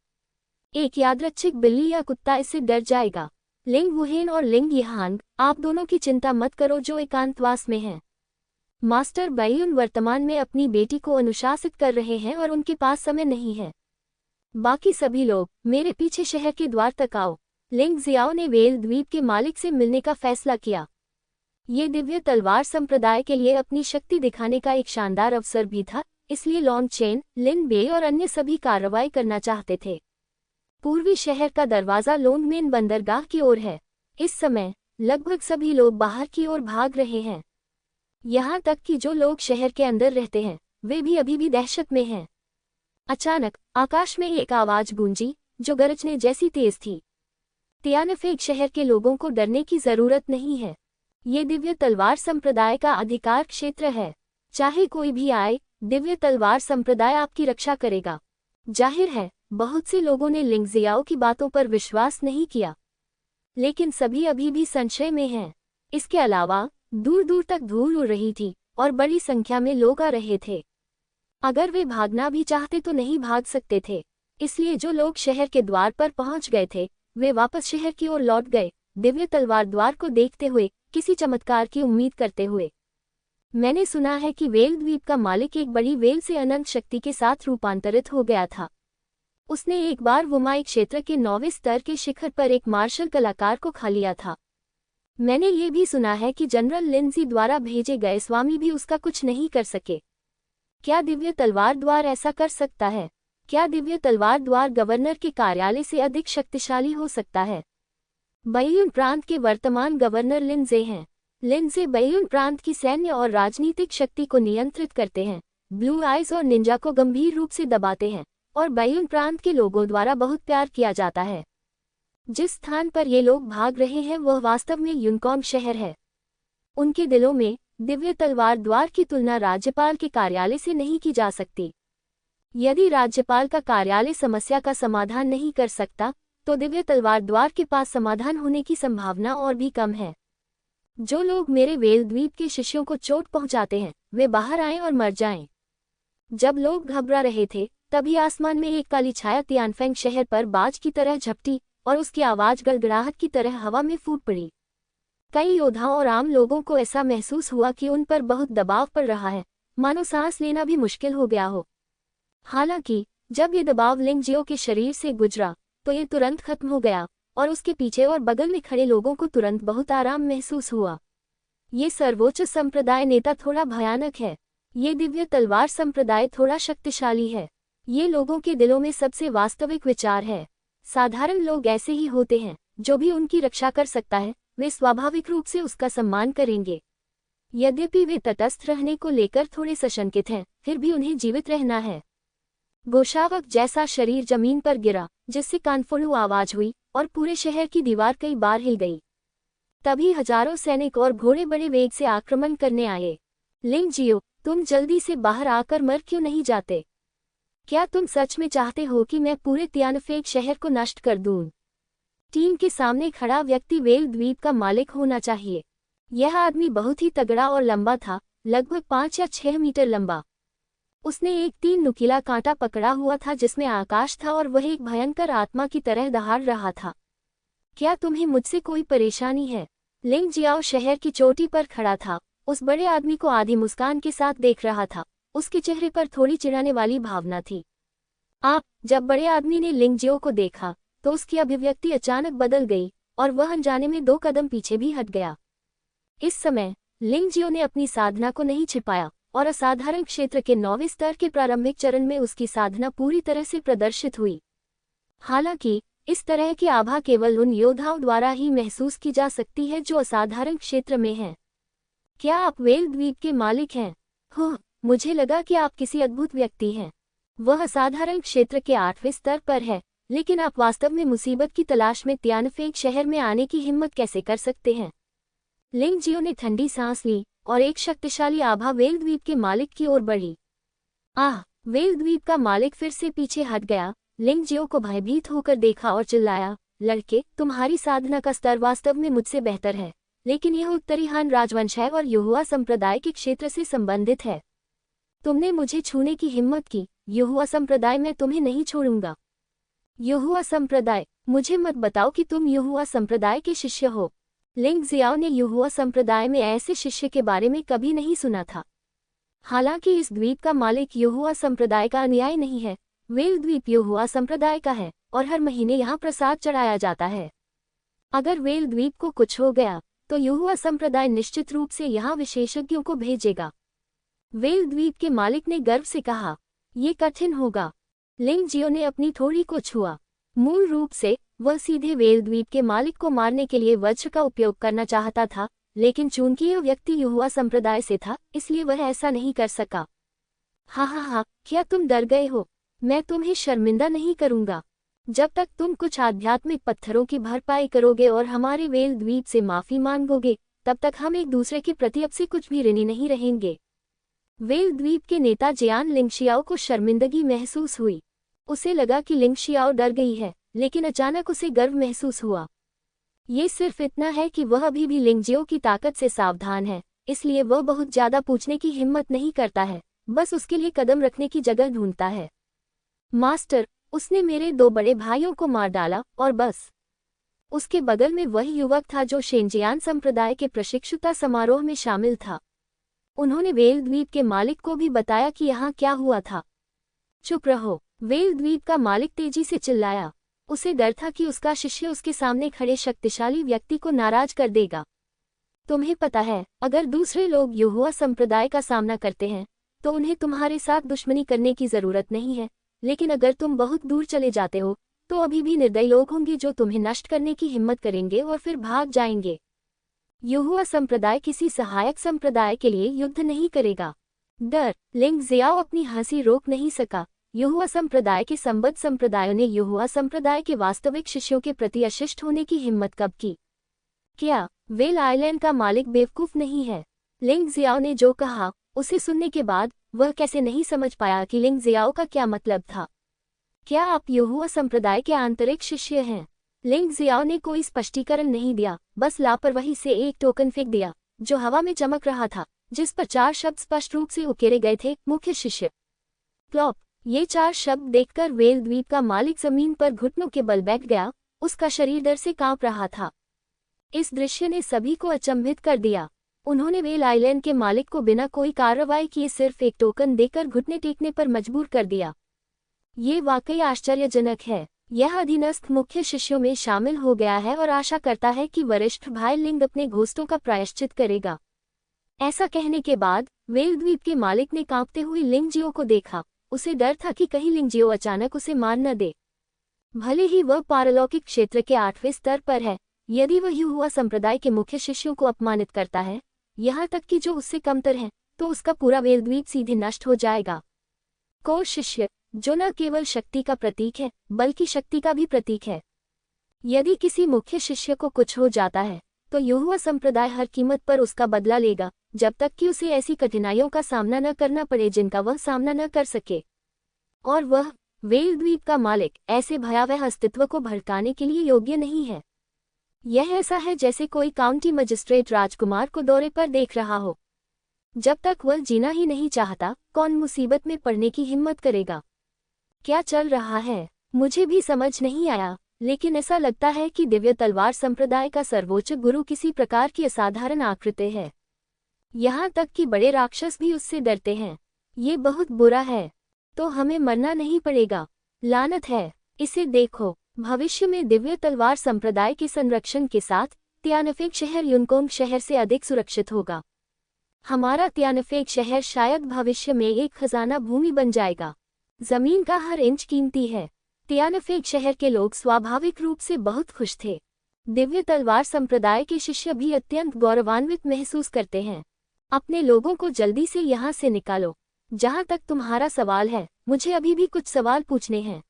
एक यादृच्छिक बिल्ली या कुत्ता इससे डर जाएगा। लिंग वुहेन और लिंग यहांग, आप दोनों की चिंता मत करो जो एकांतवास में हैं। मास्टर बैयुन वर्तमान में अपनी बेटी को अनुशासित कर रहे हैं और उनके पास समय नहीं है। बाकी सभी लोग मेरे पीछे शहर के द्वार तक आओ। लिंग जियाओ ने वेल द्वीप के मालिक से मिलने का फैसला किया। ये दिव्य तलवार संप्रदाय के लिए अपनी शक्ति दिखाने का एक शानदार अवसर भी था, इसलिए लॉन्ग चेन, लिन बे और अन्य सभी कार्रवाई करना चाहते थे। पूर्वी शहर का दरवाजा लोंगमेन बंदरगाह की ओर है। इस समय लगभग सभी लोग बाहर की ओर भाग रहे हैं। यहाँ तक कि जो लोग शहर के अंदर रहते हैं वे भी अभी भी दहशत में हैं। अचानक आकाश में एक आवाज गूंजी जो गरजने जैसी तेज थी। तियानफेंग शहर के लोगों को डरने की जरूरत नहीं है। ये दिव्य तलवार संप्रदाय का अधिकार क्षेत्र है। चाहे कोई भी आए, दिव्य तलवार संप्रदाय आपकी रक्षा करेगा। जाहिर है बहुत से लोगों ने लिंग जियाओ की बातों पर विश्वास नहीं किया, लेकिन सभी अभी भी संशय में हैं। इसके अलावा दूर दूर तक धूल उड़ रही थी और बड़ी संख्या में लोग आ रहे थे। अगर वे भागना भी चाहते तो नहीं भाग सकते थे, इसलिए जो लोग शहर के द्वार पर पहुंच गए थे वे वापस शहर की ओर लौट गए, दिव्य तलवार द्वार को देखते हुए, किसी चमत्कार की उम्मीद करते हुए। मैंने सुना है कि वेल द्वीप का मालिक एक बड़ी वेल से अनंत शक्ति के साथ रूपांतरित हो गया था। उसने एक बार वुमाई क्षेत्र के 9वें स्तर के शिखर पर एक मार्शल कलाकार को खा लिया था। मैंने ये भी सुना है कि जनरल लिंजी द्वारा भेजे गए स्वामी भी उसका कुछ नहीं कर सके। क्या दिव्य तलवार द्वार ऐसा कर सकता है? क्या दिव्य तलवार द्वार गवर्नर के कार्यालय से अधिक शक्तिशाली हो सकता है? बैयुन प्रांत के वर्तमान गवर्नर लिंजे हैं। लिंजे बैयुन प्रांत की सैन्य और राजनीतिक शक्ति को नियंत्रित करते हैं, ब्लू आइज और निंजा को गंभीर रूप से दबाते हैं और बैयुन प्रांत के लोगों द्वारा बहुत प्यार किया जाता है। जिस स्थान पर ये लोग भाग रहे हैं वह वास्तव में यूनकॉम शहर है। उनके दिलों में दिव्य तलवार द्वार की तुलना राज्यपाल के कार्यालय से नहीं की जा सकती। यदि राज्यपाल का कार्यालय समस्या का समाधान नहीं कर सकता तो दिव्य तलवार द्वार के पास समाधान होने की संभावना और भी कम है। जो लोग मेरे वेल द्वीप के शिष्यों को चोट पहुंचाते हैं वे बाहर आएं और मर जाएं। जब लोग घबरा रहे थे तभी आसमान में एक काली छाया तियानफेंग शहर पर बाज की तरह झपटी और उसकी आवाज गड़गड़ाहट की तरह हवा में फूट पड़ी। कई योद्धाओं और आम लोगों को ऐसा महसूस हुआ कि उन पर बहुत दबाव पड़ रहा है, मानो सांस लेना भी मुश्किल हो गया हो। हालांकि जब ये दबाव लिंगजियो के शरीर से गुजरा तो ये तुरंत खत्म हो गया और उसके पीछे और बगल में खड़े लोगों को तुरंत बहुत आराम महसूस हुआ। ये सर्वोच्च संप्रदाय नेता थोड़ा भयानक है। ये दिव्य तलवार संप्रदाय थोड़ा शक्तिशाली है। ये लोगों के दिलों में सबसे वास्तविक विचार है। साधारण लोग ऐसे ही होते हैं, जो भी उनकी रक्षा कर सकता है वे स्वाभाविक रूप से उसका सम्मान करेंगे। यद्यपि वे तटस्थ रहने को लेकर थोड़े सशंकित हैं, फिर भी उन्हें जीवित रहना है। गोशावक जैसा शरीर जमीन पर गिरा जिससे कानफोड़ू आवाज हुई और पूरे शहर की दीवार कई बार हिल गई। तभी हजारों सैनिक और घोड़े बड़े वेग से आक्रमण करने आए। लिंगजियो, तुम जल्दी से बाहर आकर मर क्यों नहीं जाते? क्या तुम सच में चाहते हो कि मैं पूरे तियानफेंग शहर को नष्ट कर दूं? टीम के सामने खड़ा व्यक्ति वेल द्वीप का मालिक होना चाहिए। यह आदमी बहुत ही तगड़ा और लंबा था, लगभग 5 या 6 मीटर लंबा। उसने एक 3 नुकीला कांटा पकड़ा हुआ था जिसमें आकाश था और वह एक भयंकर आत्मा की तरह दहाड़ रहा था। क्या तुम्हें मुझसे कोई परेशानी है? लिंग जियाओ शहर की चोटी पर खड़ा था, उस बड़े आदमी को आधी मुस्कान के साथ देख रहा था। उसके चेहरे पर थोड़ी चिढ़ाने वाली भावना थी। आप जब बड़े आदमी ने लिंगजियो को देखा तो उसकी अभिव्यक्ति अचानक बदल गई और वह अनजाने में 2 कदम पीछे भी हट गया। इस समय लिंगजियो ने अपनी साधना को नहीं छिपाया और असाधारण क्षेत्र के 9वें स्तर के प्रारंभिक चरण में उसकी साधना पूरी तरह से प्रदर्शित हुई। हालांकि इस तरह की आभा केवल उन योद्धाओं द्वारा ही महसूस की जा सकती है जो असाधारण क्षेत्र में हैं। क्या आप वेल द्वीप के मालिक हैं? हो, मुझे लगा कि आप किसी अद्भुत व्यक्ति हैं। वह असाधारण क्षेत्र के 8वें स्तर पर है, लेकिन आप वास्तव में मुसीबत की तलाश में तियानफेंग शहर में आने की हिम्मत कैसे कर सकते हैं? लिंगजियो ने ठंडी सांस ली और एक शक्तिशाली आभा वेल द्वीप के मालिक की ओर बढ़ी। आह! वेल द्वीप का मालिक फिर से पीछे हट गया, लिंगजियो को भयभीत होकर देखा और चिल्लाया, लड़के, तुम्हारी साधना का स्तर वास्तव में मुझसे बेहतर है, लेकिन यह उत्तरी हान राजवंश है और युहुआ संप्रदाय के क्षेत्र से संबंधित है। तुमने मुझे छूने की हिम्मत की, युहुआ संप्रदाय मैं तुम्हें नहीं छोड़ूंगा। युहुआ संप्रदाय? मुझे मत बताओ कि तुम युहुआ संप्रदाय के शिष्य हो। लिंगजियाओ ने युहुआ संप्रदाय में ऐसे शिष्य के बारे में कभी नहीं सुना था। हालांकि इस द्वीप का मालिक युहुआ संप्रदाय का अनुयायी नहीं है, वेल द्वीप युहुआ संप्रदाय का है और हर महीने यहाँ प्रसाद चढ़ाया जाता है। अगर वेल द्वीप को कुछ हो गया तो युहुआ संप्रदाय निश्चित रूप से यहाँ विशेषज्ञों को भेजेगा। वेल द्वीप के मालिक ने गर्व से कहा, ये कठिन होगा। लिंगजियो ने अपनी थोड़ी को छुआ। मूल रूप से वह सीधे वेल द्वीप के मालिक को मारने के लिए वज्र का उपयोग करना चाहता था, लेकिन चूंकि यह व्यक्ति युहुआ संप्रदाय से था इसलिए वह ऐसा नहीं कर सका। हा, क्या तुम डर गए हो? मैं तुम्हें शर्मिंदा नहीं करूंगा। जब तक तुम कुछ आध्यात्मिक पत्थरों की भरपाई करोगे और हमारे वेल द्वीप से माफी मांगोगे, तब तक हम एक दूसरे के प्रति अब से कुछ भी ऋणी नहीं रहेंगे। वेल द्वीप के नेता जियान लिंगशियाओ को शर्मिंदगी महसूस हुई। उसे लगा कि लिंगशियाओ डर गई है, लेकिन अचानक उसे गर्व महसूस हुआ। ये सिर्फ इतना है कि वह अभी भी लिंगजियो की ताकत से सावधान है, इसलिए वह बहुत ज्यादा पूछने की हिम्मत नहीं करता है, बस उसके लिए कदम रखने की जगह ढूंढता है। मास्टर, उसने मेरे 2 बड़े भाइयों को मार डाला और बस। उसके बगल में वही युवक था जो शेंजियान संप्रदाय के प्रशिक्षुता समारोह में शामिल था। उन्होंने वेल द्वीप के मालिक को भी बताया कि यहाँ क्या हुआ था। चुप रहो, वेल द्वीप का मालिक तेजी से चिल्लाया। उसे डर था कि उसका शिष्य उसके सामने खड़े शक्तिशाली व्यक्ति को नाराज कर देगा। तुम्हें पता है, अगर दूसरे लोग युहुआ संप्रदाय का सामना करते हैं तो उन्हें तुम्हारे साथ दुश्मनी करने की जरूरत नहीं है, लेकिन अगर तुम बहुत दूर चले जाते हो तो अभी भी निर्दयी लोग होंगे जो तुम्हें नष्ट करने की हिम्मत करेंगे और फिर भाग जाएंगे। युहुआ संप्रदाय किसी सहायक संप्रदाय के लिए युद्ध नहीं करेगा। डर? लिंगजियाओ अपनी हंसी रोक नहीं सका। युहुआ संप्रदाय के संबद्ध संप्रदायों ने युहुआ संप्रदाय के वास्तविक शिष्यों के प्रति अशिष्ट होने की हिम्मत कब की? क्या वेल आइलैंड का मालिक बेवकूफ नहीं है? लिंगजियाओ ने जो कहा उसे सुनने के बाद वह कैसे नहीं समझ पाया कि लिंगजियाओ का क्या मतलब था। क्या आप युहुआ संप्रदाय के आंतरिक शिष्य हैं? लिंगजियाओ ने कोई स्पष्टीकरण नहीं दिया, बस लापरवाही से एक टोकन फेंक दिया जो हवा में चमक रहा था, जिस पर 4 शब्द स्पष्ट रूप से उकेरे गए थे, मुख्य शिष्य। प्लॉप। ये 4 शब्द देखकर वेल द्वीप का मालिक जमीन पर घुटनों के बल बैठ गया, उसका शरीर डर से कांप रहा था। इस दृश्य ने सभी को अचंभित कर दिया। उन्होंने वेल आइलैंड के मालिक को बिना कोई कार्रवाई किए सिर्फ एक टोकन देकर घुटने टेकने पर मजबूर कर दिया। ये वाकई आश्चर्यजनक है। यह अधीनस्थ मुख्य शिष्यों में शामिल हो गया है और आशा करता है कि वरिष्ठ भाई लिंग अपने घोस्टों का प्रायश्चित करेगा। ऐसा कहने के बाद वेल द्वीप के मालिक ने कांपते हुए लिंगजियो को देखा। उसे डर था कि कहीं लिंगजियो अचानक उसे मार न दे। भले ही वह पारलौकिक क्षेत्र के 8वें स्तर पर है, यदि वह युहुआ संप्रदाय के मुख्य शिष्यों को अपमानित करता है, यहाँ तक कि जो उससे कमतर हैं, तो उसका पूरा वेल द्वीप सीधे नष्ट हो जाएगा। कोर शिष्य, जो न केवल शक्ति का प्रतीक है बल्कि शक्ति का भी प्रतीक है। यदि किसी मुख्य शिष्य को कुछ हो जाता है तो युहुआ संप्रदाय हर कीमत पर उसका बदला लेगा, जब तक कि उसे ऐसी कठिनाइयों का सामना न करना पड़े जिनका वह सामना न कर सके। और वह वेल द्वीप का मालिक ऐसे भयावह अस्तित्व को भड़काने के लिए योग्य नहीं है। यह ऐसा है जैसे कोई काउंटी मजिस्ट्रेट राजकुमार को दौरे पर देख रहा हो। जब तक वह जीना ही नहीं चाहता, कौन मुसीबत में पड़ने की हिम्मत करेगा? क्या चल रहा है? मुझे भी समझ नहीं आया, लेकिन ऐसा लगता है कि दिव्य तलवार संप्रदाय का सर्वोच्च गुरु किसी प्रकार की असाधारण आकृति है। यहाँ तक कि बड़े राक्षस भी उससे डरते हैं। ये बहुत बुरा है। तो हमें मरना नहीं पड़ेगा। लानत है। इसे देखो। भविष्य में दिव्य तलवार संप्रदाय के संरक्षण के साथ तियानफेक शहर युनकोंग शहर से अधिक सुरक्षित होगा। हमारा तियानफेक शहर शायद भविष्य में एक खजाना भूमि बन जाएगा। जमीन का हर इंच कीमती है। तियानफेक शहर के लोग स्वाभाविक रूप से बहुत खुश थे। दिव्य तलवार संप्रदाय के शिष्य भी अत्यंत गौरवान्वित महसूस करते हैं। अपने लोगों को जल्दी से यहाँ से निकालो। जहाँ तक तुम्हारा सवाल है, मुझे अभी भी कुछ सवाल पूछने हैं।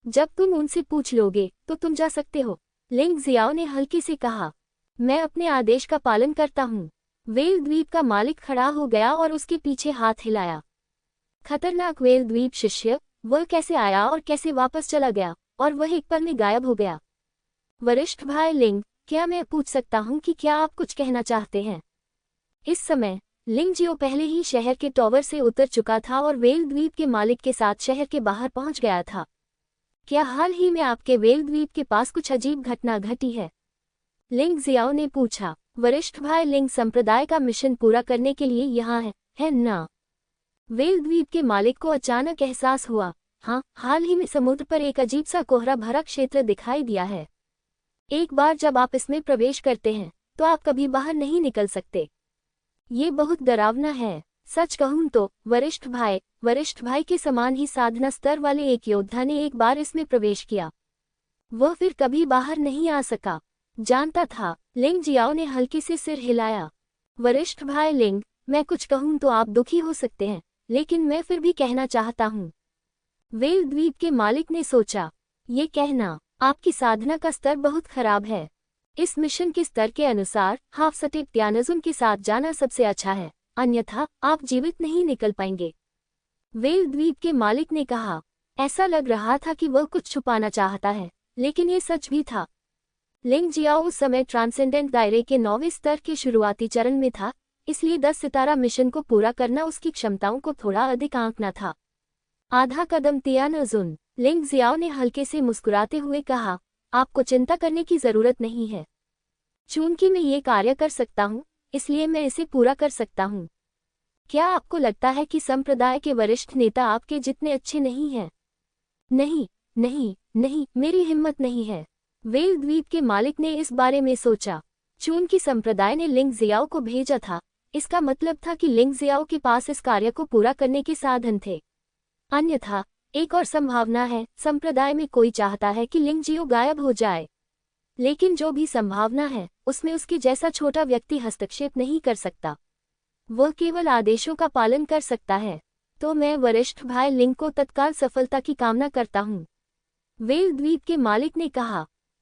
जब तुम उनसे पूछ लोगे तो तुम जा सकते हो, लिंग जियाओ ने हल्के से कहा। मैं अपने आदेश का पालन करता हूँ। वेल द्वीप का मालिक खड़ा हो गया और उसके पीछे हाथ हिलाया। खतरनाक वेल द्वीप शिष्य, वह कैसे आया और कैसे वापस चला गया, और वह एक पल में गायब हो गया। वरिष्ठ भाई लिंग, क्या मैं पूछ सकता हूँ कि क्या आप कुछ कहना चाहते हैं? इस समय लिंग जियो पहले ही शहर के टॉवर से उतर चुका था और वेल द्वीप के मालिक के साथ शहर के बाहर पहुंच गया था। क्या हाल ही में आपके वेल द्वीप के पास कुछ अजीब घटना घटी है? लिंग जियाओ ने पूछा। वरिष्ठ भाई लिंग संप्रदाय का मिशन पूरा करने के लिए यहाँ है ना? वेल द्वीप के मालिक को अचानक एहसास हुआ। हाँ, हाल ही में समुद्र पर एक अजीब सा कोहरा भरा क्षेत्र दिखाई दिया है। एक बार जब आप इसमें प्रवेश करते हैं तो आप कभी बाहर नहीं निकल सकते। ये बहुत डरावना है। सच कहूं तो वरिष्ठ भाई के समान ही साधना स्तर वाले एक योद्धा ने एक बार इसमें प्रवेश किया। वह फिर कभी बाहर नहीं आ सका। जानता था। लिंग जियाओ ने हल्के से सिर हिलाया। वरिष्ठ भाई लिंग, मैं कुछ कहूं तो आप दुखी हो सकते हैं, लेकिन मैं फिर भी कहना चाहता हूं। वेल द्वीप के मालिक ने सोचा। ये कहना, आपकी साधना का स्तर बहुत खराब है। इस मिशन के स्तर के अनुसार हाफ सटेप त्यानजुन के साथ जाना सबसे अच्छा है, अन्यथा आप जीवित नहीं निकल पाएंगे। वेल द्वीप के मालिक ने कहा। ऐसा लग रहा था कि वह कुछ छुपाना चाहता है, लेकिन ये सच भी था। लिंग जियाओ उस समय ट्रांसेंडेंट दायरे के 9वें स्तर के शुरुआती चरण में था, इसलिए 10 सितारा मिशन को पूरा करना उसकी क्षमताओं को थोड़ा अधिक आंकना था। आधा कदम त्यानजुन, लिंग जियाओ ने हल्के से मुस्कुराते हुए कहा, आपको चिंता करने की जरूरत नहीं है। चूंकि मैं ये कार्य कर सकता हूँ, इसलिए मैं इसे पूरा कर सकता हूँ। क्या आपको लगता है कि संप्रदाय के वरिष्ठ नेता आपके जितने अच्छे नहीं हैं? नहीं, नहीं, नहीं, मेरी हिम्मत नहीं है। वेल द्वीप के मालिक ने इस बारे में सोचा। चूंकि संप्रदाय ने लिंग जियाओ को भेजा था, इसका मतलब था कि लिंग जियाओ के पास इस कार्य को पूरा करने के साधन थे। अन्यथा एक और संभावना है, संप्रदाय में कोई चाहता है कि लिंग जियो गायब हो जाए। लेकिन जो भी संभावना है, उसमें उसके जैसा छोटा व्यक्ति हस्तक्षेप नहीं कर सकता। वह केवल आदेशों का पालन कर सकता है। तो मैं वरिष्ठ भाई लिंग को तत्काल सफलता की कामना करता हूँ। वेल द्वीप के मालिक ने कहा।